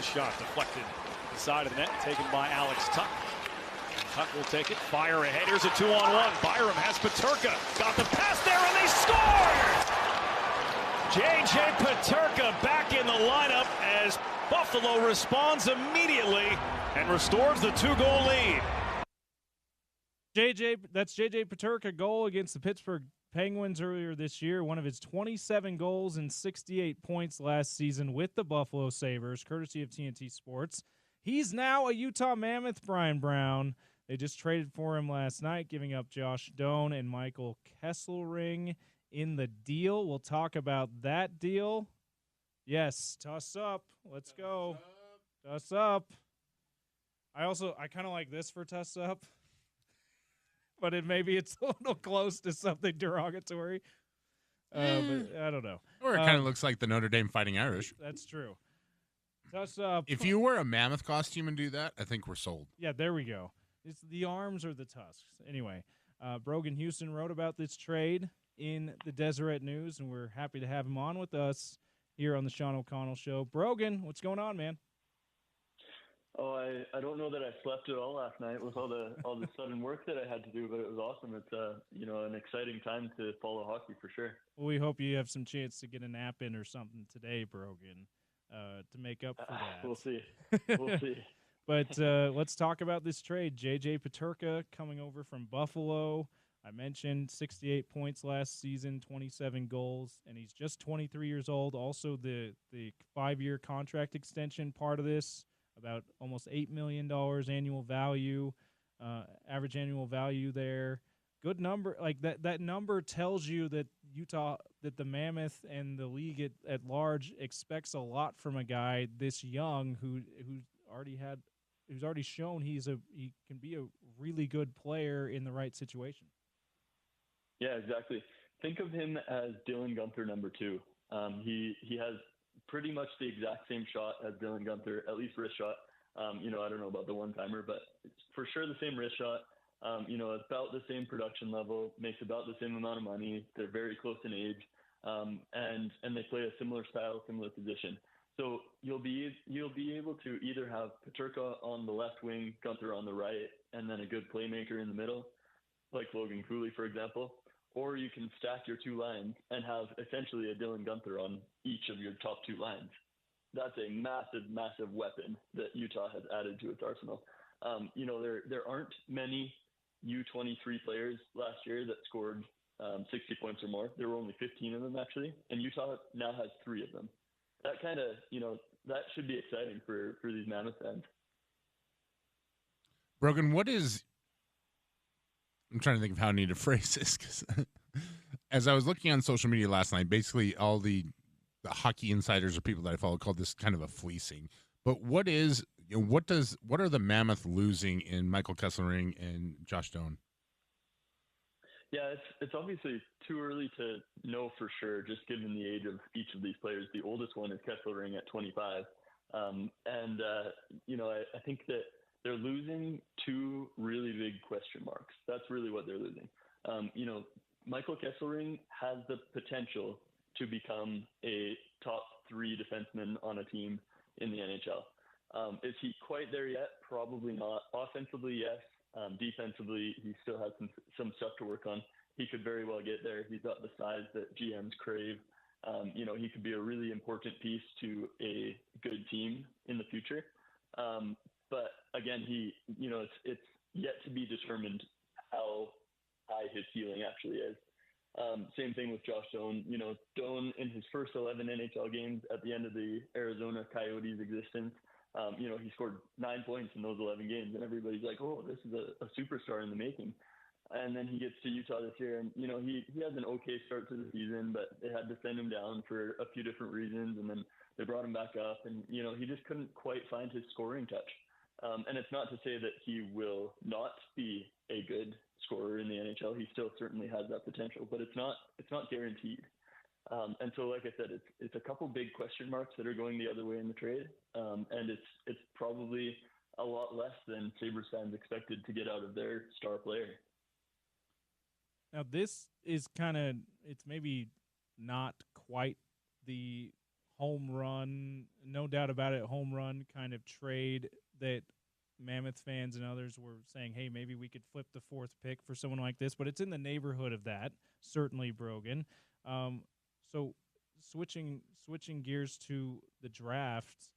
the shot. Deflected to the side of the net, taken by Alex Tuck. Tuck will take it, fire ahead. Here's a 2-on-1. Byram has Peterka. Got the pass there, and they score! J.J. Peterka back in the lineup as Buffalo responds immediately and restores the 2-goal lead. That's J.J. Peterka goal against the Pittsburgh Penguins earlier this year. One of his 27 goals and 68 points last season with the Buffalo Sabres, courtesy of TNT Sports. He's now a Utah Mammoth, Brian Brown. They just traded for him last night, giving up Josh Doan and Michael Kesselring in the deal. We'll talk about that deal. Yes, toss up. Let's go. Toss up. I kind of like this for toss up, but maybe it's a little close to something derogatory. But I don't know. Or it kind of looks like the Notre Dame Fighting Irish. That's true. Toss up. If you wear a mammoth costume and do that, I think we're sold. Yeah, there we go. It's the arms or the tusks. Anyway, Brogan Houston wrote about this trade in the Deseret News, and we're happy to have him on with us here on the Sean O'Connell Show. Brogan, what's going on, man? Oh, I don't know that I slept at all last night with all the sudden work that I had to do, but it was awesome. It's an exciting time to follow hockey for sure. Well, we hope you have some chance to get a nap in or something today, Brogan, to make up for that. We'll see. We'll see. But let's talk about this trade. J.J. Peterka coming over from Buffalo. I mentioned 68 points last season, 27 goals, and he's just 23 years old. Also, the 5-year contract extension part of this, about almost $8 million annual value, average annual value there. Good number. Like that number tells you that that the Mammoth and the league at large expects a lot from a guy this young who's already shown he can be a really good player in the right situation. Yeah, exactly. Think of him as Dylan Guenther number 2. He has pretty much the exact same shot as Dylan Guenther, at least wrist shot. I don't know about the one-timer, but it's for sure the same wrist shot. About the same production level, makes about the same amount of money. They're very close in age, and they play a similar style, similar position. So you'll be able to either have Peterka on the left wing, Guenther on the right, and then a good playmaker in the middle, like Logan Cooley, for example. Or you can stack your 2 lines and have essentially a Dylan Guenther on each of your top 2 lines. That's a massive, massive weapon that Utah has added to its arsenal. There aren't many U23 players last year that scored 60 points or more. There were only 15 of them, actually, and Utah now has 3 of them. That kind of, that should be exciting for these Mammoth fans. Brogan, I'm trying to think of how I need to phrase this, because as I was looking on social media last night, basically all the hockey insiders or people that I follow called this kind of a fleecing. But what are the Mammoth losing in Michael Kesselring and Josh Doan? Yeah, it's obviously too early to know for sure, just given the age of each of these players. The oldest one is Kesselring at 25. I think that they're losing 2 really big question marks. That's really what they're losing. Michael Kesselring has the potential to become a top 3 defenseman on a team in the NHL. Is he quite there yet? Probably not. Offensively, yes. Defensively, he still has some stuff to work on. He could very well get there. He's got the size that GMs crave. He could be a really important piece to a good team in the future. But again, it's yet to be determined how high his ceiling actually is. Same thing with Josh Doan. Doan in his first 11 NHL games at the end of the Arizona Coyotes existence, he scored 9 points in those 11 games, and everybody's like, oh, this is a superstar in the making. And then he gets to Utah this year, and, he has an okay start to the season, but they had to send him down for a few different reasons, and then they brought him back up, and, he just couldn't quite find his scoring touch. And it's not to say that he will not be a good scorer in the NHL. He still certainly has that potential, but it's not guaranteed. And so, like I said, it's a couple big question marks that are going the other way in the trade, and it's probably a lot less than Sabres fans expected to get out of their star player. Now, this is it's maybe not quite the home run, no doubt about it, home run kind of trade that Mammoth fans and others were saying, hey, maybe we could flip the fourth pick for someone like this, but it's in the neighborhood of that, certainly, Brogan. So switching gears to the draft,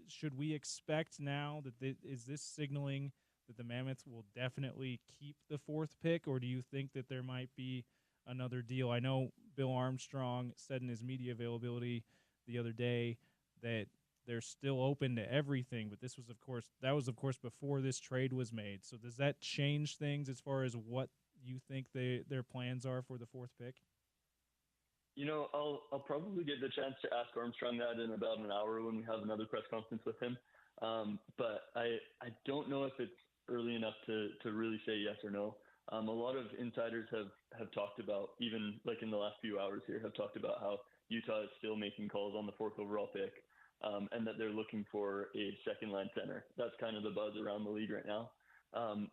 should we expect now that is this signaling that the Mammoths will definitely keep the fourth pick, or do you think that there might be another deal? I know Bill Armstrong said in his media availability the other day that they're still open to everything, but that was of course before this trade was made. So does that change things as far as what you think their plans are for the fourth pick? I'll probably get the chance to ask Armstrong that in about an hour when we have another press conference with him. But I don't know if it's early enough to really say yes or no. A lot of insiders have talked about, even like in the last few hours here, have talked about how Utah is still making calls on the fourth overall pick, and that they're looking for a second line center. That's kind of the buzz around the league right now.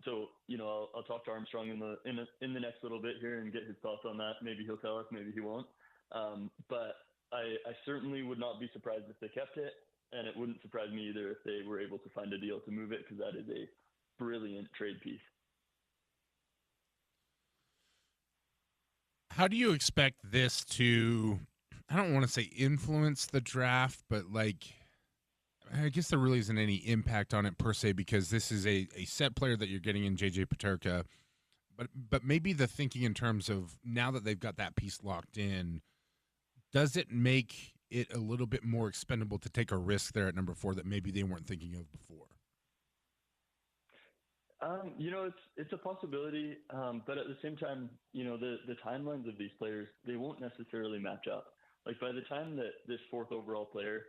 So I'll talk to Armstrong in the next little bit here and get his thoughts on that. Maybe he'll tell us, maybe he won't. But I certainly would not be surprised if they kept it, and it wouldn't surprise me either if they were able to find a deal to move it, because that is a brilliant trade piece. How do you expect this to, I don't want to say influence the draft, but I guess there really isn't any impact on it per se, because this is a set player that you're getting in JJ Peterka, but maybe the thinking in terms of now that they've got that piece locked in, does it make it a little bit more expendable to take a risk there at number 4 that maybe they weren't thinking of before? It's a possibility, but at the same time, the timelines of these players, they won't necessarily match up. Like, by the time that this fourth overall player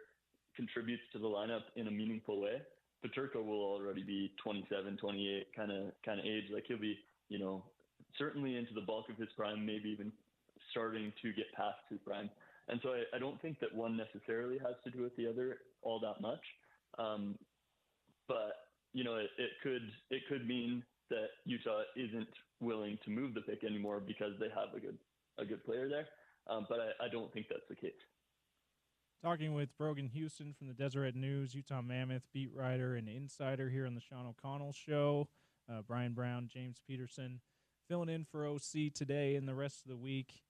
contributes to the lineup in a meaningful way, Peterka will already be 27, 28 kind of age. Like, he'll be, certainly into the bulk of his prime, maybe even starting to get past his prime. And so I don't think that one necessarily has to do with the other all that much. But it could mean that Utah isn't willing to move the pick anymore because they have a good player there. But I don't think that's the case. Talking with Brogan Houston from the Deseret News, Utah Mammoth beat writer and insider here on the Sean O'Connell Show. Bryan Brown, James Peterson filling in for OC today and the rest of the week.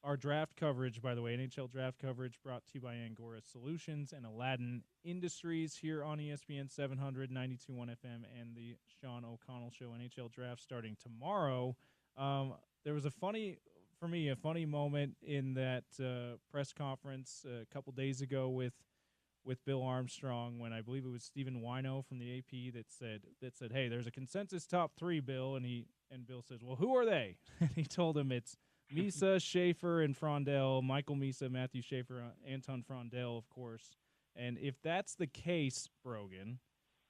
Our draft coverage, by the way, NHL draft coverage brought to you by Angora Solutions and Aladdin Industries here on ESPN 700, 92.1 FM, and the Sean O'Connell Show. NHL draft starting tomorrow. There was a funny moment in that press conference a couple days ago with Bill Armstrong, when I believe it was Stephen Wino from the AP that said, hey, there's a consensus top 3, Bill, and Bill says, well, who are they? And he told him it's Misa, Schaefer, and Frondell. Michael Misa, Matthew Schaefer, Anton Frondell, of course. And if that's the case, Brogan,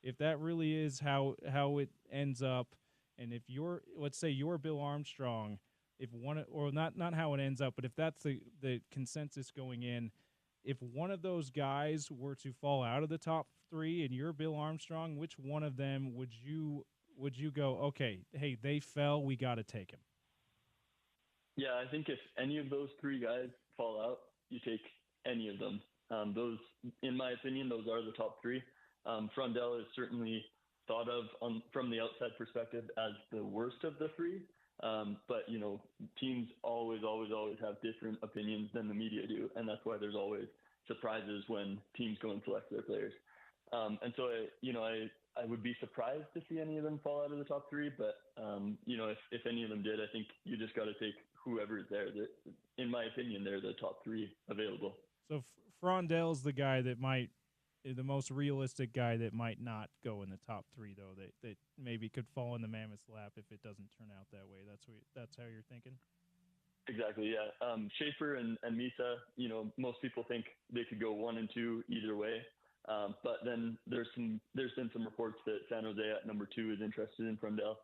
if that really is how it ends up, and if let's say you're Bill Armstrong, if one, or not how it ends up, but if that's the consensus going in, if one of those guys were to fall out of the top 3 and you're Bill Armstrong, which one of them would you go, okay, hey, they fell, we got to take him? Yeah, I think if any of those 3 guys fall out, you take any of them. Those, in my opinion, those are the top 3. Frondell is certainly thought of from the outside perspective as the worst of the 3. But, teams always have different opinions than the media do. And that's why there's always surprises when teams go and select their players. And so, I would be surprised to see any of them fall out of the top 3. But, if any of them did, I think you just got to take whoever is there. In my opinion, they're the top 3 available. So Frondell's the guy that the most realistic guy that might not go in the top 3, though, that maybe could fall in the Mammoth's lap if it doesn't turn out that way. That's how you're thinking? Exactly, yeah. Schaefer and Misa, most people think they could go 1 and 2 either way. But then there's been some reports that San Jose at number 2 is interested in Frondell.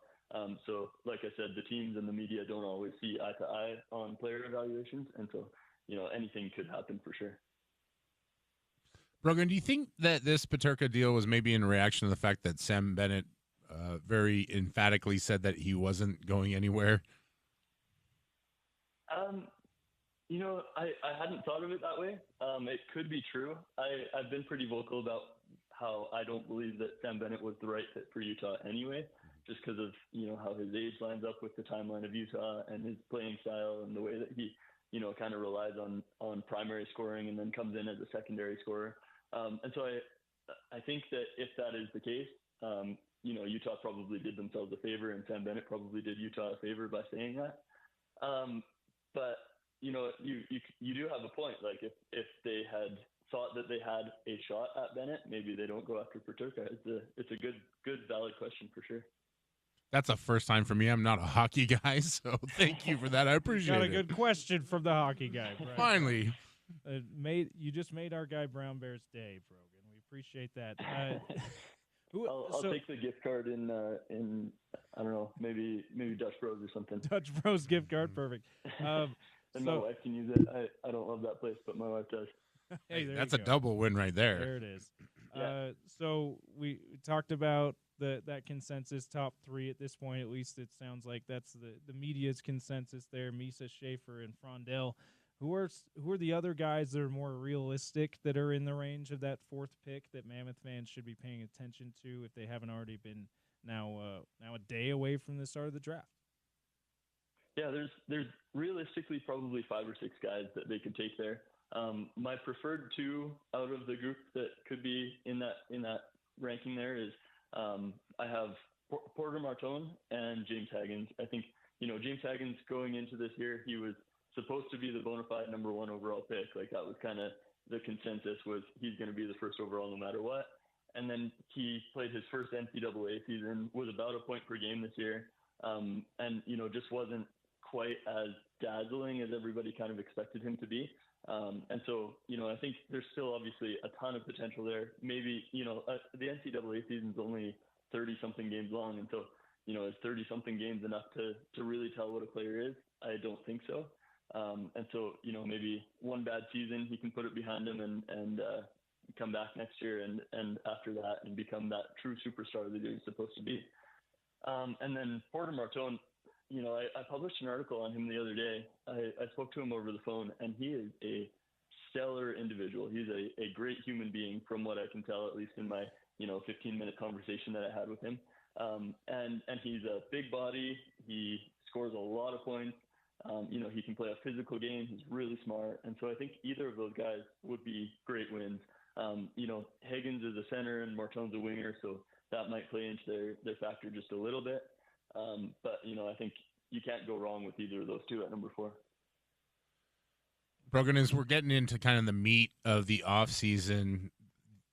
So, like I said, the teams and the media don't always see eye to eye on player evaluations, and so anything could happen for sure. Brogan, do you think that this Peterka deal was maybe in reaction to the fact that Sam Bennett very emphatically said that he wasn't going anywhere? I hadn't thought of it that way. It could be true. I've been pretty vocal about how I don't believe that Sam Bennett was the right fit for Utah anyway, just because of, how his age lines up with the timeline of Utah and his playing style and the way that he, kind of relies on primary scoring and then comes in as a secondary scorer. And so I think that if that is the case, Utah probably did themselves a favor and Sam Bennett probably did Utah a favor by saying that. But you do have a point. Like if they had thought that they had a shot at Bennett, maybe they don't go after Peterka. It's a good valid question for sure. That's a first time for me. I'm not a hockey guy, so thank you for that. I appreciate it. Got a good question from the hockey guy. Brian. Finally. You just made our guy Brown Bear's day, Brogan. We appreciate that. I'll take the gift card in I don't know, maybe Dutch Bros or something. Dutch Bros gift card, perfect. And my wife can use it. I don't love that place, but my wife does. Hey, that's a double win right there. There it is. Yeah. So we talked about that consensus top three at this point. At least it sounds like that's the media's consensus there. Misa, Schaefer, and Frondell. Who are the other guys that are more realistic that are in the range of that fourth pick that Mammoth fans should be paying attention to if they haven't already been now a day away from the start of the draft? Yeah, there's realistically probably 5 or 6 guys that they could take there. My preferred 2 out of the group that could be in that ranking there is I have Porter Martone and James Haggins. I think James Haggins going into this year, he was supposed to be the bona fide number 1 overall pick. Like that was kind of the consensus, was he's going to be the first overall no matter what. And then he played his first NCAA season, was about a point per game this year, and just wasn't quite as dazzling as everybody kind of expected him to be. And so, I think there's still obviously a ton of potential there. Maybe, the NCAA season's only 30-something games long. And so, is 30-something games enough to really tell what a player is? I don't think so. And so, maybe one bad season, he can put it behind him and come back next year and after that and become that true superstar that he's supposed to be. And then Porter Martone, I published an article on him the other day. I spoke to him over the phone, and he is a stellar individual. He's a great human being from what I can tell, at least in my, 15-minute conversation that I had with him. And he's a big body. He scores a lot of points. He can play a physical game. He's really smart. And so I think either of those guys would be great wins. Higgins is a center and Martone's a winger, so that might play into their factor just a little bit. But I think you can't go wrong with either of those 2 at number 4. Brogan, as we're getting into kind of the meat of the offseason,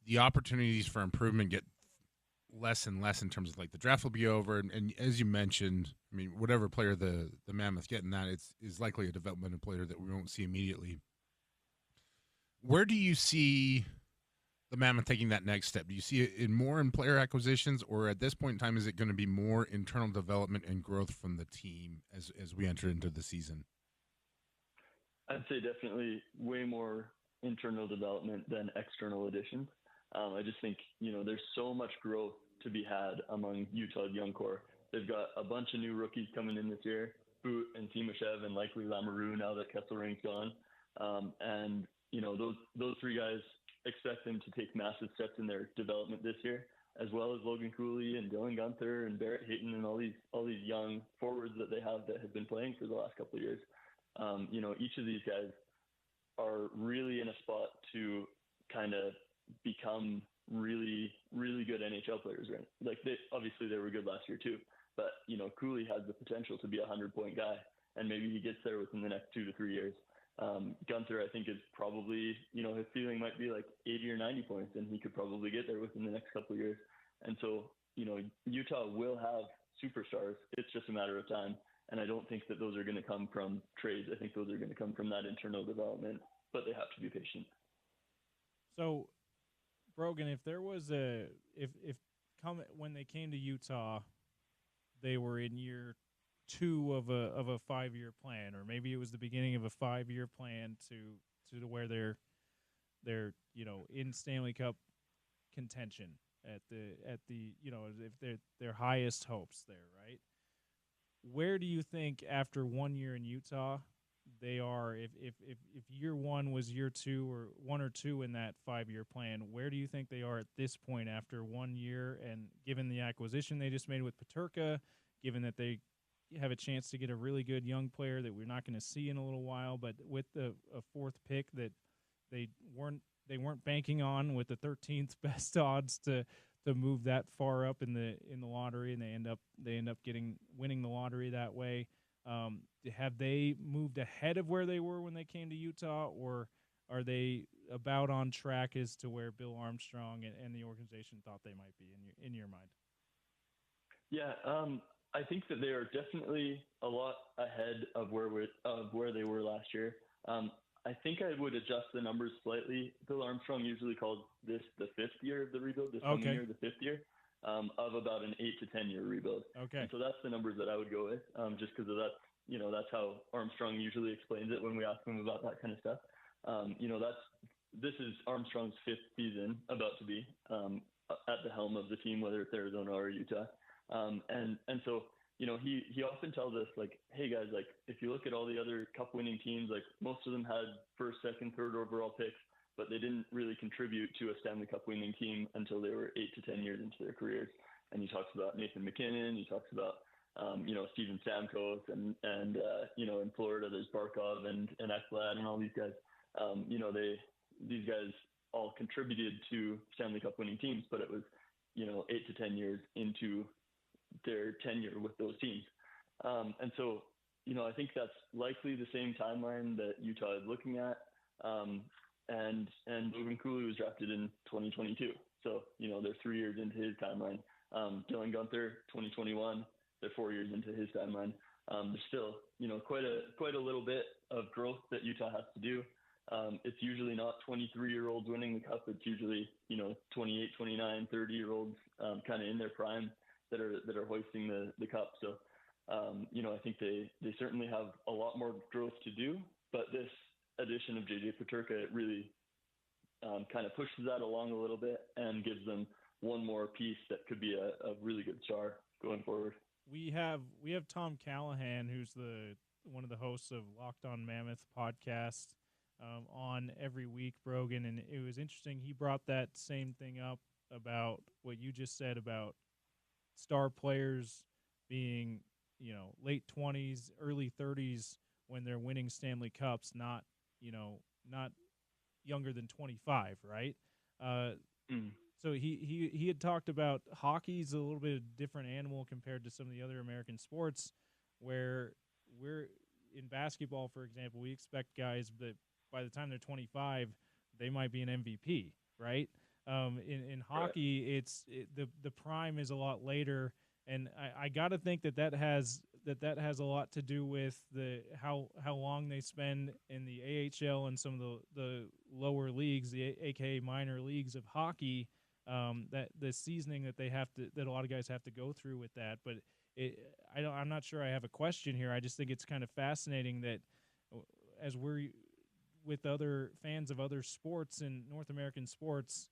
the opportunities for improvement get less and less in terms of like the draft will be over. And as you mentioned, I mean, whatever player the Mammoth get in that, is likely a developmental player that we won't see immediately. Where do you see the Mammoth taking that next step? Do you see it more in player acquisitions, or at this point in time, is it going to be more internal development and growth from the team as we enter into the season? I'd say definitely way more internal development than external additions. I just think, there's so much growth to be had among Utah's young core. They've got a bunch of new rookies coming in this year, Boot and Timashev and likely Lamoureux now that Kesselring's gone. And, those 3 guys, expect them to take massive steps in their development this year, as well as Logan Cooley and Dylan Gunther and Barrett Hayton and all these young forwards that they have that have been playing for the last couple of years. Each of these guys are really in a spot to kind of become really, really good NHL players, right? Like obviously they were good last year too, but Cooley has the potential to be a 100-point guy, and maybe he gets there within the next 2 to 3 years. Gunther, I think, is probably, his ceiling might be like 80 or 90 points, and he could probably get there within the next couple of years. And so, Utah will have superstars. It's just a matter of time. And I don't think that those are going to come from trades. I think those are going to come from that internal development, but they have to be patient. So, Brogan, if there was when they came to Utah, they were in year 2 of a 5-year plan, or maybe it was the beginning of a 5-year plan to where they're in Stanley Cup contention at the if their highest hopes there, right? Where do you think after 1 year in Utah they are, if year one was year two or 1 or 2 in that 5-year plan, where do you think they are at this point after 1 year? And given the acquisition they just made with Peterka, given that they have a chance to get a really good young player that we're not going to see in a little while, but with a 4th pick that they weren't banking on with the 13th best odds to move that far up in the lottery, and they end up winning the lottery that way. Have they moved ahead of where they were when they came to Utah, or are they about on track as to where Bill Armstrong and the organization thought they might be in your mind? Yeah, I think that they are definitely a lot ahead of where they were last year. I think I would adjust the numbers slightly. Bill Armstrong usually calls this the 5th year of the rebuild, this coming year, the 5th year, of about an 8 to 10 year rebuild. Okay. And so that's the numbers that I would go with, just because of that. That's how Armstrong usually explains it when we ask him about that kind of stuff. This is Armstrong's 5th season about to be at the helm of the team, whether it's Arizona or Utah. And so, he often tells us, like, hey guys, like, if you look at all the other cup winning teams, like, most of them had 1st, 2nd, 3rd overall picks, but they didn't really contribute to a Stanley Cup winning team until they were 8 to 10 years into their careers. And he talks about Nathan McKinnon, he talks about, Steven Stamkos and in Florida, there's Barkov and Ekblad and all these guys. These guys all contributed to Stanley Cup winning teams, but it was, 8 to 10 years into their tenure with those teams. And so, I think that's likely the same timeline that Utah is looking at. And Logan Cooley was drafted in 2022. So, they're 3 years into his timeline. Dylan Guenther, 2021, they're 4 years into his timeline. There's still, quite a little bit of growth that Utah has to do. It's usually not 23-year-olds winning the cup. It's usually, 28, 29, 30-year-olds kind of in their prime that are hoisting the cup. So, I think they certainly have a lot more growth to do, but this addition of JJ Peterka, it really kind of pushes that along a little bit and gives them one more piece that could be a really good star going forward. We have Tom Callahan, who's one of the hosts of Locked On Mammoth podcast, on every week, Brogan, and it was interesting. He brought that same thing up about what you just said about star players being, late 20s, early 30s when they're winning Stanley Cups, not younger than 25, right? So he had talked about hockey's a little bit of a different animal compared to some of the other American sports, where we're in basketball, for example, we expect guys that by the time they're 25, they might be an MVP, right? In hockey, it's the prime is a lot later, and I got to think that has a lot to do with how long they spend in the AHL and some of the lower leagues, the AKA minor leagues of hockey. That the seasoning that a lot of guys have to go through with that, but I'm not sure I have a question here. I just think it's kind of fascinating that as we're with other fans of other sports and North American sports,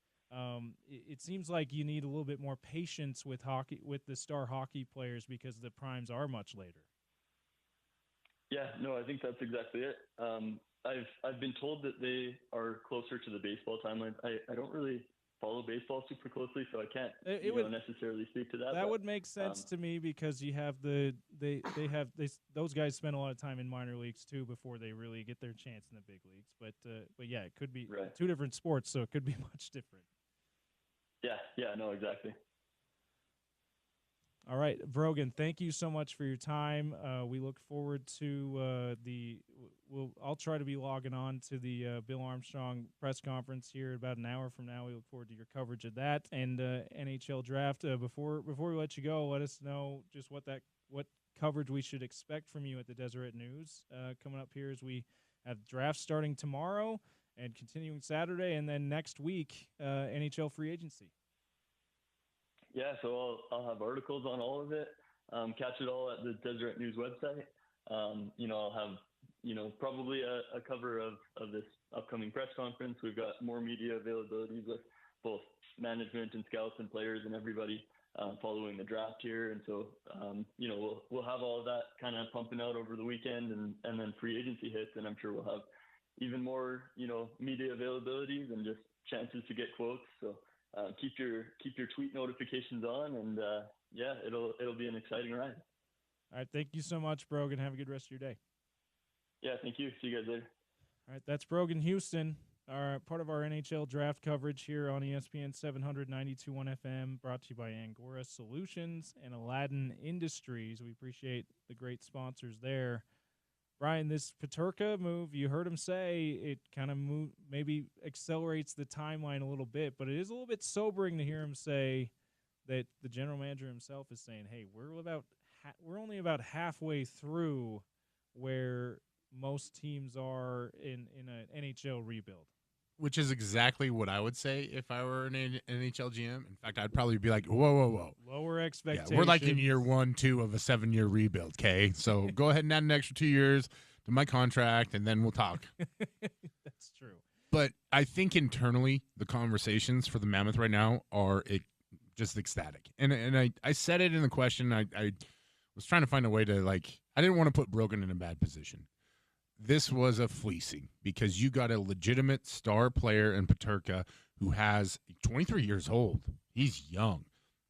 it seems like you need a little bit more patience with hockey, with the star hockey players, because the primes are much later. Yeah, no, I think that's exactly it. I've been told that they are closer to the baseball timeline. I don't really follow baseball super closely, so I can't necessarily speak to that. That would make sense to me, because you have those guys spend a lot of time in minor leagues too before they really get their chance in the big leagues. But yeah, it could be two different sports, so it could be much different. Yeah, no, exactly. All right, Brogan, thank you so much for your time. We look forward to I'll try to be logging on to the Bill Armstrong press conference here about an hour from now. We look forward to your coverage of that and NHL draft. Before we let you go, let us know just what coverage we should expect from you at the Deseret News coming up here, as we have drafts starting tomorrow and continuing Saturday, and then next week NHL free agency. Yeah, so I'll have articles on all of it. Catch it all at the Deseret News website. I'll have, probably a cover of this upcoming press conference. We've got more media availabilities with both management and scouts and players and everybody following the draft here. And so, we'll have all of that kind of pumping out over the weekend, and then free agency hits, and I'm sure we'll have even more, media availabilities and just chances to get quotes. So keep your tweet notifications on, and it'll be an exciting ride. All right, thank you so much, Brogan. Have a good rest of your day. Yeah, thank you. See you guys later. All right, that's Brogan Houston, part of our NHL draft coverage here on ESPN 792.1 FM, brought to you by Angora Solutions and Aladdin Industries. We appreciate the great sponsors there. Bryan, this Peterka move, you heard him say it kind of maybe accelerates the timeline a little bit, but it is a little bit sobering to hear him say that the general manager himself is saying, hey, we're only about halfway through where most teams are in an NHL rebuild. Which is exactly what I would say if I were an NHL GM. In fact, I'd probably be like, whoa. Lower expectations. Yeah, we're like in year 1, 2 of a 7-year rebuild, okay? So go ahead and add an extra 2 years to my contract, and then we'll talk. That's true. But I think internally, the conversations for the Mammoth right now are just ecstatic. And I said it in the question. I was trying to find a way to, I didn't want to put Brogan in a bad position. This was a fleecing because you got a legitimate star player in Peterka who has 23 years old. He's young.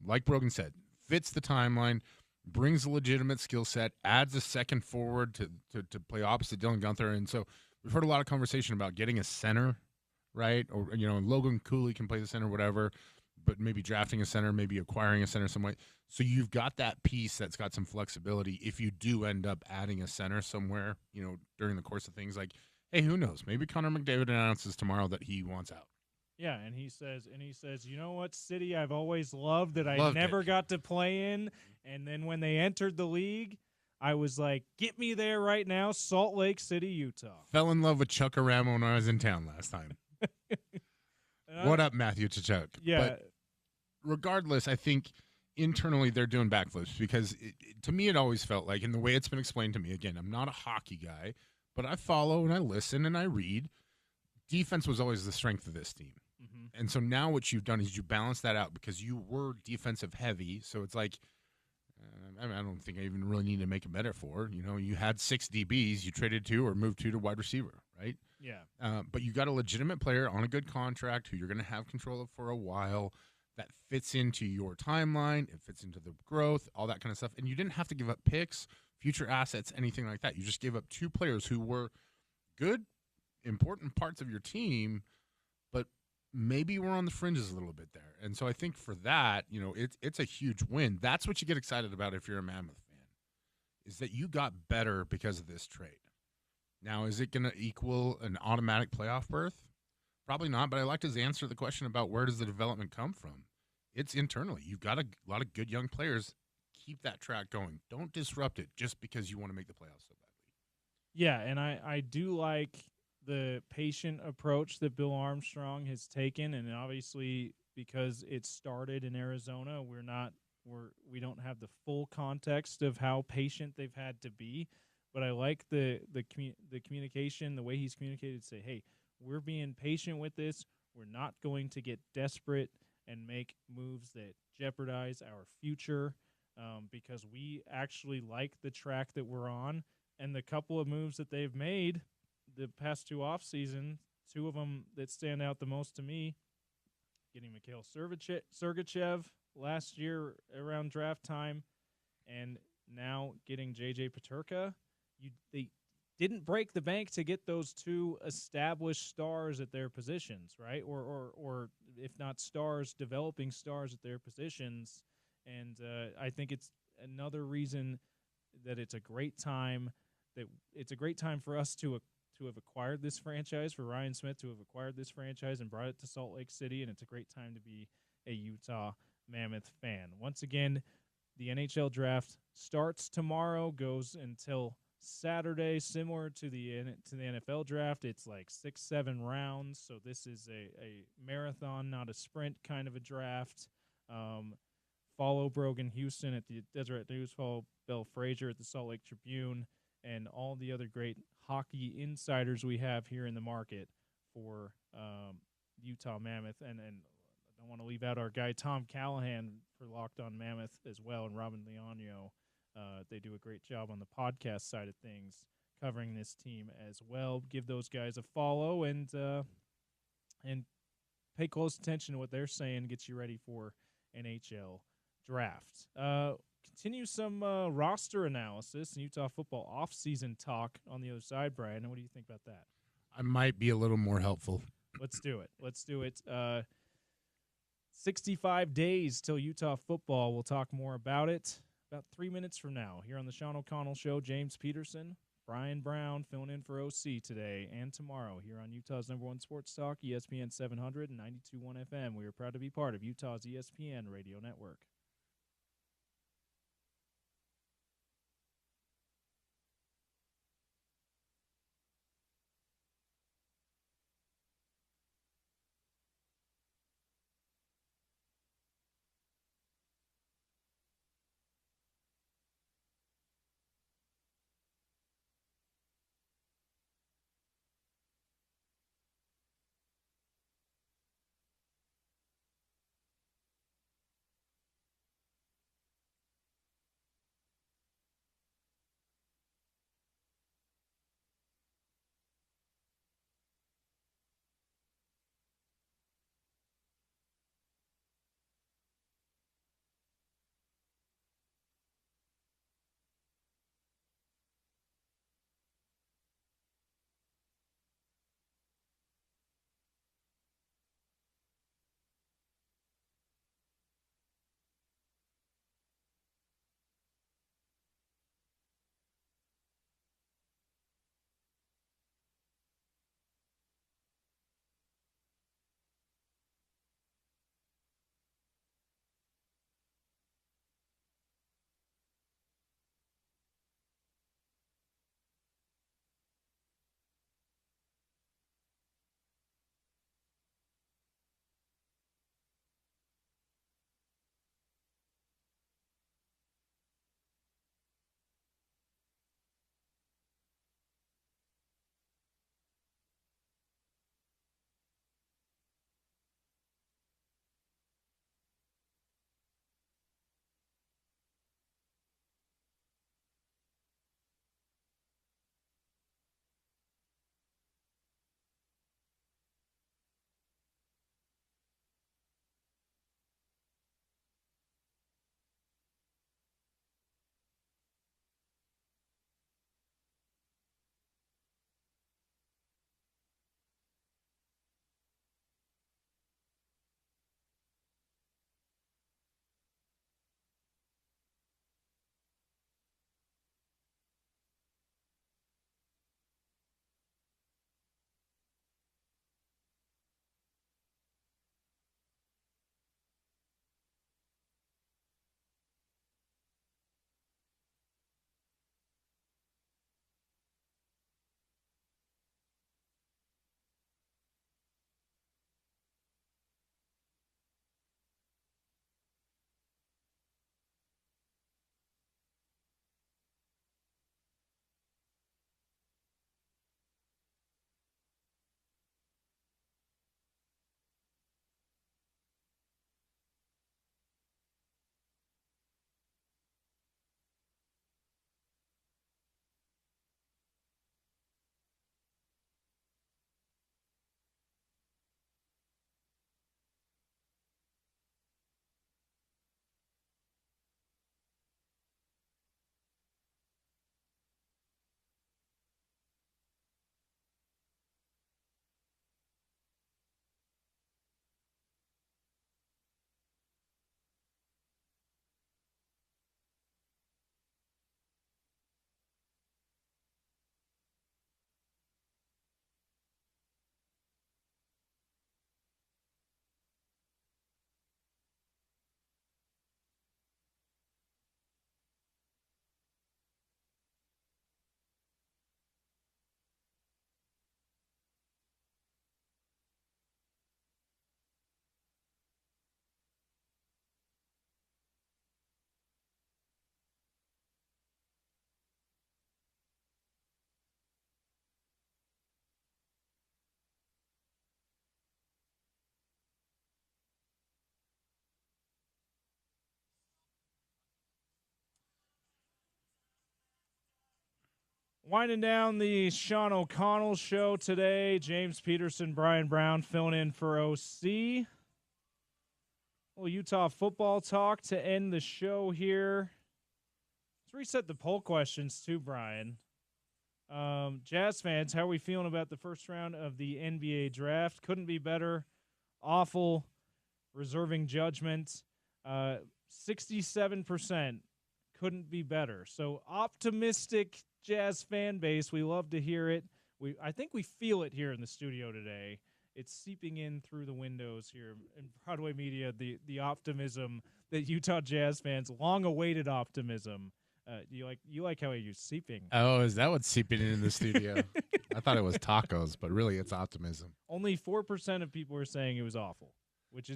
Like Brogan said, fits the timeline, brings a legitimate skill set, adds a second forward to play opposite Dylan Guenther. And so we've heard a lot of conversation about getting a center, right? Or, Logan Cooley can play the center, whatever, but maybe drafting a center, maybe acquiring a center some way. So you've got that piece that's got some flexibility if you do end up adding a center somewhere, during the course of things. Like, hey, who knows? Maybe Connor McDavid announces tomorrow that he wants out. Yeah, and he says, you know what city I've always loved that I never got to play in? And then when they entered the league, I was like, get me there right now, Salt Lake City, Utah. Fell in love with Chuckarama when I was in town last time. What up, Matthew Tkachuk? Yeah. But regardless, I think internally they're doing backflips because to me it always felt like, in the way it's been explained to me, again, I'm not a hockey guy, but I follow and I listen and I read. Defense was always the strength of this team. Mm-hmm. And so now what you've done is you balance that out because you were defensive heavy. So it's like, I don't think I even really need to make a metaphor. You had 6 DBs, you traded 2 or moved 2 to wide receiver, right? Yeah. But you got a legitimate player on a good contract who you're going to have control of for a while. That fits into your timeline. It fits into the growth, all that kind of stuff. And you didn't have to give up picks, future assets, anything like that. You just gave up 2 players who were good, important parts of your team, but maybe we're on the fringes a little bit there. And so I think for that, it's a huge win. That's what you get excited about if you're a Mammoth fan, is that you got better because of this trade. Now, is it going to equal an automatic playoff berth? Probably not, but I liked his answer to the question about where does the development come from. It's internally. You've got a lot of good young players. Keep that track going. Don't disrupt it just because you want to make the playoffs so badly. Yeah, and I do like the patient approach that Bill Armstrong has taken, and obviously because it started in Arizona, we don't have the full context of how patient they've had to be, but I like the communication, the way he's communicated to say, hey, we're being patient with this. We're not going to get desperate and make moves that jeopardize our future because we actually like the track that we're on. And the couple of moves that they've made the past 2 off seasons, 2 of them that stand out the most to me, getting Mikhail Sergachev last year around draft time and now getting J.J. Peterka, they didn't break the bank to get those 2 established stars at their positions, right? Or if not stars, developing stars at their positions. And I think it's another reason that it's a great time for us to have acquired this franchise, for Ryan Smith to have acquired this franchise and brought it to Salt Lake City, and it's a great time to be a Utah Mammoth fan. Once again, the NHL draft starts tomorrow, goes until Saturday, similar to the NFL draft. It's like 6-7 rounds, so this is a marathon, not a sprint kind of a draft. Follow Brogan Houston at the Deseret News, follow Bill Frazier at the Salt Lake Tribune, and all the other great hockey insiders we have here in the market for Utah Mammoth and don't want to leave out our guy Tom Callahan for Locked On Mammoth as well, and Robin Leonio. They do a great job on the podcast side of things, covering this team as well. Give those guys a follow and pay close attention to what they're saying. Get you ready for NHL draft. Continue some roster analysis and Utah football offseason talk on the other side, Brian. What do you think about that? I might be a little more helpful. Let's do it. 65 days till Utah football. We'll talk more about it about 3 minutes from now here on the Sean O'Connell Show. James Peterson, Brian Brown filling in for OC today and tomorrow here on Utah's #1 sports talk, ESPN 700 and 92.1 FM. We are proud to be part of Utah's ESPN radio network. Winding down the Sean O'Connell show today. James Peterson, Bryan Brown filling in for OC. Well, Utah football talk to end the show here. Let's reset the poll questions too, Bryan. Jazz fans, how are we feeling about the first round of the NBA draft? Couldn't be better. Awful. Reserving judgment. 67% couldn't be better. So optimistic Jazz fan base. We love to hear it. I think we feel it here in the studio today. It's seeping in through the windows here in Broadway Media, the optimism that Utah Jazz fans, long-awaited optimism. You like how I use seeping. Oh, is that what's seeping in the studio? I thought it was tacos, but really it's optimism. Only 4% of people are saying it was awful, which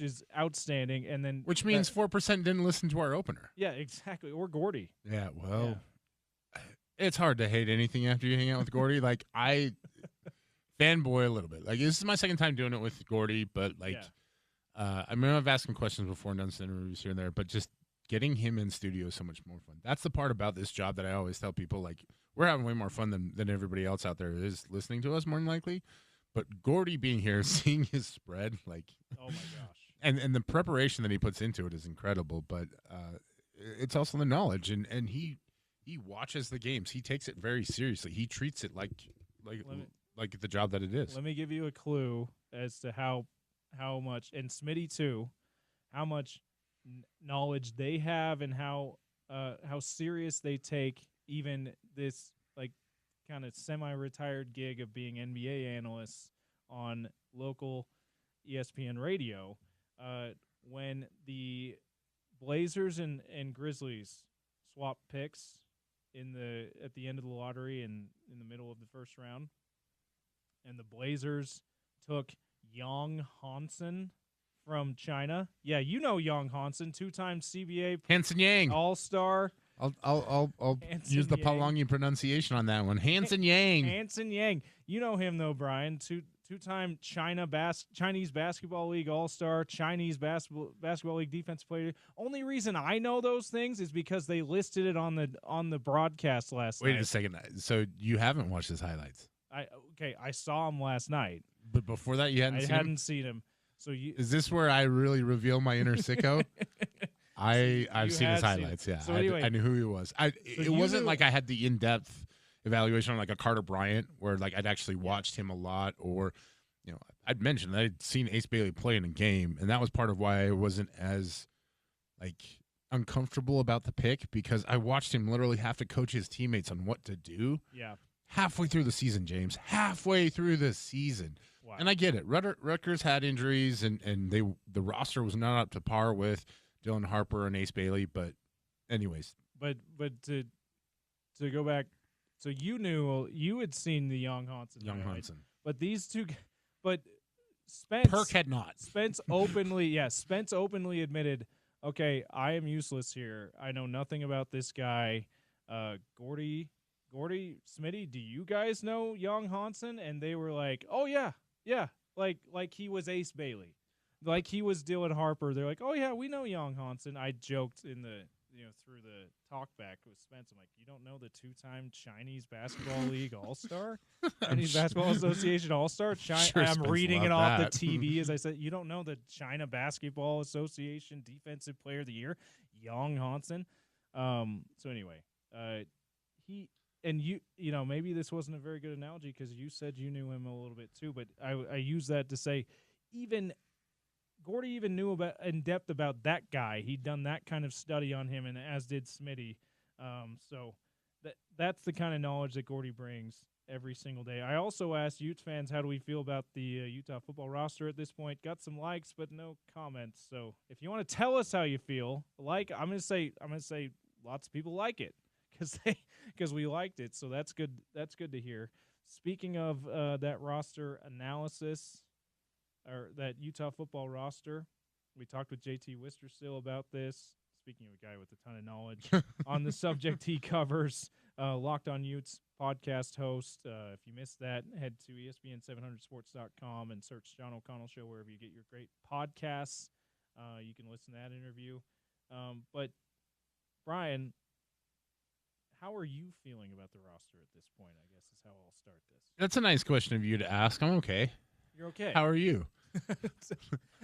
is outstanding. And then which means 4% didn't listen to our opener. Yeah, exactly. Or Gordy. Yeah, well, it's hard to hate anything after you hang out with Gordy. Like, I fanboy a little bit. Like, this is my second time doing it with Gordy, but I remember I've asked him questions before and done some interviews here and there, but just getting him in studio is so much more fun. That's the part about this job that I always tell people, like, we're having way more fun than everybody else out there is listening to us, more than likely. But Gordy being here, seeing his spread, like, oh my gosh. And the preparation that he puts into it is incredible, but it's also the knowledge, and he watches the games. He takes it very seriously. He treats it like the job that it is. Let me give you a clue as to how much, and Smitty too, how much knowledge they have and how serious they take even this like kind of semi-retired gig of being NBA analysts on local ESPN radio. When the Blazers and Grizzlies swap picks at the end of the lottery and in the middle of the first round, and the Blazers took Yang Hansen from China. Yeah, you know Yang Hansen, two-time CBA Hansen Yang All-Star. I'll use the Palangi pronunciation on that one. Hansen Yang. Hansen Yang. You know him though, Bryan. Two-time Chinese Basketball League All-Star, Chinese Basketball League Defensive Player. Only reason I know those things is because they listed it on the broadcast last night. Wait a second. So you haven't watched his highlights? I saw him last night. But before that, you hadn't seen him. So is this where I really reveal my inner sicko? I've seen his highlights. Yeah, so anyway, I knew who he was. It wasn't like I had the in-depth evaluation on like a Carter Bryant, where like I'd actually watched him a lot, or I'd mentioned that I'd seen Ace Bailey play in a game, and that was part of why I wasn't as like uncomfortable about the pick, because I watched him literally have to coach his teammates on what to do. Yeah. Halfway through the season, James. Halfway through the season. Wow. And I get it. Rutgers had injuries, and the roster was not up to par with Dylan Harper and Ace Bailey. But anyways. But to go back, so you had seen the Young Hansen. Hansen. But these two, but Spence. Perk had not. Spence openly admitted, okay, I am useless here. I know nothing about this guy. Gordy, Smitty, do you guys know Young Hansen? And they were like, oh, yeah, like he was Ace Bailey. Like he was Dylan Harper. They're like, oh, yeah, we know Young Hansen. I joked in the, through the talkback with Spence. I'm like, you don't know the two-time Chinese Basketball League All-Star? Chinese Basketball Association All-Star? I'm reading it off the TV as I said. You don't know the China Basketball Association Defensive Player of the Year? Young Hansen. So anyway, he... And maybe this wasn't a very good analogy because you said you knew him a little bit too, but I use that to say Gordy even knew in depth about that guy. He'd done that kind of study on him, and as did Smitty. So that's the kind of knowledge that Gordy brings every single day. I also asked Utes fans, how do we feel about the Utah football roster at this point? Got some likes, but no comments. So if you want to tell us how you feel, I'm gonna say lots of people like it. Because we liked it, so that's good. That's good to hear. Speaking of that roster analysis, or that Utah football roster, we talked with JT Wisterstill about this. Speaking of a guy with a ton of knowledge on the subject he covers, Locked On Utes podcast host. If you missed that, head to ESPN700sports.com and search John O'Connell Show wherever you get your great podcasts. You can listen to that interview. But Bryan, how are you feeling about the roster at this point? I guess is how I'll start this. That's a nice question of you to ask. I'm okay. You're okay. How are you?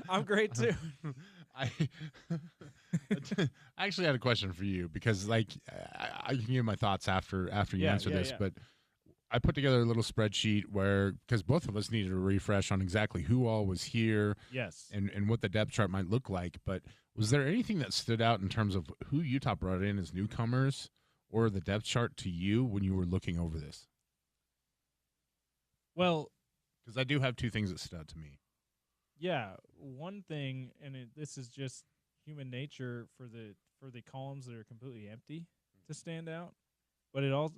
I'm great too. I actually had a question for you because, like, I can give my thoughts after you answer this, but I put together a little spreadsheet where, because both of us needed a refresh on exactly who all was here, yes, and what the depth chart might look like. But was there anything that stood out in terms of who Utah brought in as newcomers or the depth chart to you when you were looking over this? Well, because I do have two things that stood out to me. Yeah, one thing, and this is just human nature for the columns that are completely empty to stand out, but it also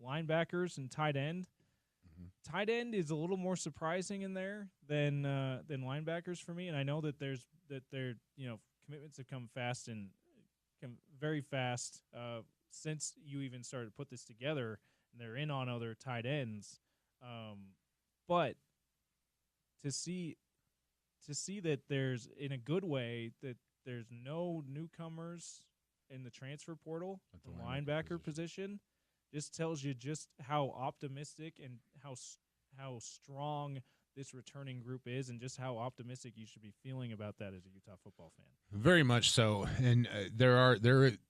linebackers and tight end. Mm-hmm. Tight end is a little more surprising in there than linebackers for me, and I know that their commitments have come fast and come very fast since you even started to put this together, and they're in on other tight ends, but to see that there's, in a good way, that there's no newcomers in the transfer portal, the linebacker position, just tells you just how optimistic and how strong this returning group is, and just how optimistic you should be feeling about that as a Utah football fan. Very much so. And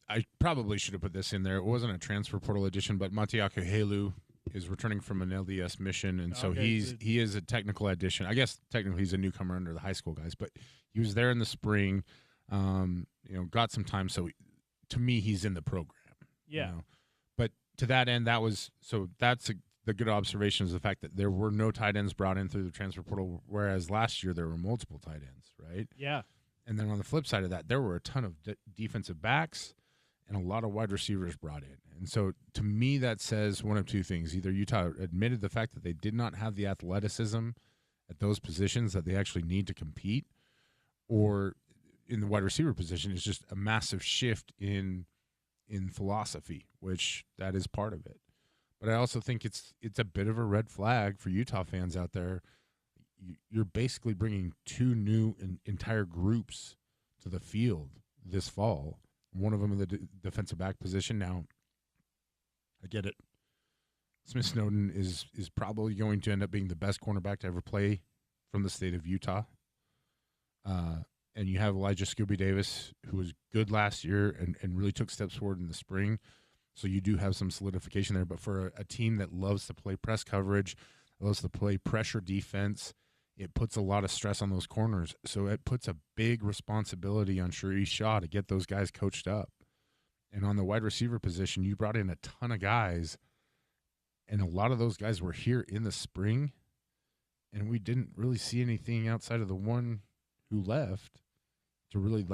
I probably should have put this in there. It wasn't a transfer portal edition, but Matiaka Helu is returning from an LDS mission, and so he is a technical addition. I guess technically he's a newcomer under the high school guys, but he was there in the spring. Got some time. So to me, he's in the program. Yeah. But to that end, that's the good observation, is the fact that there were no tight ends brought in through the transfer portal, whereas last year there were multiple tight ends, right? Yeah. And then on the flip side of that, there were a ton of defensive backs and a lot of wide receivers brought in. And so to me, that says one of two things. Either Utah admitted the fact that they did not have the athleticism at those positions that they actually need to compete, or in the wide receiver position, it's just a massive shift in philosophy, which that is part of it. But I also think it's a bit of a red flag for Utah fans out there. You're basically bringing two new entire groups to the field this fall. One of them in the defensive back position. Now, I get it. Smith Snowden is probably going to end up being the best cornerback to ever play from the state of Utah. And you have Elijah Scooby Davis, who was good last year and really took steps forward in the spring. So you do have some solidification there. But for a team that loves to play press coverage, loves to play pressure defense, it puts a lot of stress on those corners. So it puts a big responsibility on Sharice Shaw to get those guys coached up. And on the wide receiver position, you brought in a ton of guys, and a lot of those guys were here in the spring, and we didn't really see anything outside of the one who left to really,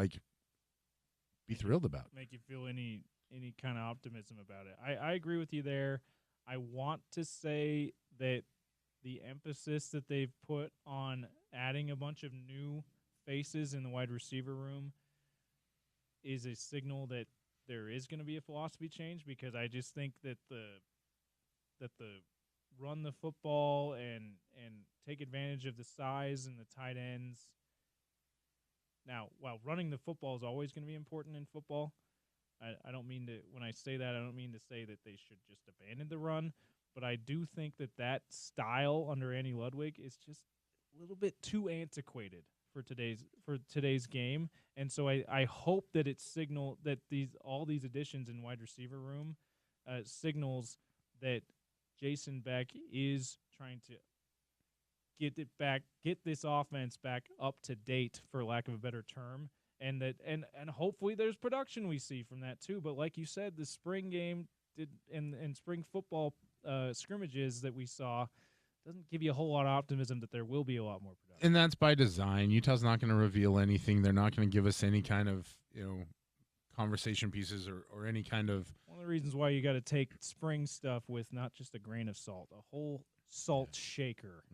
be thrilled about. Make you feel any kind of optimism about it. I agree with you there. I want to say that the emphasis that they've put on adding a bunch of new faces in the wide receiver room is a signal that there is going to be a philosophy change, because I just think that the run the football and take advantage of the size and the tight ends. Now, while running the football is always going to be important in football, I don't mean to, when I say that, I don't mean to say that they should just abandon the run, but I do think that style under Andy Ludwig is just a little bit too antiquated for today's game. And so I hope that it signal that all these additions in wide receiver room signals that Jason Beck is trying to get this offense back up to date, for lack of a better term. And that and hopefully there's production we see from that too. But like you said, the spring game and spring football scrimmages that we saw doesn't give you a whole lot of optimism that there will be a lot more production. And that's by design. Utah's not going to reveal anything. They're not going to give us any kind of conversation pieces or any kind of. One of the reasons why you got to take spring stuff with not just a grain of salt, a whole salt shaker,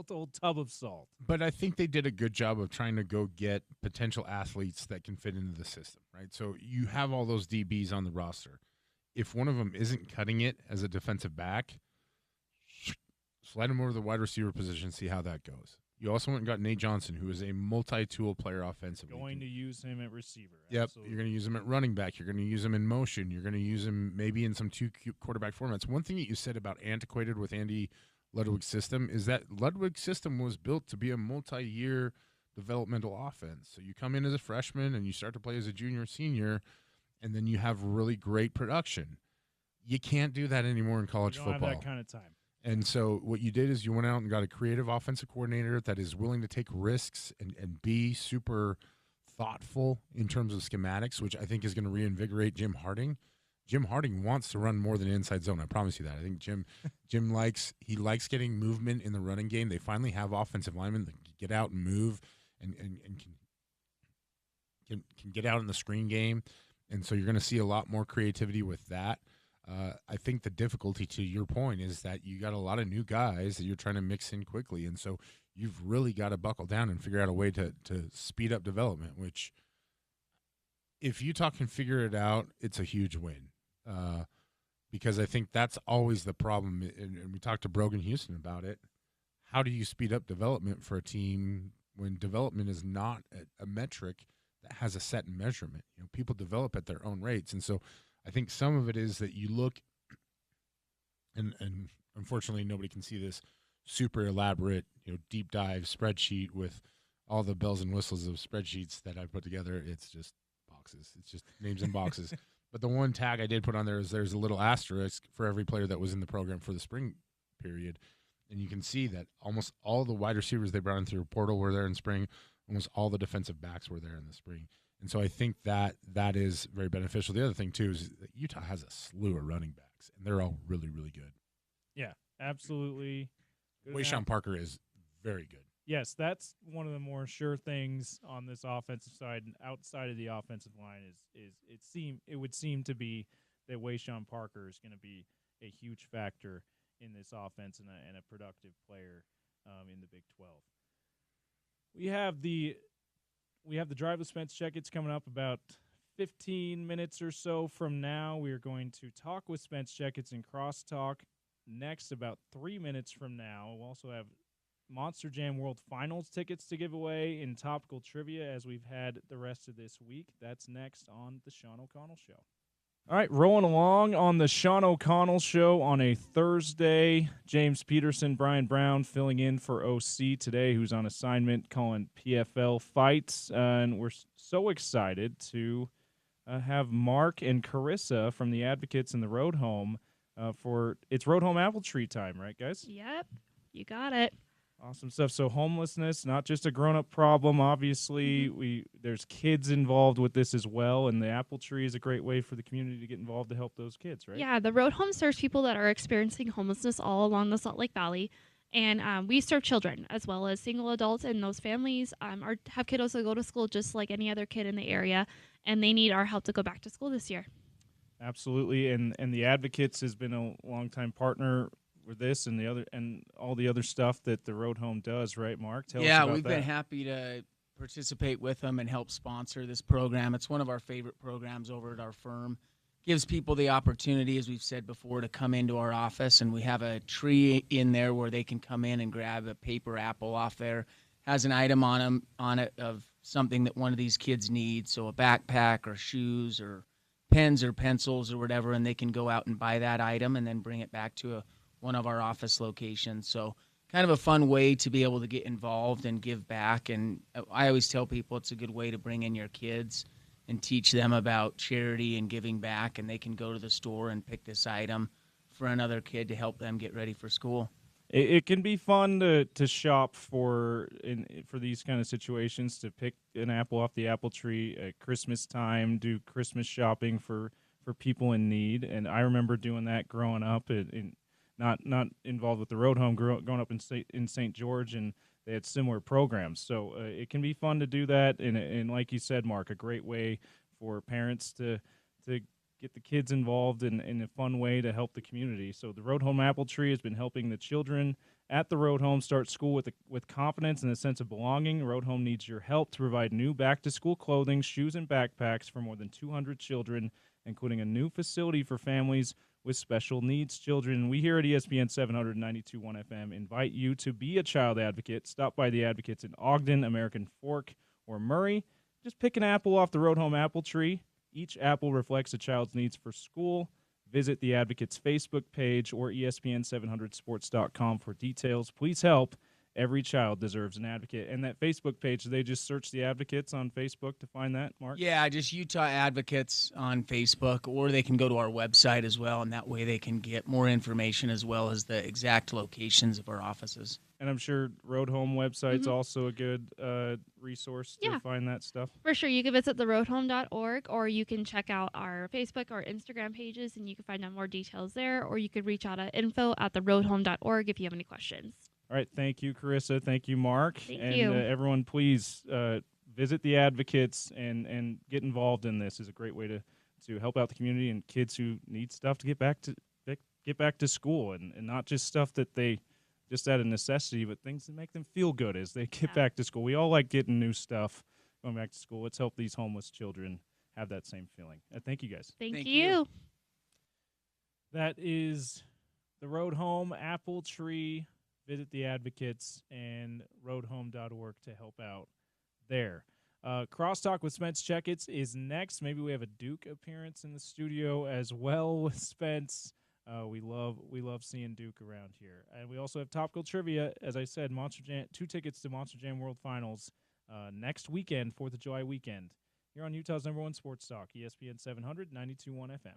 old tub of salt. But I think they did a good job of trying to go get potential athletes that can fit into the system, right? So you have all those DBs on the roster. If one of them isn't cutting it as a defensive back, slide him over to the wide receiver position, see how that goes. You also went and got Nate Johnson, who is a multi-tool player offensively. Going to use him at receiver. Yep, Absolutely. you're going to use him at running back. You're going to use him in motion. You're going to use him maybe in some two quarterback formats. One thing that you said about antiquated with Andy Ludwig's system is that Ludwig's system was built to be a multi-year developmental offense. So you come in as a freshman and you start to play as a junior or senior, and then you have really great production. You can't do that anymore in college football. You don't have that kind of time. And so what you did is you went out and got a creative offensive coordinator that is willing to take risks and be super thoughtful in terms of schematics, which I think is going to reinvigorate Jim Harding. Jim Harding wants to run more than inside zone. I promise you that. I think Jim likes getting movement in the running game. They finally have offensive linemen that can get out and move and can get out in the screen game. And so you're going to see a lot more creativity with that. I think the difficulty, to your point, is that you got a lot of new guys that you're trying to mix in quickly. And so you've really got to buckle down and figure out a way to speed up development, which if Utah can figure it out, it's a huge win. Because I think that's always the problem. And we talked to Brogan Houston about it. How do you speed up development for a team when development is not a metric that has a set measurement? You know, people develop at their own rates. And so I think some of it is that you look, and unfortunately nobody can see this super elaborate, deep dive spreadsheet with all the bells and whistles of spreadsheets that I put together. It's just boxes. It's just names and boxes. But the one tag I did put on there is there's a little asterisk for every player that was in the program for the spring period. And you can see that almost all the wide receivers they brought in through portal were there in spring. Almost all the defensive backs were there in the spring. And so I think that is very beneficial. The other thing, too, is that Utah has a slew of running backs, and they're all really, really good. Yeah, absolutely. Wayshawn Parker is very good. Yes, that's one of the more sure things on this offensive side and outside of the offensive line is it would seem to be that Wayshawn Parker is going to be a huge factor in this offense and a productive player in the Big 12. We have the drive with Spence Checketts coming up about 15 minutes or so from now. We are going to talk with Spence Checketts in Crosstalk next about 3 minutes from now. We'll also have Monster Jam World Finals tickets to give away in topical trivia as we've had the rest of this week. That's next on the Sean O'Connell Show. All right, rolling along on the Sean O'Connell Show on a Thursday. James Peterson, Bryan Brown filling in for OC today, who's on assignment calling PFL fights. And we're so excited to have Mark and Carissa from the Advocates in the Road Home for it's Road Home Apple Tree time, right, guys? Yep, you got it. Awesome stuff. So homelessness, not just a grown-up problem. Obviously, there's kids involved with this as well, and the Apple Tree is a great way for the community to get involved to help those kids, right? Yeah, the Road Home serves people that are experiencing homelessness all along the Salt Lake Valley, and we serve children as well as single adults, and those families have kiddos that go to school just like any other kid in the area, and they need our help to go back to school this year. Absolutely, and the Advocates has been a longtime partner with this and all the other stuff that the Road Home does, right, Mark? Tell us about we've that. been happy to participate with them and help sponsor this program. It's one of our favorite programs over at our firm. Gives people the opportunity, as we've said before, to come into our office, and we have a tree in there where they can come in and grab a paper apple off there. Has an item on it of something that one of these kids needs, so a backpack or shoes or pens or pencils or whatever, and they can go out and buy that item and then bring it back to one of our office locations. So kind of a fun way to be able to get involved and give back. And I always tell people it's a good way to bring in your kids and teach them about charity and giving back, and they can go to the store and pick this item for another kid to help them get ready for school. It can be fun to shop for these kind of situations, to pick an apple off the apple tree at Christmas time, do Christmas shopping for people in need. And I remember doing that growing up not involved with the Road Home, growing up in St. George, and they had similar programs. So it can be fun to do that, and like you said, Mark, a great way for parents to get the kids involved in a fun way to help the community. So the Road Home Apple Tree has been helping the children at the Road Home start school with confidence and a sense of belonging. Road Home needs your help to provide new back-to-school clothing, shoes, and backpacks for more than 200 children, including a new facility for families with special needs children. We here at ESPN 792.1 FM invite you to be a child advocate. Stop by the Advocates in Ogden, American Fork, or Murray. Just pick an apple off the Road Home apple tree. Each apple reflects a child's needs for school. Visit the Advocates Facebook page or ESPN700sports.com for details. Please help. Every child deserves an advocate. And that Facebook page, they just search the Advocates on Facebook to find that, Mark? Yeah, just Utah Advocates on Facebook, or they can go to our website as well, and that way they can get more information as well as the exact locations of our offices. And I'm sure Road Home website's also a good resource to find that stuff. For sure. You can visit theroadhome.org, or you can check out our Facebook or Instagram pages, and you can find out more details there, or you could reach out at info@theroadhome.org if you have any questions. All right. Thank you, Carissa. Thank you, Mark. Thank you. Everyone, please visit the Advocates and get involved in this. Is a great way to help out the community and kids who need stuff to get back to school, and not just stuff that they just out of necessity, but things that make them feel good as they get back to school. We all like getting new stuff going back to school. Let's help these homeless children have that same feeling. Thank you, guys. Thank you. That is the Road Home Apple Tree. Visit the Advocates and roadhome.org to help out there. Crosstalk with Spence Checketts is next. Maybe we have a Duke appearance in the studio as well with Spence. We love seeing Duke around here. And we also have Topical Trivia. As I said, Monster Jam, 2 tickets to Monster Jam World Finals next weekend, 4th of July weekend, here on Utah's #1 sports talk, ESPN 700, 92.1 FM.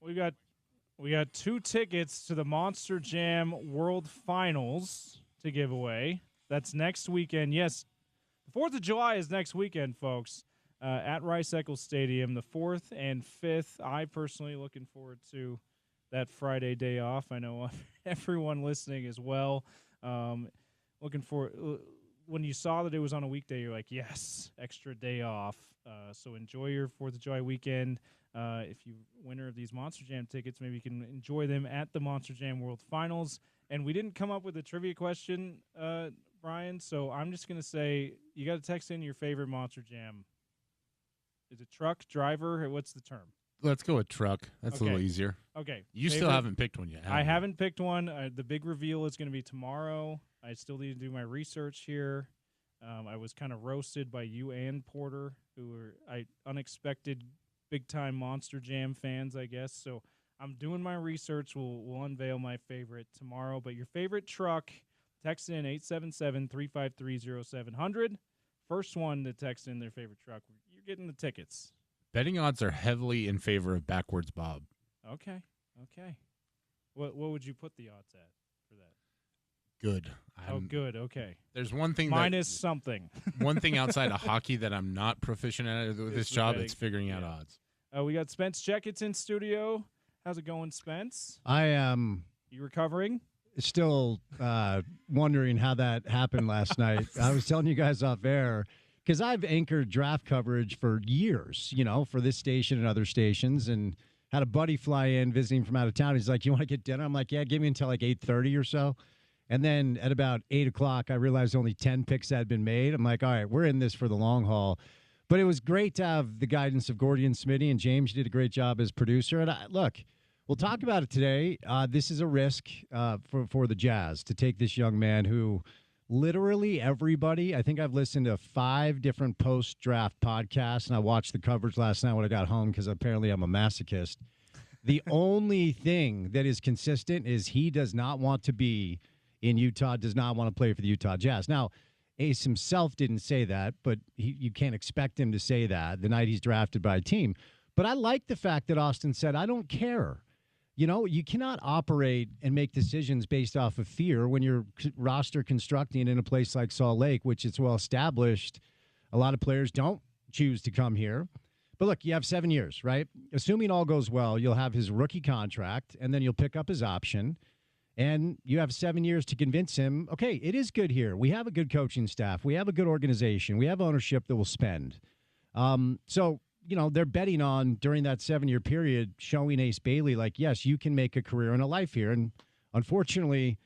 We got 2 tickets to the Monster Jam World Finals to give away. That's next weekend. Yes, the 4th of July is next weekend, folks, at Rice-Eccles Stadium, the 4th and 5th. I personally looking forward to that Friday day off. I know everyone listening as well. Looking for when you saw that it was on a weekday, you're like, yes, extra day off. So enjoy your 4th of July weekend. If you winner of these Monster Jam tickets, maybe you can enjoy them at the Monster Jam World Finals. And we didn't come up with a trivia question, Bryan, so I'm just going to say you got to text in your favorite Monster Jam. Is it truck, driver, or what's the term? Let's go with truck. That's Okay. a little easier. Okay. You still haven't picked one yet. I haven't picked one. The big reveal is going to be tomorrow. I still need to do my research here. I was kind of roasted by you and Porter, who were unexpected big-time Monster Jam fans, I guess. So I'm doing my research. We'll unveil my favorite tomorrow. But your favorite truck, text in 877-353-0700. First one to text in their favorite truck, you're getting the tickets. Betting odds are heavily in favor of Backwards Bob. Okay. What would you put the odds at for that? Good. Good. Okay. There's one thing minus something. One thing outside of hockey that I'm not proficient at with this job. It's figuring out odds. We got Spence Checketts in studio. How's it going, Spence? I am. You recovering? Still wondering how that happened last night. I was telling you guys off air because I've anchored draft coverage for years, for this station and other stations, and had a buddy fly in visiting from out of town. He's like, "You want to get dinner?" I'm like, "Yeah, give me until like 8:30 or so." And then at about 8 o'clock, I realized only 10 picks had been made. I'm like, all right, we're in this for the long haul. But it was great to have the guidance of Gordy and Smitty, and James, you did a great job as producer. And look, we'll talk about it today. This is a risk for the Jazz to take this young man who literally everybody, I think I've listened to 5 different post-draft podcasts, and I watched the coverage last night when I got home because apparently I'm a masochist. The only thing that is consistent is he does not want to be in Utah, does not want to play for the Utah Jazz. Now, Ace himself didn't say that, but you can't expect him to say that the night he's drafted by a team. But I like the fact that Austin said, I don't care. You cannot operate and make decisions based off of fear when you're roster constructing in a place like Salt Lake, which is well established. A lot of players don't choose to come here. But look, you have 7 years, right? Assuming all goes well, you'll have his rookie contract, and then you'll pick up his option. And you have 7 years to convince him, okay, it is good here. We have a good coaching staff. We have a good organization. We have ownership that will spend. So, they're betting on, during that 7-year period, showing Ace Bailey, like, yes, you can make a career and a life here. And unfortunately,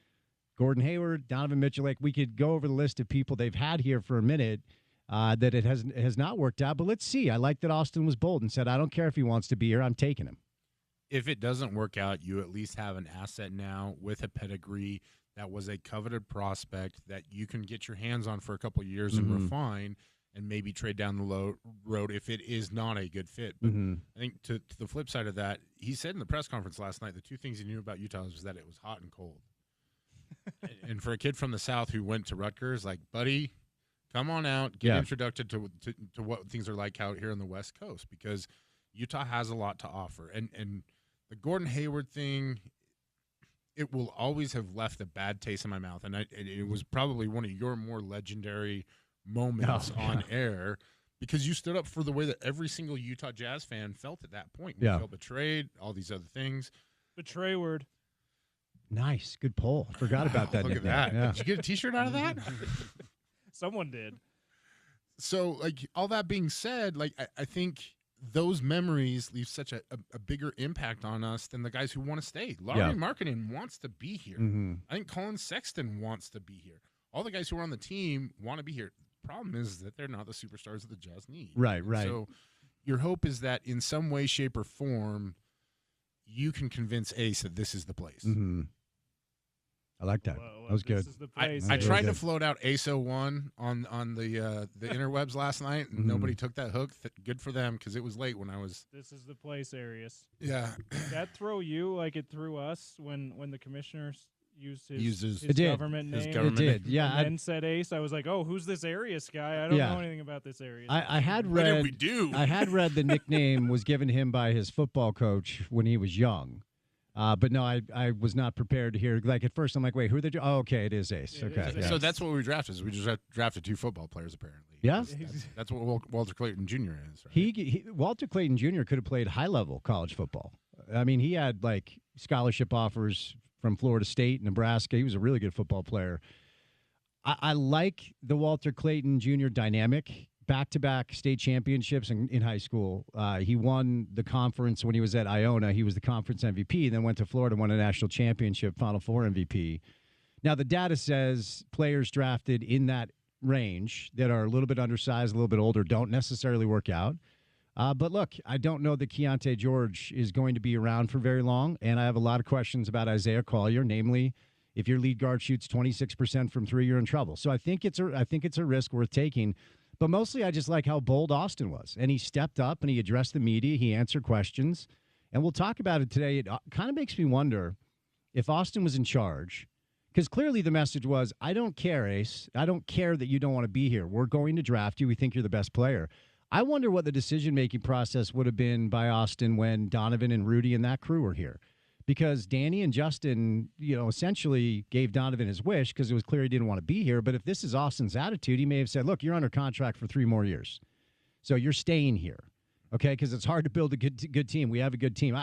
Gordon Hayward, Donovan Mitchell, like, we could go over the list of people they've had here for a minute that it has not worked out. But let's see. I like that Austin was bold and said, I don't care if he wants to be here. I'm taking him. If it doesn't work out, you at least have an asset now with a pedigree that was a coveted prospect that you can get your hands on for a couple of years and refine and maybe trade down the road if it is not a good fit. But I think to the flip side of that, he said in the press conference last night, the 2 things he knew about Utah was that it was hot and cold. And for a kid from the South who went to Rutgers, like, buddy, come on out, get introduced to what things are like out here on the West Coast, because Utah has a lot to offer. And the Gordon Hayward thing, it will always have left a bad taste in my mouth. And it was probably one of your more legendary moments on air, because you stood up for the way that every single Utah Jazz fan felt at that point. You felt betrayed, all these other things. Betray word. Nice. Good poll. Forgot about that. Look at that. Yeah. Did you get a T-shirt out of that? Someone did. So, like, all that being said, like, I think those memories leave such a bigger impact on us than the guys who want to stay. Lauri Markkanen wants to be here. I think Colin Sexton wants to be here. All the guys who are on the team want to be here. The problem is that they're not the superstars that the Jazz need. Right. So your hope is that in some way, shape, or form, you can convince Ace that this is the place. I like that. That was good. I tried to float out ACE01 on the interwebs last night, and nobody took that hook. Good for them, because it was late when I was. This is the place, Arias. Yeah. Did that throw you like it threw us when the commissioners, Uses his government his name. government It did, yeah. And then said Ace. I was like, oh, who's this Arius guy? I don't know anything about this Arius. I had What read. did we do? I had read the nickname was given him by his football coach when he was young. But no, I was not prepared to hear. Like at first, I'm like, wait, who are they? Oh, okay, it is Ace. Okay, So that's what we drafted. Is we just drafted 2 football players apparently. Yeah. That's what Walter Clayton Jr. is. Right? Walter Clayton Jr. could have played high level college football. I mean, he had like scholarship offers from Florida State, Nebraska. He was a really good football player. I like the Walter Clayton Jr. dynamic. Back-to-back state championships in high school. He won the conference when he was at Iona. He was the conference MVP, then went to Florida, won a national championship, Final Four MVP. Now, the data says players drafted in that range that are a little bit undersized, a little bit older, don't necessarily work out. But look, I don't know that Keontae George is going to be around for very long, and I have a lot of questions about Isaiah Collier, namely, if your lead guard shoots 26% from 3, you're in trouble. So I think it's a risk worth taking. But mostly I just like how bold Austin was. And he stepped up and he addressed the media. He answered questions. And we'll talk about it today. It kind of makes me wonder if Austin was in charge. Because clearly the message was, I don't care, Ace. I don't care that you don't want to be here. We're going to draft you. We think you're the best player. I wonder what the decision-making process would have been by Austin when Donovan and Rudy and that crew were here. Because Danny and Justin, essentially gave Donovan his wish because it was clear he didn't want to be here. But if this is Austin's attitude, he may have said, look, you're under contract for 3 more years. So you're staying here, okay? Because it's hard to build a good team. We have a good team.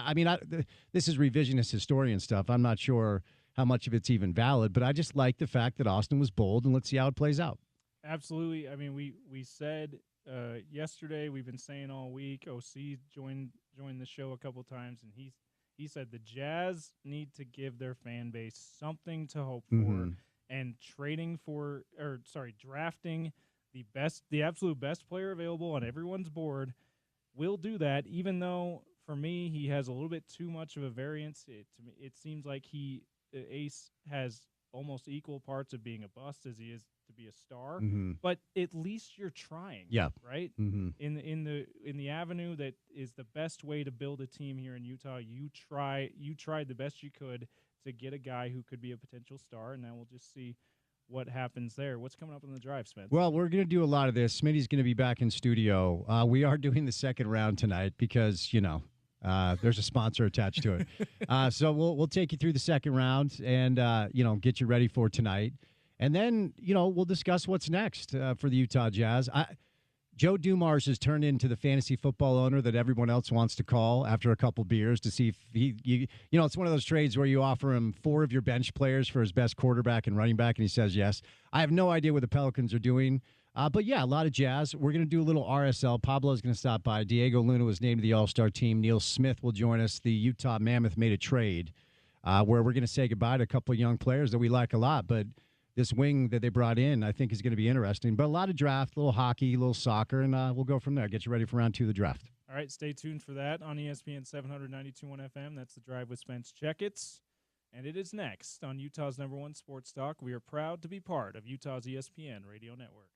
This is revisionist historian stuff. I'm not sure how much of it's even valid, but I just like the fact that Austin was bold, and let's see how it plays out. Absolutely. I mean, we said yesterday, we've been saying all week, OC joined the show a couple times, and he said the Jazz need to give their fan base something to hope for, and drafting the absolute best player available on everyone's board will do that. Even though for me he has a little bit too much of a variance, it seems like Ace has almost equal parts of being a bust as he is to be a star. But at least you're trying. Yeah. Right. In the avenue that is the best way to build a team here in Utah. You tried the best you could to get a guy who could be a potential star, and now we'll just see what happens there. What's coming up on the drive, Spence? Well, we're going to do a lot of this. Smitty's going to be back in studio. We are doing the second round tonight because there's a sponsor attached to it. So we'll take you through the second round and get you ready for tonight. And then, we'll discuss what's next for the Utah Jazz. Joe Dumars has turned into the fantasy football owner that everyone else wants to call after a couple beers to see if it's one of those trades where you offer him 4 of your bench players for his best quarterback and running back, and he says yes. I have no idea what the Pelicans are doing. But, yeah, a lot of Jazz. We're going to do a little RSL. Pablo's going to stop by. Diego Luna was named to the All-Star team. Neil Smith will join us. The Utah Mammoth made a trade where we're going to say goodbye to a couple of young players that we like a lot. But this wing that they brought in, I think, is going to be interesting. But a lot of draft, a little hockey, a little soccer, and we'll go from there. Get you ready for round 2 of the draft. All right, stay tuned for that on ESPN 792.1 FM. That's The Drive with Spence Checketts. And it is next on Utah's #1 sports talk. We are proud to be part of Utah's ESPN radio network.